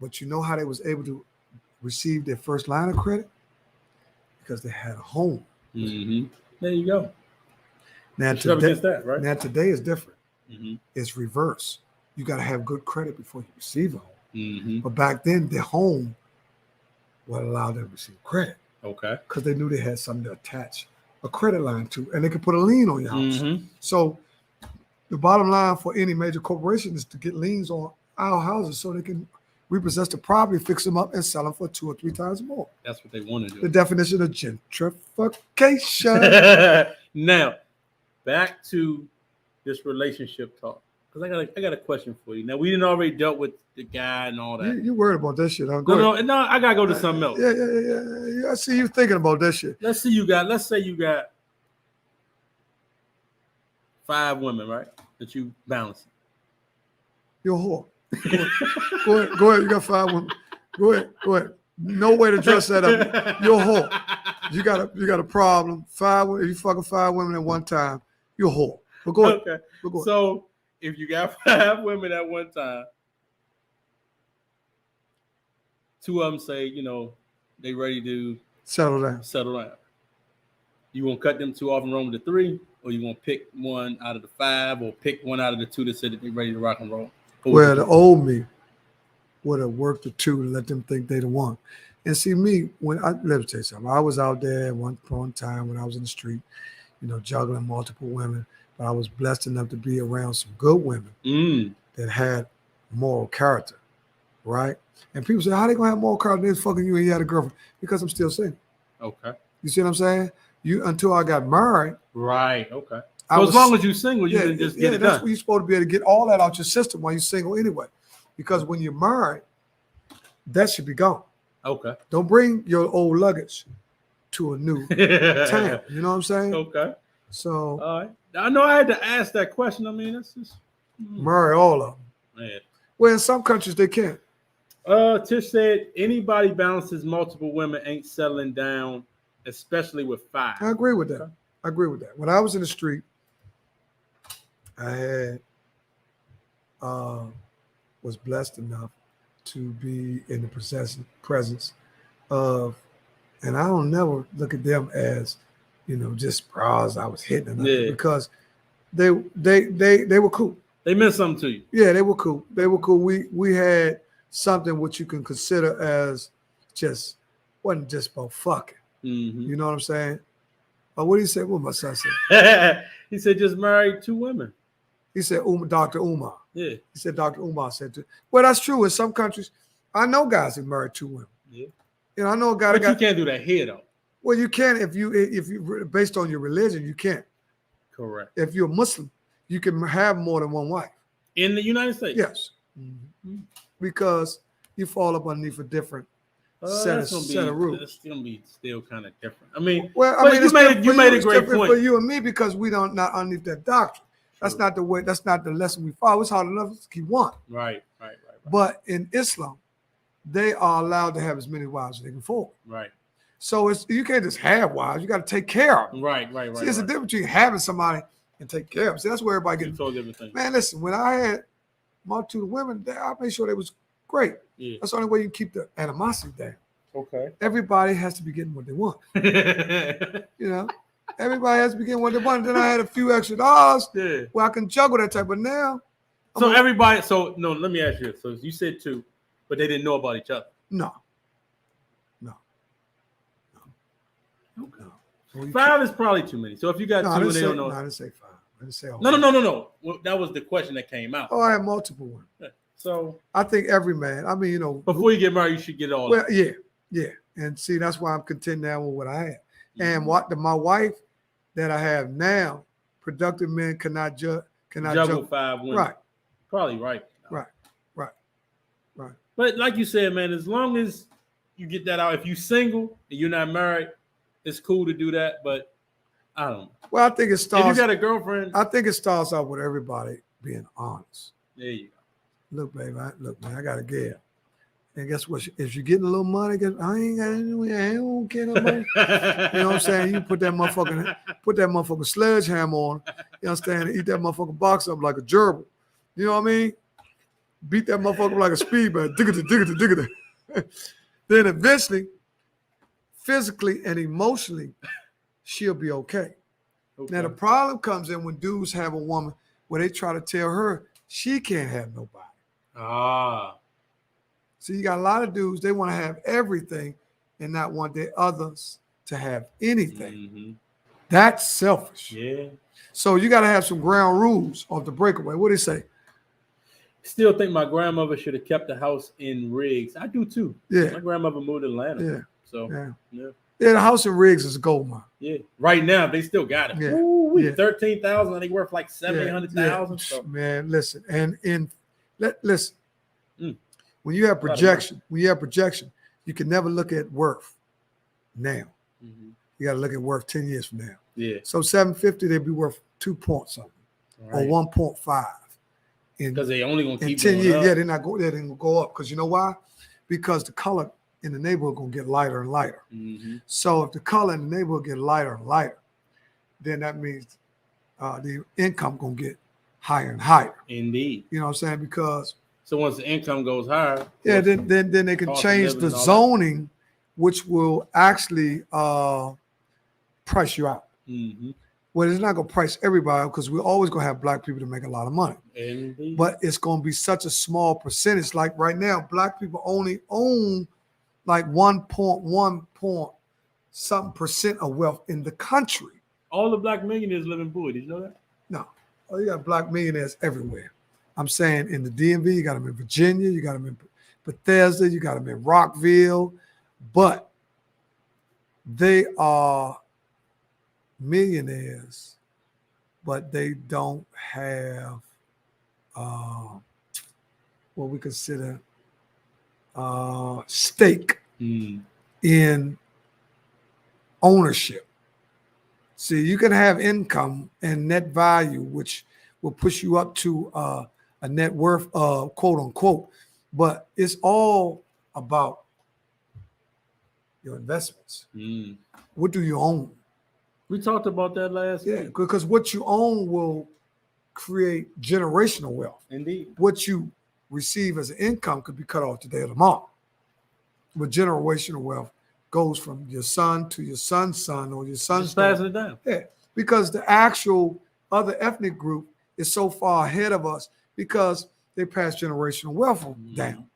But you know how they was able to receive their first line of credit? Because they had a home. There you go. Now today is different. It's reverse. You got to have good credit before you receive a home. But back then, their home would allow them to receive credit. Okay. Because they knew they had something to attach a credit line to, and they could put a lien on your house. So the bottom line for any major corporation is to get liens on our houses so they can repossess the property, fix them up, and sell them for 2 or 3 times more. That's what they want to do. The definition of gentrification. Now, back to this relationship talk. Because I got a question for you. Now, we didn't already dealt with the guy and all that. You worried about that shit, huh? No, I got to go to something else. Yeah. I see you thinking about that shit. Let's say you got 5 women, right? That you balance. You're a whore. Go ahead. You got 5 women. Go ahead. No way to dress that up. You're a whore. You got a problem. 5 women. You fucking 5 women at one time. You're a whore. But go ahead. Okay. So if you got 5 women at one time, 2 of them say, they ready to settle down. You gonna cut them 2 off and run with the 3, or you gonna pick one out of the 5, or pick one out of the 2 that said that they ready to rock and roll? Well, the old me would have worked the 2 to let them think they the one. And see me, let me tell you something. I was out there at one time when I was in the street, juggling multiple women, but I was blessed enough to be around some good women that had moral character. right? And people say, how they gonna have more cars than this fucking you and you had a girlfriend? Because I'm still single. Okay. You see what I'm saying? Until I got married. Right. Okay. So as long as you're single, you can just get it that's done. what you're supposed to be able to get all that out your system while you're single anyway. Because when you're married, that should be gone. Okay. Don't bring your old luggage to a new town. You know what I'm saying? Okay. So all right. I know I had to ask that question. I mean, that's just marry all of them. Man. Well, in some countries they can't. Tish said anybody balances multiple women ain't settling down, especially with 5. I agree with that. I agree with that. When I was in the street, I had was blessed enough to be in the presence of, and I don't never look at them as, just bras I was hitting them because they were cool. They meant something to you. Yeah, they were cool. They were cool. We had something which you can consider as wasn't just about fucking. Mm-hmm. You know what I'm saying? What did he say? What my son say? He said just married 2 women. He said Dr. Umar. Yeah. He said Dr. Umar said to. Well, that's true. In some countries, I know guys that married 2 women. Yeah. I know a guy. But you can't do that here though. Well, you can if you based on your religion, you can't. Correct. If you're a Muslim, you can have more than one wife. In the United States? Yes. Mm-hmm. Because you fall up underneath a different set of rules. It's gonna be still kind of different. I mean, you made a great point for you and me because we don't not underneath that doctrine. That's not the way. That's not the lesson we follow. It's hard enough to keep one. Right. But in Islam, they are allowed to have as many wives as they can afford. Right. So you can't just have wives. You got to take care of them. Right. See, it's a difference between having somebody and take care of them. See, that's where everybody gets. Totally different thing. Man, listen. When I had multitude of women, I made sure they was great. Yeah. That's the only way you keep the animosity down. Okay. Everybody has to be getting what they want. Everybody has to be getting what they want. Then I had a few extra dollars where I can juggle that type. But now, let me ask you. So you said 2, but they didn't know about each other. No. Okay. Well, 5 is probably too many. So if you got 2 and they don't know, I didn't say 5. I didn't say all. No. Well, that was the question that came out. Oh, I had multiple ones. Yeah. So I think every man. I mean, before you get married, you should get it all. Well, yeah. And see, that's why I'm content now with what I have. And my wife that I have now, productive men cannot juggle 5 women. Right. Probably right. Right. But like you said, man, as long as you get that out, if you're single and you're not married, it's cool to do that. But I don't know. Well, I think it starts. If you got a girlfriend, I think it starts out with everybody being honest. There you go. Look, baby, man, I got a girl. And guess what? If you're getting a little money, I don't care no money. You know what I'm saying? You put that motherfucking sledgehammer on, you understand, and eat that motherfucking box up like a gerbil. You know what I mean? Beat that motherfucker like a speedboat. Diggity. Then eventually, physically and emotionally, she'll be okay. Now, the problem comes in when dudes have a woman where they try to tell her she can't have nobody. So you got a lot of dudes, they want to have everything and not want their others to have anything. Mm-hmm. That's selfish. Yeah. So you got to have some ground rules off the breakaway. What do you say? Still think my grandmother should have kept the house in Riggs. I do too. Yeah. My grandmother moved to Atlanta. Yeah. So the house in Riggs is a gold mine. Yeah. Right now they still got it. Yeah. Ooh, yeah. 13,000. I think worth like 700,000. Yeah. So. Man, listen. And listen. When you have projection, you can never look at worth now. Mm-hmm. You got to look at worth 10 years from now. Yeah. So 750, they'd be worth 2 point something or 1.5. Because they only gonna keep 10 years. up. Yeah, they're not going. They didn't go up because you know why? Because the color in the neighborhood gonna get lighter and lighter. Mm-hmm. So if the color in the neighborhood get lighter and lighter, then that means the income gonna get higher and higher. Indeed. You know what I'm saying? Because so once the income goes higher, then they can change the zoning, which will actually price you out. Mm-hmm. Well, it's not going to price everybody because we're always going to have black people to make a lot of money. Indeed. But it's going to be such a small percentage. Like right now, black people only own like 1.1% of wealth in the country. All the black millionaires live in Bowie. Did you know that? No. Oh, you got black millionaires everywhere. I'm saying in the DMV, you got them in Virginia, you got them in Bethesda, you got them in Rockville, but they are millionaires, but they don't have what we consider stake in ownership. See, you can have income and net value, which will push you up to a net worth, quote unquote, but it's all about your investments. What do you own? We talked about that last week. Because what you own will create generational wealth. Indeed. What you receive as an income could be cut off today or tomorrow. But generational wealth goes from your son to your son's son or your son's son. Passing it down. Yeah, because the actual other ethnic group is so far ahead of us because they pass generational wealth down.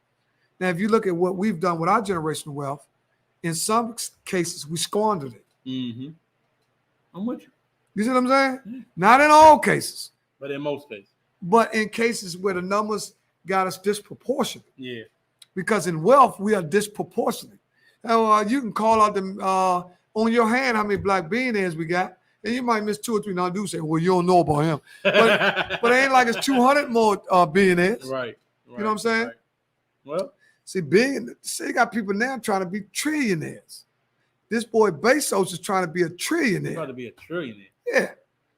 Now, if you look at what we've done with our generational wealth, in some cases, we squandered it. I'm with you. You see what I'm saying? Yeah. Not in all cases. But in most cases. But in cases where the numbers got us disproportionate. Yeah. Because in wealth, we are disproportionate. Now, you can call out them on your hand how many black billionaires we got, and you might miss 2 or 3. Now, I do say, well, you don't know about him. But it ain't like it's 200 more billionaires. Right. You know what I'm saying? Right. Well, see, you got people now trying to be trillionaires. This boy Bezos is trying to be a trillionaire. Trying to be a trillionaire. Yeah.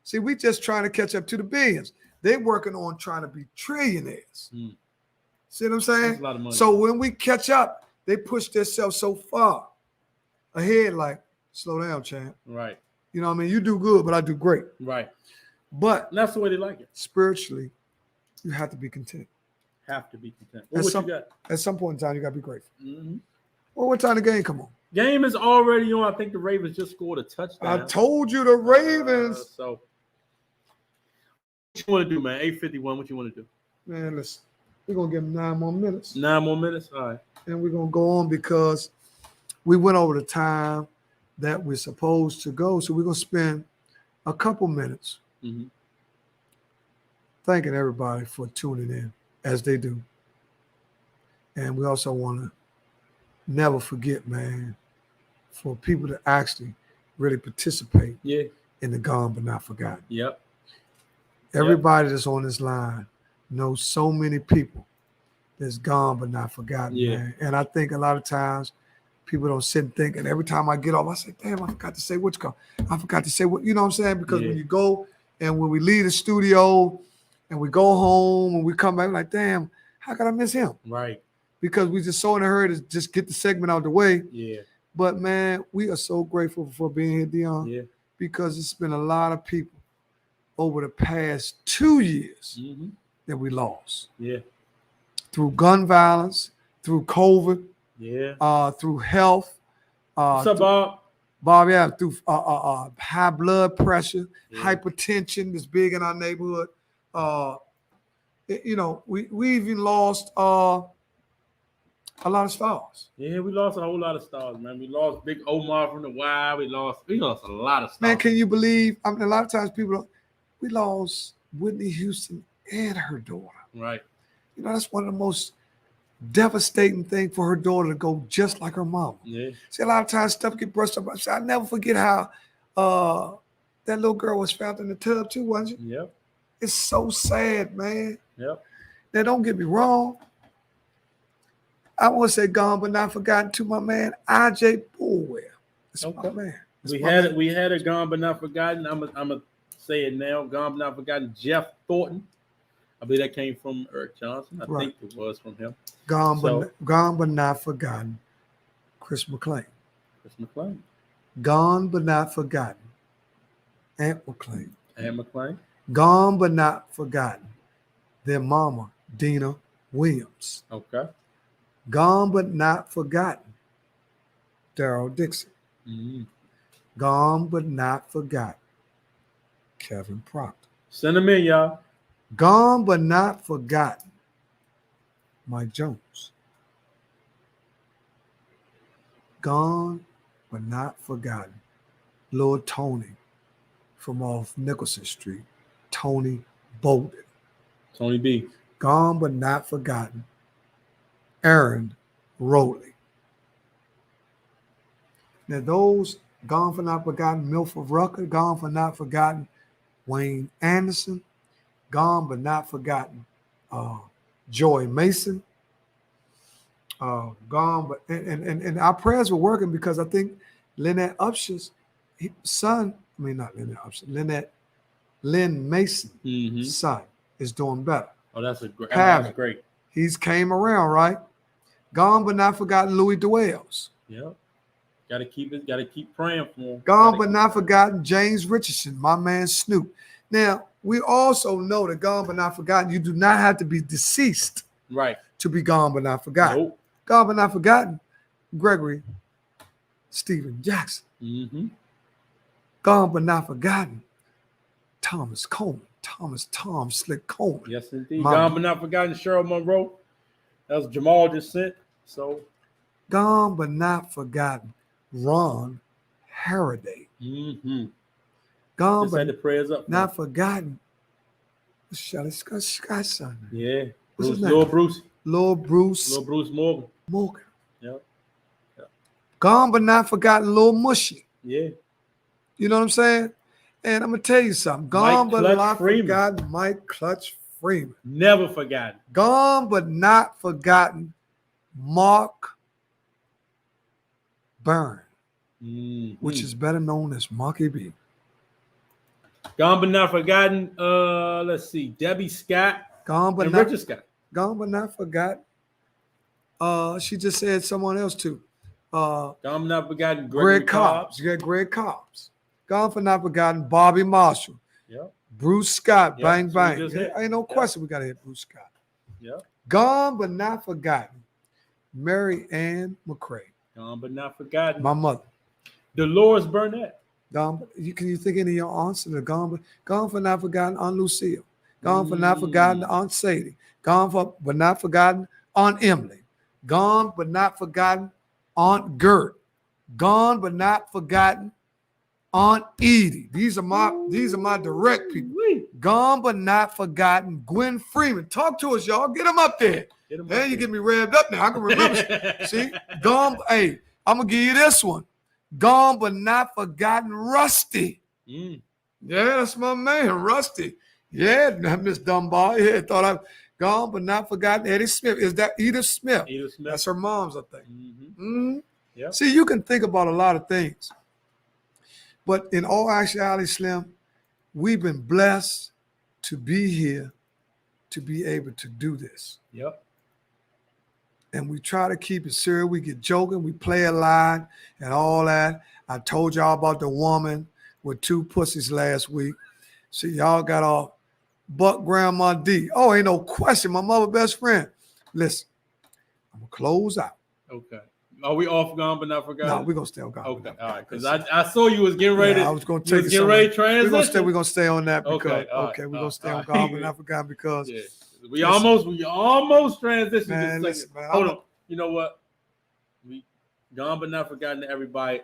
See, we just trying to catch up to the billions. They're working on trying to be trillionaires. See what I'm saying? That's a lot of money. So when we catch up, they push themselves so far ahead, like, slow down, champ. Right. You know what I mean? You do good, but I do great. Right. But and that's the way they like it. Spiritually, you have to be content. Have to be content. Well, what you got? At some point in time, you got to be grateful. Well, what time the game come on? Game is already on. I think the Ravens just scored a touchdown. I told you the Ravens. So what you want to do, man? 8:51. What you want to do? Man, listen. We're going to give them 9 more minutes. 9 more minutes? All right. And we're going to go on because we went over the time that we're supposed to go. So we're going to spend a couple minutes thanking everybody for tuning in as they do. And we also want to never forget, man, for people to actually really participate in the Gone But Not Forgotten. Yep. Everybody that's on this line knows so many people that's gone but not forgotten, man. And I think a lot of times people don't sit and think, and every time I get off, I say, damn, I forgot to say what's called. I forgot to say what, you know what I'm saying? Because when you go and when we leave the studio and we go home and we come back, like, damn, how could I miss him? Right. Because we just so in a hurry to just get the segment out of the way. Yeah. But, man, we are so grateful for being here, Deon. Yeah. Because it's been a lot of people over the past 2 years that we lost. Yeah. Through gun violence, through COVID, through health. What's up, Bob? Bob, yeah, through high blood pressure, hypertension that's big in our neighborhood. We even lost a lot of stars. Yeah, we lost a whole lot of stars, man. We lost Big Omar from the Wild. We lost a lot of stars. Man, can you believe? I mean, a lot of times we lost Whitney Houston and her daughter. Right. You know, that's one of the most devastating things for her daughter to go just like her mom. Yeah. See, a lot of times stuff get brushed up. I never forget how that little girl was found in the tub too, wasn't you? Yep. It's so sad, man. Yep. Now, don't get me wrong. I want to say gone but not forgotten to my man, IJ Bullwell. That's my man. We had a gone but not forgotten. I'm gonna say it now. Gone but not forgotten. Jeff Thornton. I believe that came from Eric Johnson. I think it was from him. Gone but not forgotten. Chris McClain. Gone but not forgotten. Aunt McClain. Gone but not forgotten. Their mama, Dina Williams. Okay. Gone but not forgotten. Daryl Dixon. Gone but not forgotten. Kevin Proctor. Send them in, y'all. Gone but not forgotten. Mike Jones. Gone but not forgotten. Lord Tony from off Nicholson Street. Tony Bolden. Tony B. Gone but not forgotten. Aaron Rowley. Now those gone for not forgotten, Milford Rucker, gone for not forgotten, Wayne Anderson, gone but not forgotten, Joy Mason, gone, but and our prayers were working because I think Lynette Upshur's son, I mean not Lynette Upshur, Lynn Mason's son is doing better. Oh, that's great. He's came around, right? Gone but not forgotten, Louis Dwells. Yep. Gotta keep praying for him. Gone but not forgotten, James Richardson, my man Snoop. Now, we also know that gone but not forgotten, you do not have to be deceased to be gone but not forgotten. Nope. Gone but not forgotten, Gregory Stephen Jackson. Gone but not forgotten, Thomas Coleman. Tom Slick Coleman. Yes, indeed. Gone but not forgotten, Cheryl Monroe. That was Jamal just sent. So gone but not forgotten, Ron Harriday. Gone just but had the prayers up. Not forgotten, Shelly Scott's son. Yeah. What's his name? Lord Bruce Morgan. Yep. Gone but not forgotten, Lil Mushy. Yeah. You know what I'm saying? And I'm gonna tell you something. Gone but not forgotten, Mike Clutch Freeman. Never forgotten. Gone but not forgotten, Mark Byrne, which is better known as Marky B. Gone but not forgotten. Let's see, Debbie Scott. Richard Scott. Gone but not forgotten. She just said someone else too. Gone but not forgotten, Greg Cobbs. You got Greg Cobbs. Gone but not forgotten, Bobby Marshall. Yep. Bruce Scott. Yep. Bang bang. Ain't no question we gotta hit Bruce Scott. Yep. Gone but not forgotten, Mary Ann McCrae. Gone but not forgotten, my mother. Dolores Burnett. Can you think any of your aunts that are gone for not forgotten, Aunt Lucille. Gone for not forgotten, Aunt Sadie. Gone for but not forgotten, Aunt Emily. Gone but not forgotten, Aunt Gert. Gone but not forgotten, Aunt Edie. These are my direct people. Gone but not forgotten, Gwen Freeman. Talk to us, y'all. Get them up there. You get me revved up now. I can remember. See, gone. Hey, I'm gonna give you this one. Gone but not forgotten, Rusty. Yeah, that's my man, Rusty. Yeah, Miss Dunbar. Yeah, thought I gone but not forgotten, Eddie Smith. Is that Edith Smith? Edith Smith. That's her mom's, I think. Yep. See, you can think about a lot of things. But in all actuality, Slim, we've been blessed to be here, to be able to do this. Yep. And we try to keep it serious. We get joking, we play a line and all that. I told y'all about the woman with 2 pussies last week. See, y'all got all buck Grandma D. Oh, ain't no question. My mother best friend. Listen, I'm going to close out. Okay. Are we off gone but not forgotten? No, we're going to stay on gone. Okay, all right. Because I saw you was getting ready. I was going to take it. Ready to transition? We're going to stay on that because, we're going to stay on gone but not forgotten because. Yeah. We almost transitioned. Man, listen, man, hold on. You know what? We gone but not forgotten to everybody.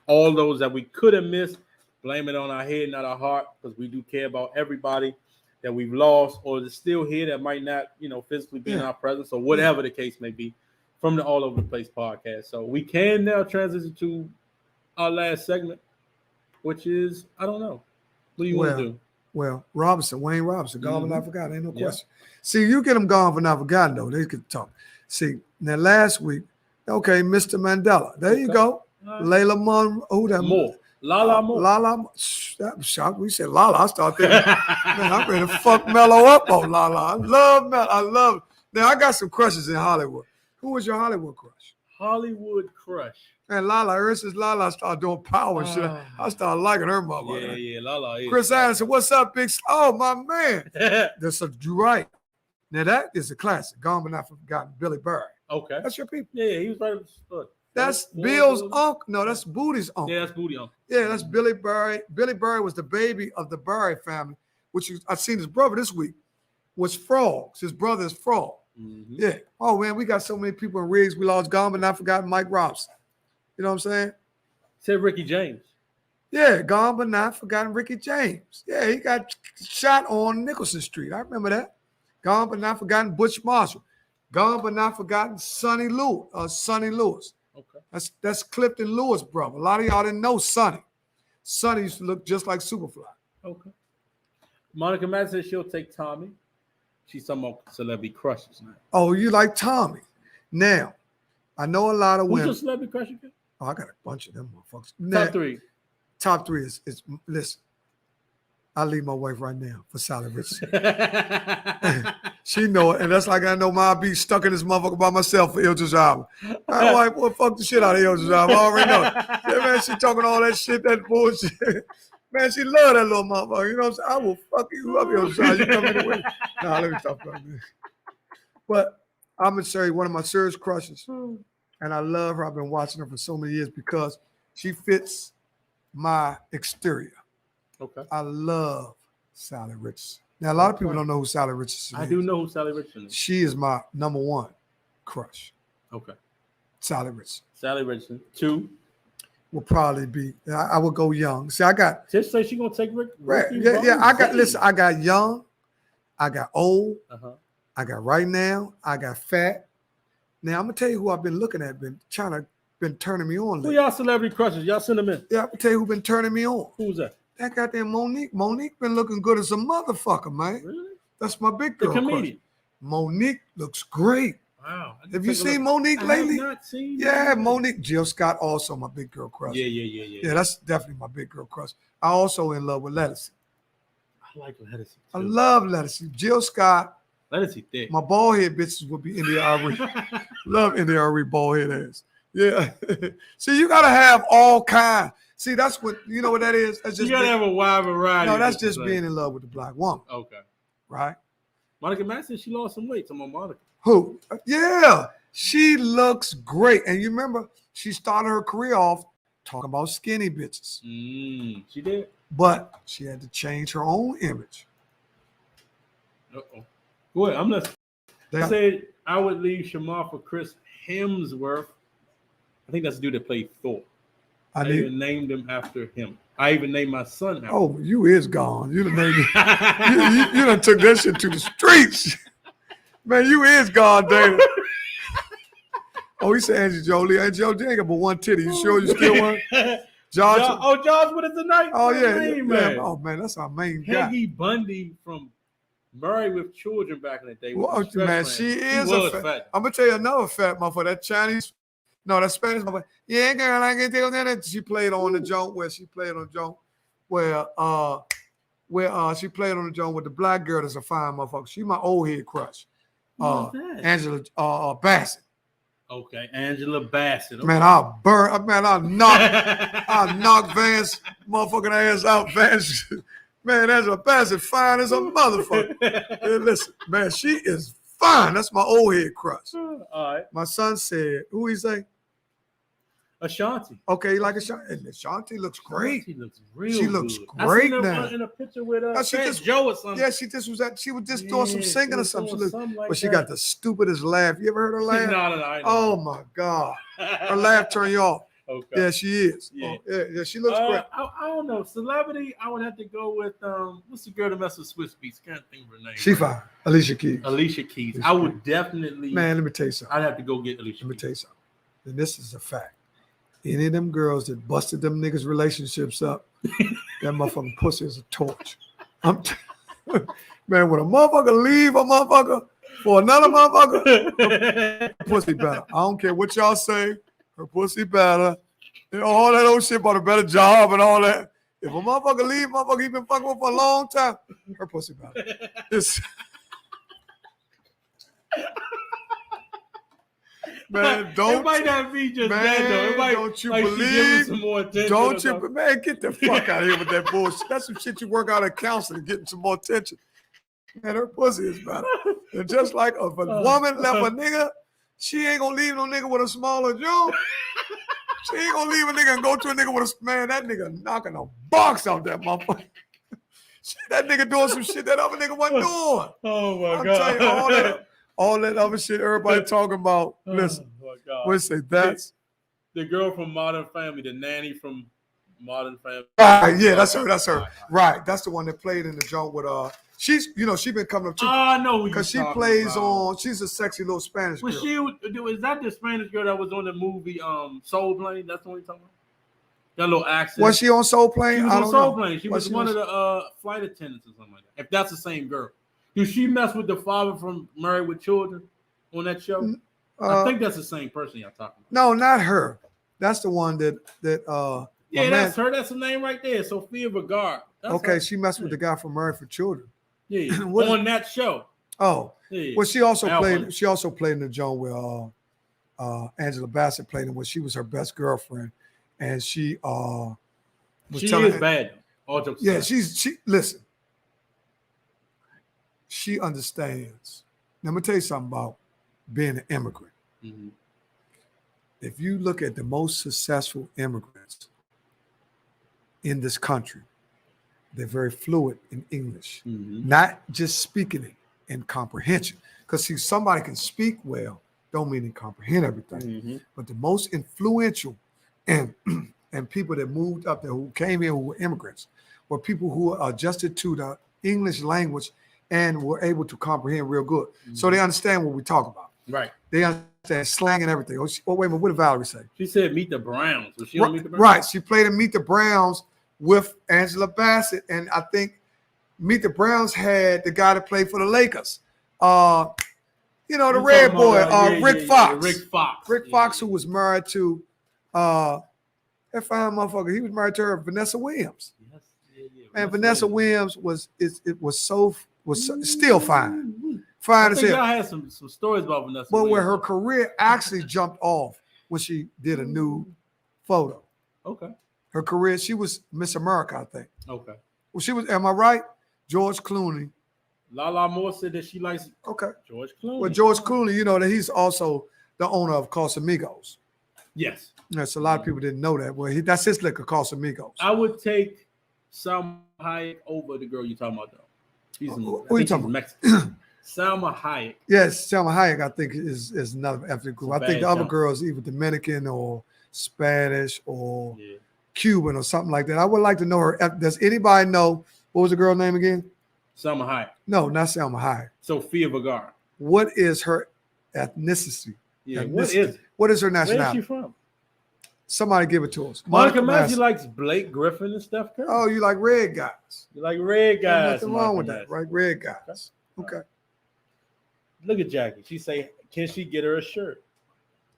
All those that we could have missed, blame it on our head, not our heart, because we do care about everybody that we've lost or is still here that might not, physically be in our presence or whatever the case may be from the All Over the Place podcast. So we can now transition to our last segment, which is, I don't know. What do you want to do? Well, Wayne Robinson, gone but not forgotten, ain't no question. See, you get them gone but not forgotten, though. They could talk. See, now last week, okay, Mr. Mandela. There you go. Layla Monroe. Who that? Moore. Lala Moore. Lala. That was shocked. We said Lala. I started thinking, man, I'm ready to fuck Mello up on Lala. I love Mello. I love it. Now, I got some crushes in Hollywood. Who was your Hollywood crush? Hollywood crush. And Lala, ever since Lala started doing power and shit, I started liking her mother. Yeah, Lala. Chris Anderson, what's up, big? Oh, my man. You're right. Now, that is a classic. Gone but not forgotten. Billy Burry. Okay. That's your people. Yeah, he was right. That's Bill's uncle. No, that's Booty's uncle. Yeah, that's Booty uncle. Yeah, that's Billy Burry. Billy Burry was the baby of the Burry family, which I've seen his brother this week, was Frogs. His brother is Frog. Mm-hmm. Yeah. Oh, man, we got so many people in Riggs. We lost gone but not forgotten Mike Robson. You know what I'm saying? Said Ricky James. Yeah, gone but not forgotten Ricky James. Yeah, he got shot on Nicholson Street. I remember that. Gone but not forgotten Butch Marshall. Gone but not forgotten, Sonny Lewis. Okay. That's Clifton Lewis, brother. A lot of y'all didn't know Sonny. Sonny used to look just like Superfly. Okay. Monica Madden says she'll take Tommy. She's talking about celebrity crushes now. Oh, you like Tommy? Now, I know a lot of Who's women. your celebrity crush again? Oh, I got a bunch of them motherfuckers. Top three. Top three is listen. I leave my wife right now for Sally Richardson. She know it, and that's like I know my be stuck in this motherfucker by myself for Ilja's album. I'm like, well, fuck the shit out of Ilja's album. I already know. Yeah, man, she talking all that shit, that bullshit. Man, she love that little motherfucker. You know what I'm saying? I will fuck you up, Ilja's album. You come in the way. Nah, let me talk about this. But I'm gonna say one of my serious crushes, and I love her. I've been watching her for so many years because she fits my exterior. Okay. I love Sally Richardson. Now, a lot of people don't know who Sally Richardson is. I do know who Sally Richardson is. She is my number one crush. Okay. Sally Richardson. Sally Richardson. Two. Will probably be, I will go young. See, I got. Just say she going to take Rick. Yeah, I got, listen, I got young. I got old. Uh-huh. I got right now. I got fat. Now, I'm going to tell you who I've been looking at, been turning me on. Who y'all celebrity crushes? Y'all send them in. Yeah, I'm going to tell you who been turning me on. Who's that? That goddamn Monique. Monique been looking good as a motherfucker, man. Really? That's my big girl. The comedian. Crush. Monique looks great. Wow. Have you seen Monique lately? I have not seen Yeah, Monique. Jill Scott also my big girl crush. Yeah. Yeah, that's definitely my big girl crush. I also in love with Lettucey. I like Lettucey too. I love Lettucey. Jill Scott. Lettucey thick. My bald head bitches would be India Ari. Love India Ari bald head ass. Yeah. See, you gotta have all kinds. See, that's what you know what that is. That's just you gotta have a wide variety. No, that's just being in love with the black woman. Okay. Right? Monica Madsen, she lost some weight. I'm on Monica. Who? Yeah. She looks great. And you remember, she started her career off talking about skinny bitches. She did. But she had to change her own image. Uh-oh. Go ahead. I'm not. I said I would leave Shamar for Chris Hemsworth. I think that's the dude that played Thor. I even named him after him. I even named my son after him. Oh, you is gone. You done named you done took that shit to the streets. Man, you is gone, Dana. Oh, he said Angie Jolie. Angie Jolie ain't got but one titty. You sure you still want? Josh. Josh with us tonight. Oh, yeah. Man. Oh, man, that's our main guy. Peggy Bundy from Married with Children back in the day. Well, man, she is a fat. I'm going to tell you another fat motherfucker. That Chinese, no, that Spanish motherfucker. Yeah, girl, I can tell that. She played on the joint where she played on the joint where she played on the joint with the black girl that's a fine motherfucker. She my old head crush. Angela Bassett. Okay, Angela Bassett. Okay. Man, I'll knock Vance motherfucking ass out, Vance. Man, Angela Bassett fine as a motherfucker. Hey, listen, man, she is fine. That's my old head crush. All right. My son said, who he say? Ashanti. Okay, like Ashanti. Ashanti looks great. She looks real She looks good. great I seen her now. in a picture with Fat Joe or something. Yeah, she was just doing some singing or something. Like but she got the stupidest laugh. You ever heard her laugh? No. Oh my God. Her laugh turn you off. Okay. Yeah, she is. Yeah, yeah, she looks great. I don't know. Celebrity, I would have to go with what's the girl that messes with Swiss Beats? Can't think of her name. She fine. Alicia Keys. I would definitely. Man, let me tell you something. I'd have to go get Alicia Keys. Let me tell you something. And this is a fact. Any of them girls that busted them niggas' relationships up, that motherfucking pussy is a torch. Man, when a motherfucker leave a motherfucker for another motherfucker, her pussy better. I don't care what y'all say. Her pussy better. You know, all that old shit about a better job and all that. If a motherfucker leave, motherfucker he been fucking with for a long time, her pussy better. Man, don't. It might not be just man, that though. It might, don't you like believe? Some more attention don't you, man? Get the fuck out of here with that bullshit. That's some shit you work out at counseling, getting some more attention. Man, her pussy is better. And just like if a woman left a nigga, she ain't gonna leave no nigga with a smaller jaw. She ain't gonna leave a nigga and go to a nigga with a man. That nigga knocking a box out that motherfucker. That nigga doing some shit that other nigga wasn't doing. Oh my I'm God. telling you, all that other shit everybody talking about. Listen, oh my God. we say that's the girl from Modern Family, the nanny from Modern Family. Right, yeah, that's her. That's her. Right, that's the one that played in the joint with She's, she been coming up too. I know because she plays on. She's a sexy little Spanish girl. Is that the Spanish girl that was on the movie Soul Plane? That's what we talking about. That little accent. Was she on Soul Plane? She was on Soul Plane. She was one of the flight attendants or something like that. If that's the same girl, did she mess with the father from Married with Children on that show? I think that's the same person y'all talking about. No, not her. That's the one that. Yeah, that's her. That's the name right there. Sofia Vergara. Okay, her. She messed with the guy from Married for Children. Yeah, on that show. Oh, yeah. Well, she also played. She also played in the joint where Angela Bassett played in, where she was her best girlfriend, and she was. She is bad. All jokes aside. She listen. She understands. Now, let me tell you something about being an immigrant. Mm-hmm. If you look at the most successful immigrants in this country, they're very fluent in English, not just speaking it in comprehension. Because see, somebody can speak well, don't mean they comprehend everything. Mm-hmm. But the most influential and people that moved up there, who came here, who were immigrants, were people who adjusted to the English language and were able to comprehend real good. Mm-hmm. So they understand what we talk about. Right. They understand slang and everything. Oh, wait a minute, what did Valerie say? She said Meet the Browns. Was she on Meet the Browns? Right. She played in Meet the Browns with Angela Bassett. And I think Meet the Browns had the guy that played for the Lakers. The red boy, Rick Fox. Rick Fox, who was married to that fine motherfucker. He was married to her, Vanessa Williams. Yes. And Vanessa Williams was still fine. Fine as hell. Y'all had some stories about Vanessa But Williams. where her career actually jumped off when she did a new photo. Okay. Her career, she was Miss America, I think. Okay. Well, she was, am I right? George Clooney. Lala Moore said that she likes George Clooney. Well, George Clooney, you know that he's also the owner of Casamigos. Yes. Yes, a lot of people didn't know that. Well, that's his liquor, Casamigos. I would take Salma Hayek over the girl you're talking about, though. Who are you talking about? Mexican. Salma Hayek. Yes, Salma Hayek, I think, is another ethnic group. I think the other girls either Dominican or Spanish or Cuban or something like that. I would like to know her. Does anybody know, what was the girl's name again? Salma Hayek. No, not Salma Hayek. Sofia Vergara. What is her ethnicity? Yeah, what is it? What is her nationality? Where is she from? Somebody give it to us. Monica Massey likes Blake Griffin and Steph Curry. Oh, you like red guys. You like red guys. Nothing wrong with that, right? Red guys. Okay. Look at Jackie. She say, can she get her a shirt?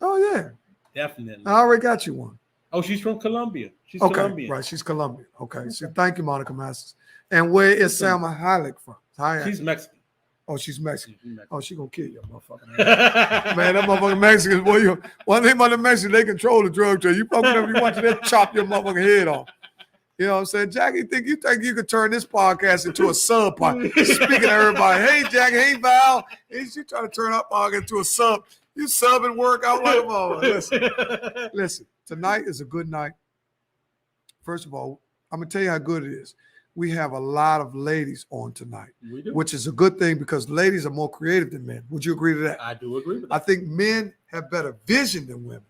Oh, yeah. Definitely. I already got you one. Oh, she's from Colombia. She's okay, Colombian. Right, she's Colombian. Okay. So thank you, Monica Masters. And where is Salma Hayek from? She's Mexican. Oh, she's Mexican. Oh, she gonna kill you, motherfucker. Man, that motherfucking Mexican, boy. One thing about the Mexicans, they control the drug trade. You fuck whatever you want to, they'll chop your motherfucking head off. You know what I'm saying? Jackie, you think you could turn this podcast into a sub podcast? Speaking to everybody, hey Jackie, hey Val, she trying to turn our podcast into a sub. You sub and work out like a motherfucker. Listen, tonight is a good night. First of all, I'm gonna tell you how good it is. We have a lot of ladies on tonight, which is a good thing because ladies are more creative than men. Would you agree to that? I do agree with that. I think men have better vision than women,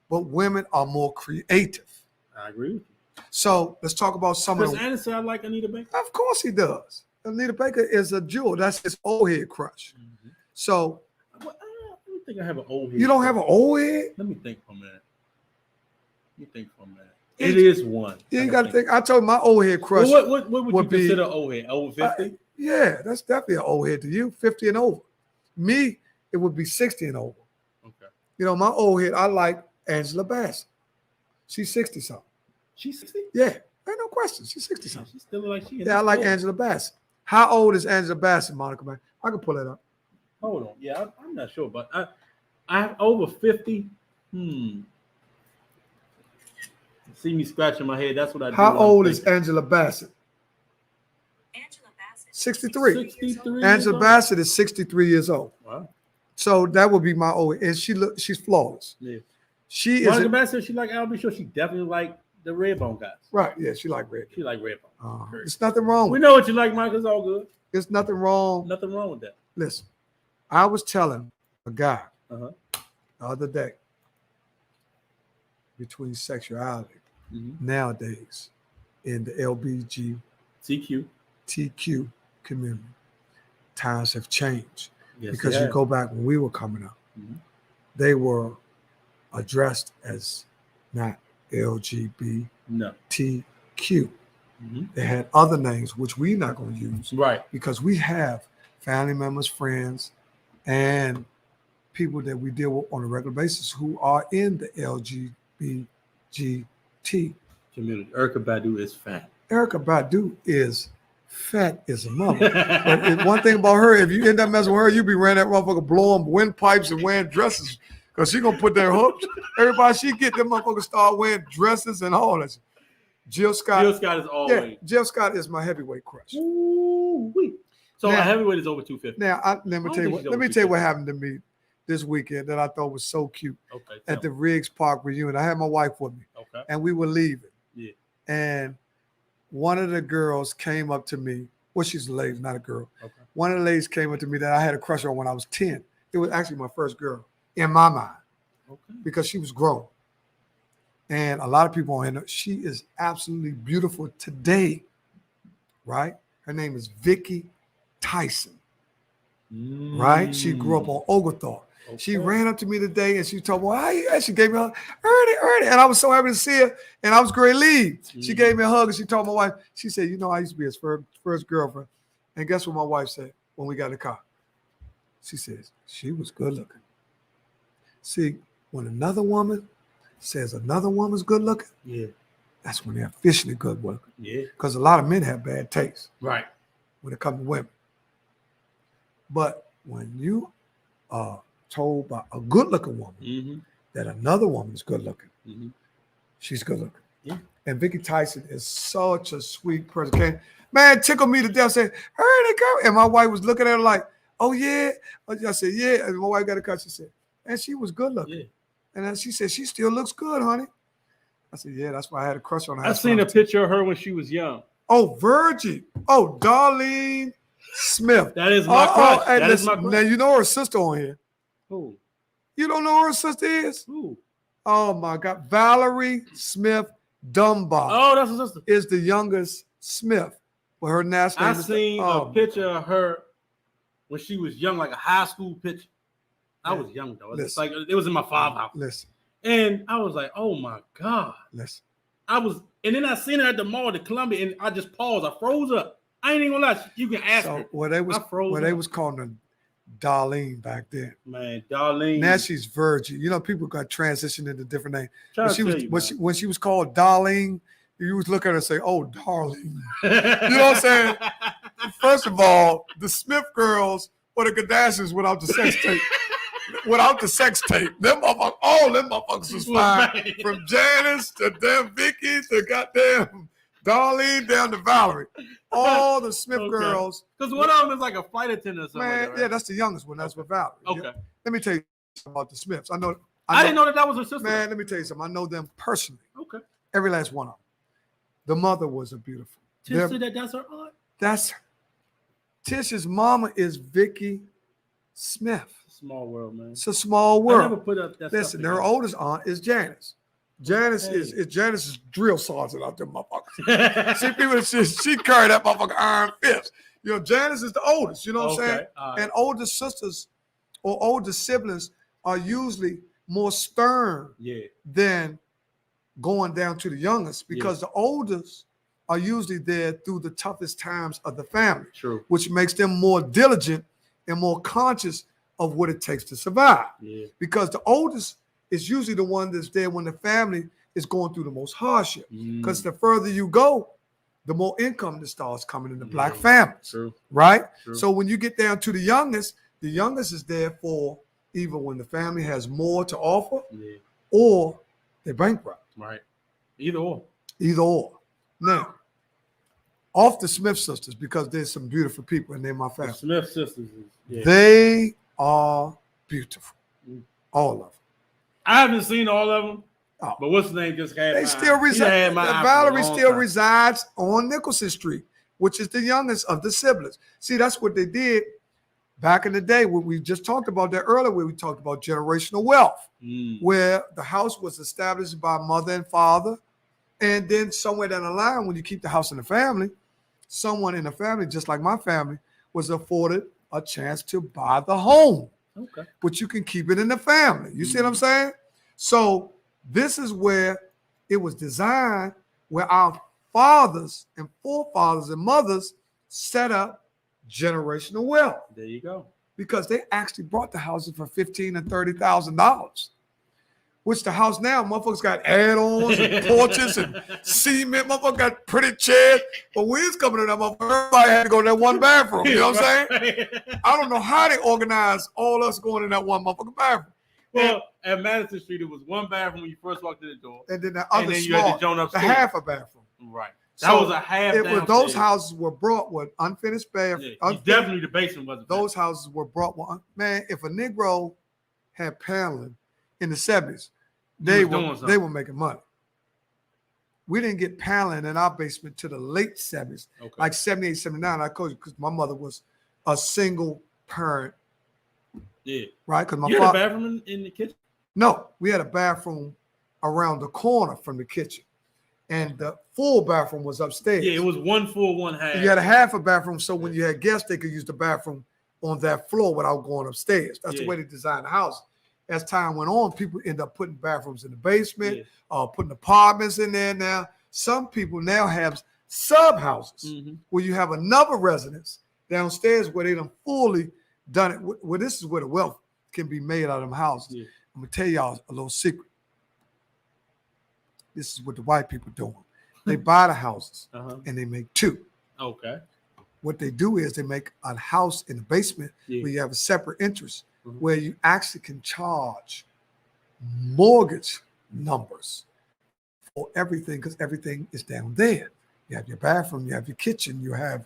but women are more creative. I agree with you. So let's talk about some of them. Does Anderson say I like Anita Baker? Of course he does. Anita Baker is a jewel. That's his old head crush. Mm-hmm. So I don't think I have an old head. You don't have an old head? Let me think for a minute. It is one. Yeah, you got to think. I told my old head crush. Well, what would you consider old head? Over 50? Yeah, that's definitely an old head to you. 50 and over. Me, it would be 60 and over. Okay. You know, my old head, I like Angela Bassett. She's 60 something. She's 60? Yeah, ain't no question. She's 60 something. She's still like she. Yeah, I like Angela Bassett. How old is Angela Bassett, Monica? Man, I can pull that up. Hold on. Yeah, I'm not sure, but I have over 50. See me scratching my head. That's what I do. How old is Angela Bassett? 63. 63. Angela Bassett is 63 years old. Wow. So that would be my old, and she's flawless. Yeah. She is. Monica Bassett, she like I'll be sure she definitely like the Redbone guys. Right. Yeah, she like Redbone. She like Redbone. There's nothing wrong with it. We know what you like, Michael. It's all good. There's nothing wrong. Nothing wrong with that. Listen, I was telling a guy the other day between sexuality nowadays in the LGBTQ community. Times have changed because you go back when we were coming up, they were addressed as not LGBTQ. They had other names which we're not going to use, right? Because we have family members, friends, and people that we deal with on a regular basis who are in the LGBT community. Erykah Badu is fat. Erykah Badu is fat as a mother. But one thing about her, if you end up messing with her, you be wearing that motherfucker blowing windpipes and wearing dresses because she gonna put their hooks. Everybody she get, them motherfuckers start wearing dresses and all that. Jill Scott is always. Yeah, Jill Scott is my heavyweight crush. Ooh-wee. So now, a heavyweight is over 250. Now let me tell you what happened to me this weekend that I thought was so cute. Okay. At the Riggs Park reunion, I had my wife with me. Okay. And we were leaving. Yeah. And one of the girls came up to me. Well, she's a lady, not a girl. Okay. One of the ladies came up to me that I had a crush on when I was 10. It was actually my first girl in my mind. Okay. Because she was grown. And a lot of people on her, she is absolutely beautiful today, right? Her name is Vicky Tyson, right? She grew up on Oglethorpe. Okay. She ran up to me today and she told me, "How you?" And she gave me a hug, Ernie. And I was so happy to see her. And I was great lead. She gave me a hug and she told my wife, she said, "You know, I used to be his first girlfriend." And guess what my wife said when we got in the car? She says, she was good looking. See, when another woman says another woman's good looking, that's when they're officially good looking. Yeah. Because a lot of men have bad taste. Right. When it comes to women. But when you are told by a good looking woman that another woman is good looking, she's good looking. Yeah. And Vicky Tyson is such a sweet person. Man, tickled me to death saying, "Hey, girl." And my wife was looking at her like, "Oh, yeah." I said, "Yeah." And my wife got a cut. She said, and she was good looking. Yeah. And then she said, "She still looks good, honey." I said, "Yeah, that's why I had a crush on her." I seen a picture of her when she was young. Oh, Virgie. Oh, Darlene Smith. That is my crush. That is my crush. Now, you know her sister on here. Who? You don't know who her sister is? Who? Oh, my God. Valerie Smith Dunbar. Oh, that's her sister. Is the youngest Smith. Well, her last name I seen a picture of her when she was young, like a high school picture. I was young, though. It's like it was in my father's house. Listen. And I was like, oh, my God. Listen. And then I seen her at the mall at Columbia, and I just paused. I froze up. I ain't even gonna lie. You can ask her. They was calling her Darlene back then. Man, Darlene. Now she's Virgie. You know, people got transitioned into different names. When she was called Darlene, you was looking at her and say, "Oh, darling." You know what I'm saying? First of all, the Smith girls or the Kardashians without the sex tape. Without the sex tape, all them motherfuckers was fine. Right. From Janice to damn Vicky to goddamn Darlene down to Valerie. All the Smith girls. Because one of them is like a flight attendant or something. Man, like that, right? Yeah, that's the youngest one. That's with Valerie. Okay. Yeah? Let me tell you about the Smiths. I didn't know that was her sister. Man, let me tell you something. I know them personally. Okay. Every last one of them. The mother was a beautiful. Tish said that's her aunt? That's her. Tish's mama is Vicky Smith. Small world, man. It's a small world. I never put up that. Listen, her oldest aunt is Janice. Janice is Janice's drill sergeant out there, motherfuckers. she carried that motherfucker iron fist. You know, Janice is the oldest. You know what I'm saying? Right. And older sisters or older siblings are usually more stern than going down to the youngest because the oldest are usually there through the toughest times of the family. True. Which makes them more diligent and more conscious of what it takes to survive. Yeah. Because the oldest is usually the one that's there when the family is going through the most hardship. Because the further you go, the more income that starts coming in the black families. True. Right? True. So when you get down to the youngest is there for either when the family has more to offer or they're bankrupt. Right. Either or. Now, off the Smith sisters, because there's some beautiful people and they're my family. The Smith sisters. They are beautiful. All of them. I haven't seen all of them. Oh. But what's the name just had? They still reside. Valerie still resides on Nicholson Street, which is the youngest of the siblings. See, that's what they did back in the day. When we just talked about that earlier, where we talked about generational wealth, where the house was established by mother and father, And then somewhere down the line, when you keep the house in the family, someone in the family, just like my family, was afforded a chance to buy the home. Okay. But you can keep it in the family. You see what I'm saying? So this is where it was designed, where our fathers and forefathers and mothers set up generational wealth. There you go. Because they actually bought the houses for $15,000 and $30,000. Which the house now, motherfuckers got add-ons and porches and cement. Motherfuckers got pretty chairs. But when it's coming to that motherfucker, everybody had to go to that one bathroom. You know what I'm saying? I don't know how they organized all us going in that one motherfucking bathroom. Well, at Madison Street, it was one bathroom when you first walked in the door. And then the other and then small, you had the joint upstairs. the half a bathroom. Right. That was a half Those houses were brought with unfinished bathroom. Yeah, definitely the basement wasn't. Those houses were brought with, man, if a Negro had paneling in the 70s, they were making money. We didn't get paneling in our basement to the late 70s, like 78, 79. I told you because my mother was a single parent. Yeah. Right? Because you had a bathroom in the kitchen? No, we had a bathroom around the corner from the kitchen. And the full bathroom was upstairs. Yeah, it was one full, one half. You had a half a bathroom, so when you had guests, they could use the bathroom on that floor without going upstairs. That's the way they designed the house. As time went on, people end up putting bathrooms in the basement, putting apartments in there now. Some people now have sub-houses where you have another residence downstairs where they done fully done it. Well, this is where the wealth can be made out of them houses. Yeah. I'm going to tell y'all a little secret. This is what the white people doing. They buy the houses and they make two. Okay. What they do is they make a house in the basement where you have a separate interest where you actually can charge mortgage numbers for everything because everything is down there. You have your bathroom, you have your kitchen, you have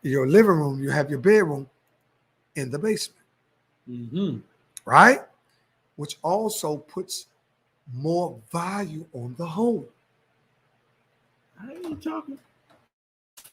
your living room, you have your bedroom in the basement. Right? Which also puts more value on the home. How are you talking?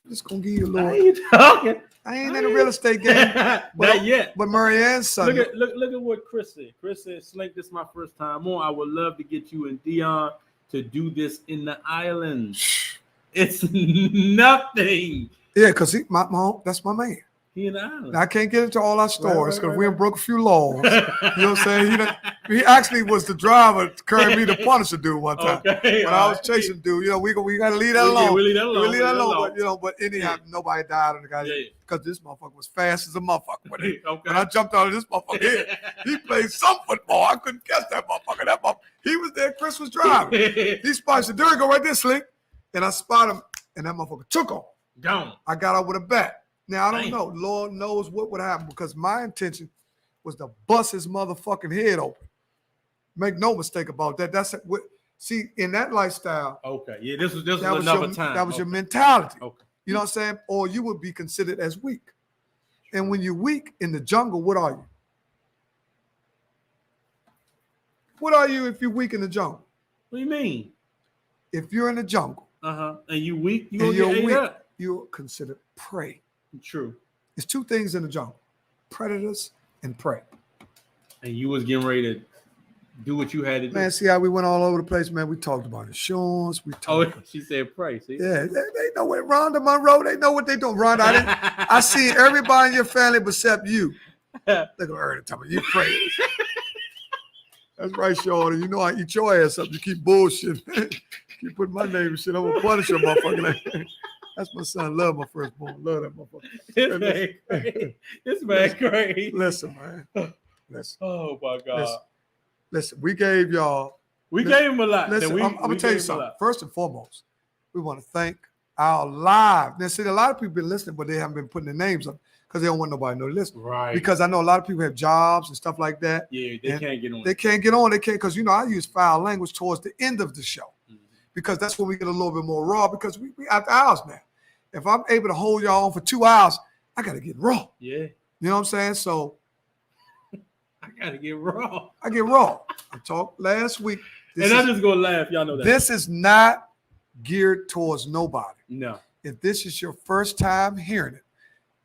I'm just gonna give you a little. How are you talking? I ain't in a real estate game. Not yet. But Marianne's son. Look at what Chris said. Chris said, Slink, this is my first time on. I would love to get you and Deon to do this in the islands. It's nothing. Yeah, because that's my man. He in the islands. Now, I can't get into all our stories because we broke a few laws. You know what I'm saying? He actually was the driver carrying me to Punisher dude one time. When I was chasing dude, we got to leave that alone. We leave that alone. But anyhow, nobody died on the guy because this motherfucker was fast as a motherfucker. When I jumped out of this motherfucker, he played some football. I couldn't catch that motherfucker. He was there. Chris was driving. He spotted, there we go right there, Slink. And I spotted him, and that motherfucker took off. Gone. I got out with a bat. Now, I don't know. Lord knows what would happen because my intention was to bust his motherfucking head open. Make no mistake about that. That's what. See, in that lifestyle. Okay. Yeah, this was another time. That was your mentality. Okay. You know what I'm saying? Or you would be considered as weak. And when you're weak in the jungle, what are you? What are you if you're weak in the jungle? What do you mean? If you're in the jungle. And you weak, you're considered prey. True. It's two things in the jungle: predators and prey. And you was getting ready to do what you had to do. Man, see how we went all over the place, man. We talked about insurance. She said prey. See? Yeah, they know what Rhonda Monroe. They know what they doing. Rhonda, I see everybody in your family except you. They're gonna earn it. Time you pray. That's right, Shorty. You know I eat your ass up. You keep bullshit. Keep putting my name and shit. I'm gonna punish your motherfucker. That's my son. Love my firstborn. Love that motherfucker. This man crazy. Listen, man. Listen. Oh my God. Listen. We gave y'all. We gave him a lot. Listen, I'm gonna tell you something. First and foremost, we want to thank our live. Now, see, a lot of people been listening, but they haven't been putting their names up because they don't want nobody to know to listen. Right. Because I know a lot of people have jobs and stuff like that. Yeah, they can't get on. They can't get on. They can't because I use foul language towards the end of the show. Because that's when we get a little bit more raw because we after hours now. If I'm able to hold y'all on for 2 hours, I got to get raw. Yeah. You know what I'm saying? So I got to get raw. I get raw. I talked last week. And I'm just going to laugh. Y'all know that. This is not geared towards nobody. No. If this is your first time hearing it,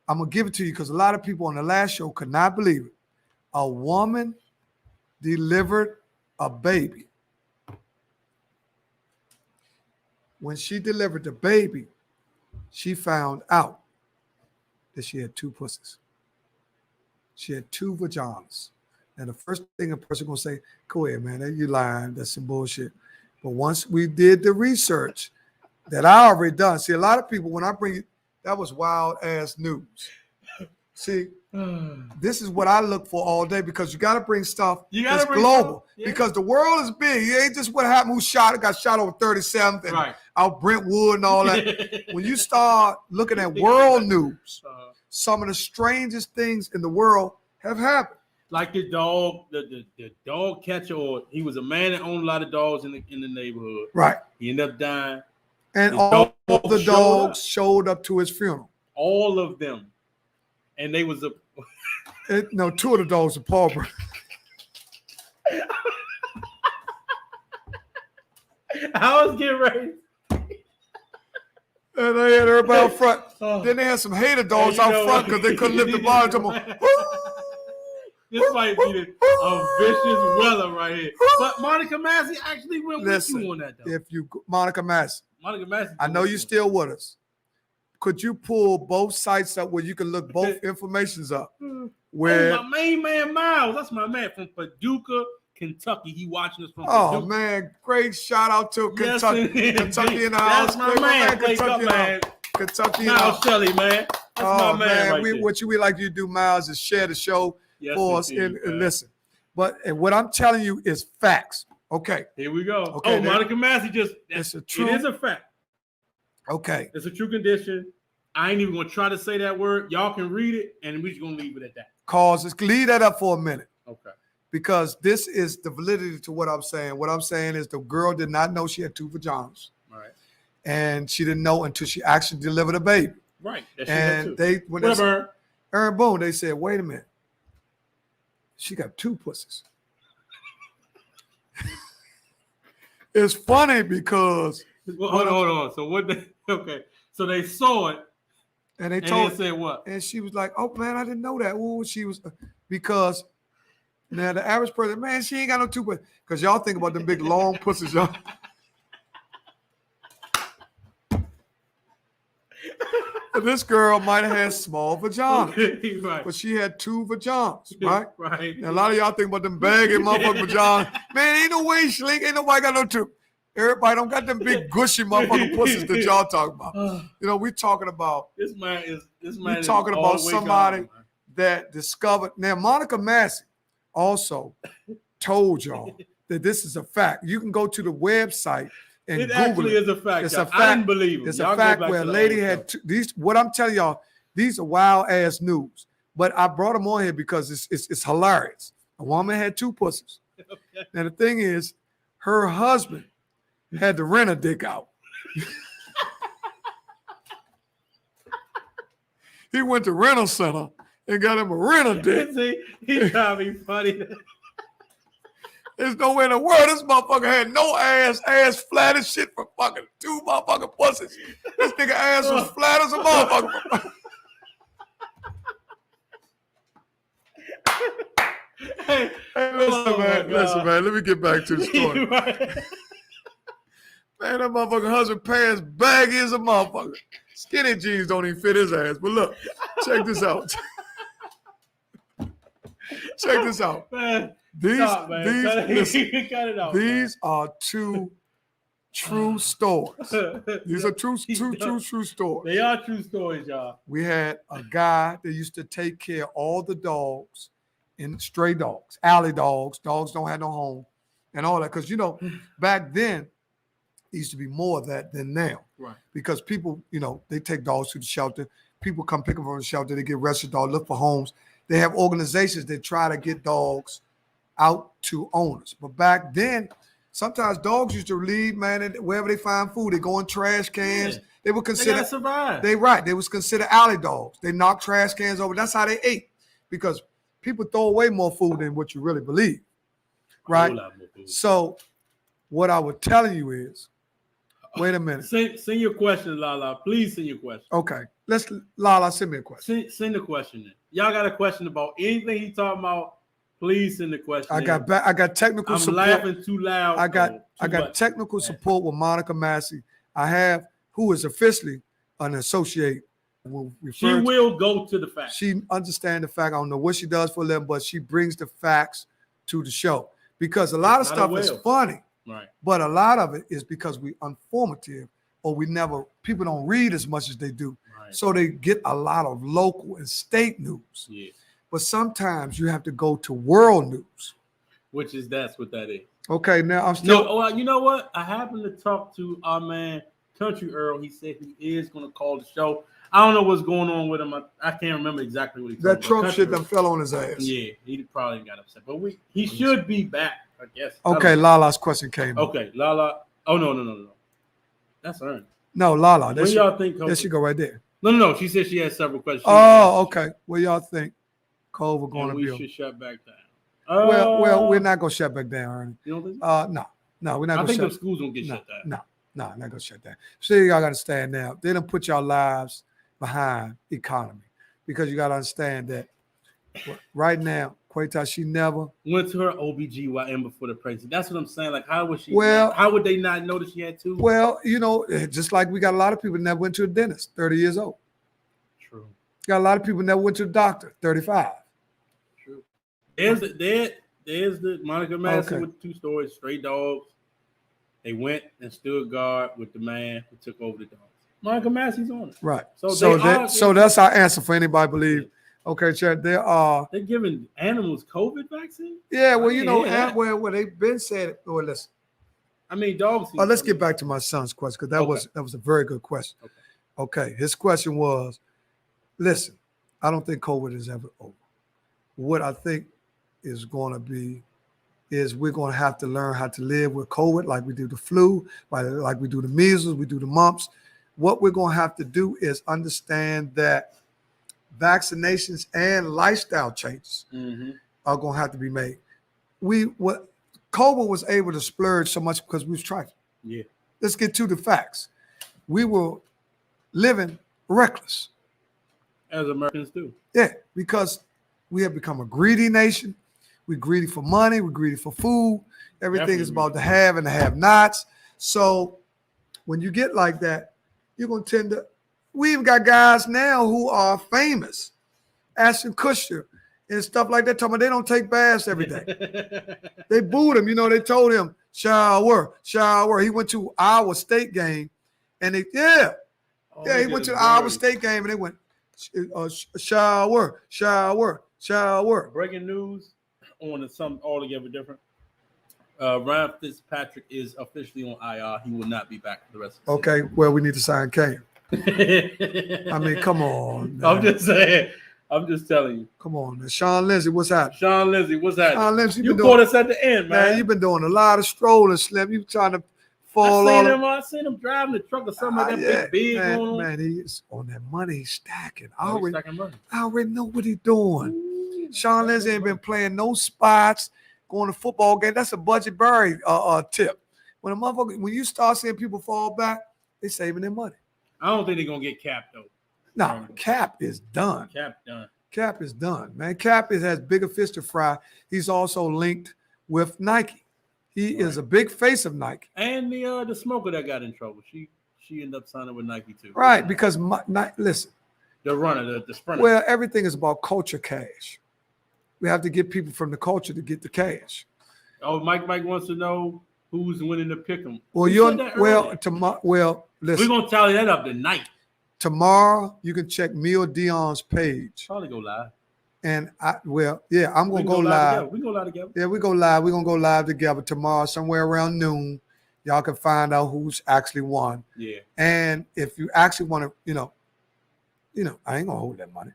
I'm going to give it to you because a lot of people on the last show could not believe it. A woman delivered a baby. when she delivered the baby, she found out that she had 2 pussies. She had 2 vaginas. And the first thing a person gonna say, go ahead, man, you lying, that's some bullshit. But once we did the research that I already done, see, a lot of people, when I bring it, that was wild ass news. See, this is what I look for all day, because you got to bring stuff that's global. Yeah. Because the world is big. It ain't just what happened, got shot over 37th and out Brentwood and all that. When you start looking at world news, some of the strangest things in the world have happened. Like the dog, the dog catcher, or he was a man that owned a lot of dogs in the neighborhood. Right. He ended up dying. And all the dogs showed up to his funeral. All of them. And they was 2 of the dogs are pauper. I was getting ready. And they had everybody out front. Then they had some hater dogs out front because they couldn't lift the bar to them. This might be a vicious weather right here. But Monica Massey actually went with you on that, though. Monica Massey, I know you still with us. Could you pull both sites up where you can look both informations up? Where my main man Miles, that's my man from Paducah, Kentucky. He watching us from Paducah. Oh man, great shout out to Kentucky. Kentucky in the house. That's my man. Kentucky Miles Shelley, man. That's my man. Right what we like you to do, Miles, is share the show for us and listen. But what I'm telling you is facts. Okay. Here we go. Okay, Monica Massey it is a fact. Okay. It's a true condition. I ain't even gonna try to say that word. Y'all can read it, and we're just gonna leave it at that. Leave that up for a minute. Okay. Because this is the validity to what I'm saying. What I'm saying is the girl did not know she had 2 vaginas. Right. And she didn't know until she actually delivered a baby. Right. And Aaron Boone, they said, wait a minute. She got 2 pussies. It's funny because hold on. So what so they saw it. And they told her, said what? And she was like, oh man, I didn't know that. Ooh, she was because now the average person, man, she ain't got no 2 pussies. Because y'all think about them big long pussies, y'all. This girl might have had small vaginas, right. But she had 2 vaginas, right? Right. And a lot of y'all think about them baggy motherfucking vaginas. Man, ain't no way, Slink. Ain't nobody got no 2. Everybody don't got them big gushy motherfucking pussies that y'all talking about. We talking about this man we talking about somebody that discovered. Now, Monica Massey also told y'all that this is a fact. You can go to the website. And it Google actually is a fact. It's a fact. I didn't believe it. It's a fact where a lady had these. What I'm telling y'all, these are wild ass news. But I brought them on here because it's hilarious. A woman had 2 pussies. Okay. And the thing is, her husband had to rent a dick out. He went to rental center and got him a rental dick. See, he trying to be funny. There's no way in the world this motherfucker had no ass flat as shit for fucking 2 motherfucking pussies. This nigga ass was flat as a motherfucker. Hey, listen, man. Let me get back to the story. Man, that motherfucking husband pants baggy as a motherfucker. Skinny jeans don't even fit his ass. But look, check this out. Check this out. Man. These Cut it out, these are 2 true stories. These are true stories. They are true stories, y'all. We had a guy that used to take care of all the dogs and stray dogs, alley dogs. Dogs don't have no home and all that. Because, back then, there used to be more of that than now. Right. Because people, they take dogs to the shelter. People come pick them from the shelter. They get rescue dogs, look for homes. They have organizations that try to get dogs out to owners. But back then, sometimes dogs used to leave, man, and wherever they find food, they go in trash cans. Yeah. They would consider they gotta survive. They was considered alley dogs. They knocked trash cans over. That's how they ate. Because people throw away more food than what you really believe. Right? So what I was telling you is, wait a minute. Send your question, Lala. Please send your question. Okay. Lala, send me a question. Send the question in. Y'all got a question about anything he talking about? Please send the question. I got technical support. I'm laughing too loud. I got technical support with Monica Massey. I have who is officially an associate. She will go to the facts. She understands the fact. I don't know what she does for a living, but she brings the facts to the show because a lot of stuff is funny, right? But a lot of it is because we informative or people don't read as much as they do. Right. So they get a lot of local and state news. Yeah. But sometimes you have to go to world news. That's what that is. Okay, now I'm still. No, you know what? I happened to talk to our man Country Earl. He said he is going to call the show. I don't know what's going on with him. I can't remember exactly what he told me. That Trump shit done fell on his ass. Yeah, he probably got upset. But he should be back, I guess. Okay, Lala's question came up. Okay, Lala. Oh, no. That's Ernest. No, Lala. What y'all think? There she go right there. No. She said she had several questions. Okay. What y'all think COVID going to be? We should shut back down. Well, we're not going to shut back down, Ernie. You don't think? No, we're not going to shut down. I think the schools going to get shut down. No, not going to shut down. So y'all got to understand now. They don't put y'all lives behind economy because you got to understand that right now, Quayta, she never went to her OBGYN before the pregnancy. That's what I'm saying. Like, how was she? Well, how would they not know that she had two? Well, just like we got a lot of people that never went to a dentist, 30 years old. True. Got a lot of people that never went to a doctor, 35. True. There's the Monica Madison with 2 stories, stray dogs. They went and stood guard with the man who took over the dogs. Monica Massey's on it. Right. So that's our answer for anybody believe. Okay, Chad, they're giving animals COVID vaccine? Yeah, well, well, they've been saying it. Well, listen. I mean, dogs. Let's get back to my son's question because that was a very good question. Okay. His question was, listen, I don't think COVID is ever over. What I think is going to be is we're going to have to learn how to live with COVID like we do the flu, like we do the measles, we do the mumps. What we're going to have to do is understand that vaccinations and lifestyle changes are going to have to be made. COVID was able to splurge so much because we was trifling. Yeah. Let's get to the facts. We were living reckless. As Americans do. Yeah, because we have become a greedy nation. We're greedy for money. We're greedy for food. Everything is about the have and the have-nots. So when you get like that, you're going to tend to – we even got guys now who are famous, Ashton Kutcher and stuff like that, talking about they don't take baths every day. They booed him. They told him, shower. He went to Iowa State game, and he went to the Iowa State game, and they went, shower. Breaking news on something altogether different. Ryan Fitzpatrick is officially on IR. He will not be back for the rest of the season. Well, we need to sign Cam. I mean, come on, man. I'm just saying. I'm just telling you. Come on, man. Sean Lindsay, what's happening? Sean Lindsay, you caught caught us at the end, man. You've been doing a lot of strolling, Slim. You trying to fall I seen him driving the truck or something like that big man, going on. Man, he is on that money. He's stacking. I money. already know what he's doing. Ooh, Sean Lindsay ain't been playing no spots, going to football game. That's a budget Barry tip. When you start seeing people fall back, they're saving their money. I don't think they're gonna get Cap though. No, Cap is done. Cap is done, man. Cap has bigger fish to fry. He's also linked with Nike. He is a big face of Nike. And the smoker that got in trouble, she ended up signing with Nike too. Right, because listen, the runner, the sprinter. Well, everything is about culture cash. We have to get people from the culture to get the cash. Oh, Mike wants to know who's winning the pick'em. Listen. We're gonna tally that up tonight. Tomorrow, you can check me or Deon's page. Probably go live. And I'm going to go live. We go live together. Yeah, we go live. We're going to go live together tomorrow, somewhere around noon. Y'all can find out who's actually won. Yeah. And if you actually want to, I ain't going to hold that money.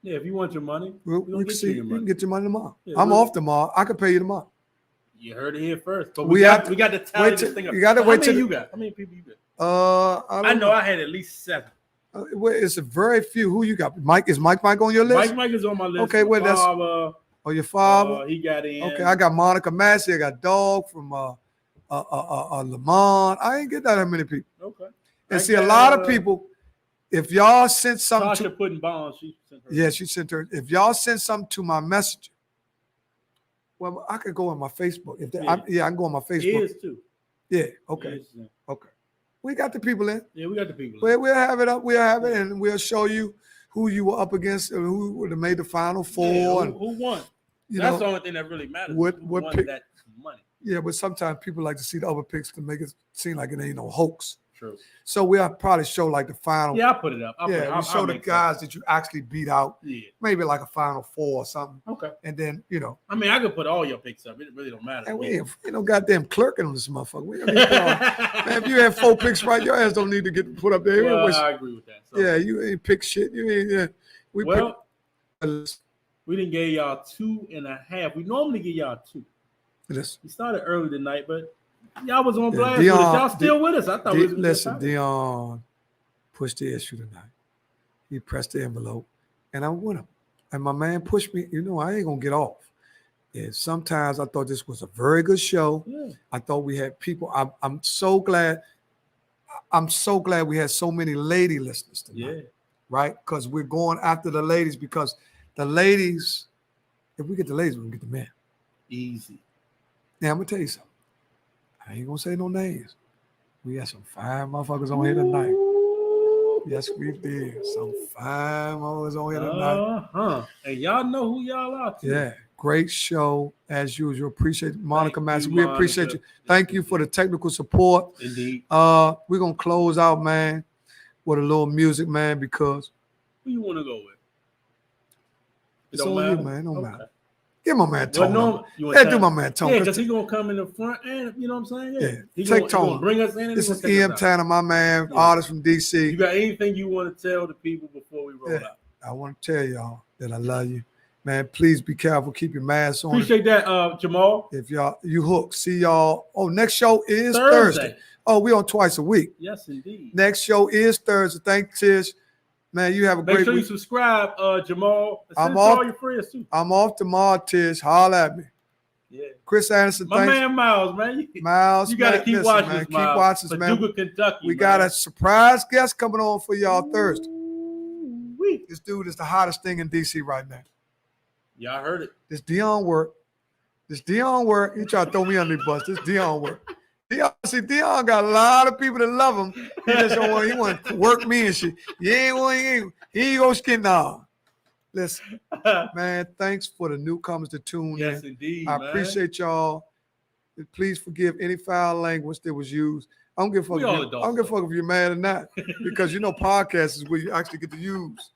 Yeah, if you want your money, we can see. You can get your money tomorrow. Yeah, I'm off tomorrow. I can pay you tomorrow. You heard it here first. But we got to tally this thing up. You got to wait till you got. How many people you got? I know I had at least 7. It's a very few. Who you got? Mike? Is Mike on your list? Mike is on my list. Okay, that's your father. He got in. Okay, I got Monica Massey. I got Dog from Lamont. I ain't get that many people. Okay. And see, a lot of people. If y'all sent something Tasha putting bonds, she sent her. Yeah, she sent her. If y'all sent something to my messenger, well, I could go on my Facebook. I can go on my Facebook. He is too. Yeah. Okay. Okay. We got the people in. Yeah, we got the people. We'll have it up. We'll have it, and we'll show you who you were up against, and who would have made the Final Four. Yeah, and, who won? You That's know, the only thing that really matters. what who won pick? That money? Yeah, but sometimes people like to see the other picks to make it seem like it ain't no hoax. True. So we'll probably show like the final. Yeah, I'll put it up. We'll show the guys that you actually beat out. Yeah. Maybe like a Final Four or something. Okay. And then, I mean, I could put all your picks up. It really don't matter. And we ain't goddamn clerking on this motherfucker. We don't need to man, if you have 4 picks right, your ass don't need to get put up there. Well, I agree with that. So. Yeah, you ain't pick shit. You ain't. Yeah. We didn't give y'all 2.5. We normally give y'all 2. Listen. We started early tonight, but y'all was on blast. Deon, y'all still with us? I thought we was listen, Deon pushed the issue tonight. He pressed the envelope, and I'm with him. And my man pushed me. I ain't gonna get off. And sometimes I thought this was a very good show. Yeah. I thought we had people. I'm so glad. I'm so glad we had so many lady listeners tonight. Yeah. Right? Because we're going after the ladies, because the ladies, if we get the ladies, we can get the men. Easy. Now, I'm going to tell you something. I ain't going to say no names. We had some fine motherfuckers on here tonight. Yes, we did. Some fine motherfuckers on here tonight. And y'all know who y'all are, too. Yeah. Great show, as usual. Appreciate Monica Massey. We appreciate you. Thank you for the technical support. Indeed. We're going to close out, man, with a little music, man, because who you want to go with? It's on you, man. No matter. Give my man Tone. Do my man Tone. Yeah, because he's going to come in the front and, you know what I'm saying? Yeah. Take Tone. Bring us in. This is E.M. Tanner, my man, artist from D.C. You got anything you want to tell the people before we roll out? I want to tell y'all that I love you. Man, please be careful. Keep your mask on. Appreciate that, Jamal. If you hook. See y'all. Oh, next show is Thursday. Oh, we on twice a week. Yes, indeed. Next show is Thursday. Thanks, Tish. Man, you have a great week. Make sure you subscribe, Jamal. Send all your friends, too. I'm off tomorrow, Tish. Holla at me. Yeah. Chris Anderson, my man Miles, man. Miles, you got to keep watching man. This, Keep watching this, man. Paducah, Kentucky. We got a surprise guest coming on for y'all Thursday. This dude is the hottest thing in D.C. right now. Y'all heard it. This Deon work. He tried to throw me under the bus. This Deon work. Deon got a lot of people that love him. He just don't want. He want to work me and shit. He ain't gonna skin now. Listen, man. Thanks for the newcomers to tune in. Yes, indeed. I appreciate y'all. Please forgive any foul language that was used. I don't give a fuck. I don't give a fuck if you're mad or not, because podcasts is where you actually get to use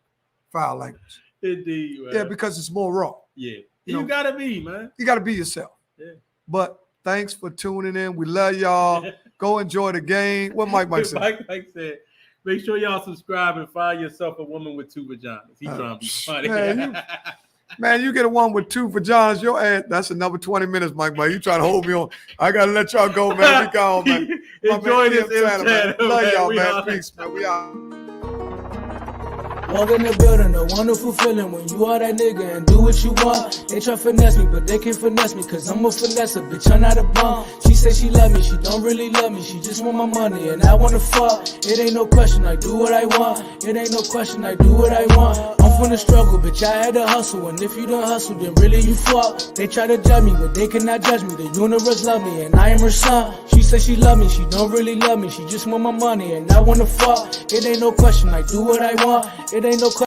foul language. Indeed, man. Yeah, because it's more raw. Yeah, you gotta be, man. You gotta be yourself. Yeah. But thanks for tuning in. We love y'all. Go enjoy the game. What Mike said? Mike said, make sure y'all subscribe and find yourself a woman with 2 vaginas. He's trying to be funny. Man, you get a one with 2 vaginas, your ass, that's another 20 minutes, Mike. You trying to hold me on. I got to let y'all go, man. We gone, man. Enjoy this. Man. Love y'all, man. Peace, man. We out. Walk in the building, a wonderful feeling when you are that nigga and do what you want. They try finesse me, but they can't finesse me, cause I'm a finesser, bitch, I'm not a bum. She say she love me, she don't really love me, she just want my money and I wanna fuck. It ain't no question, I do what I want. It ain't no question, I do what I want. I'm from the struggle, bitch, I had to hustle, and if you don't hustle, then really you fuck. They try to judge me, but they cannot judge me. The universe love me, and I am her son. She say she love me, she don't really love me, she just want my money and I wanna fuck. It ain't no question, I do what I want. It ain't no question.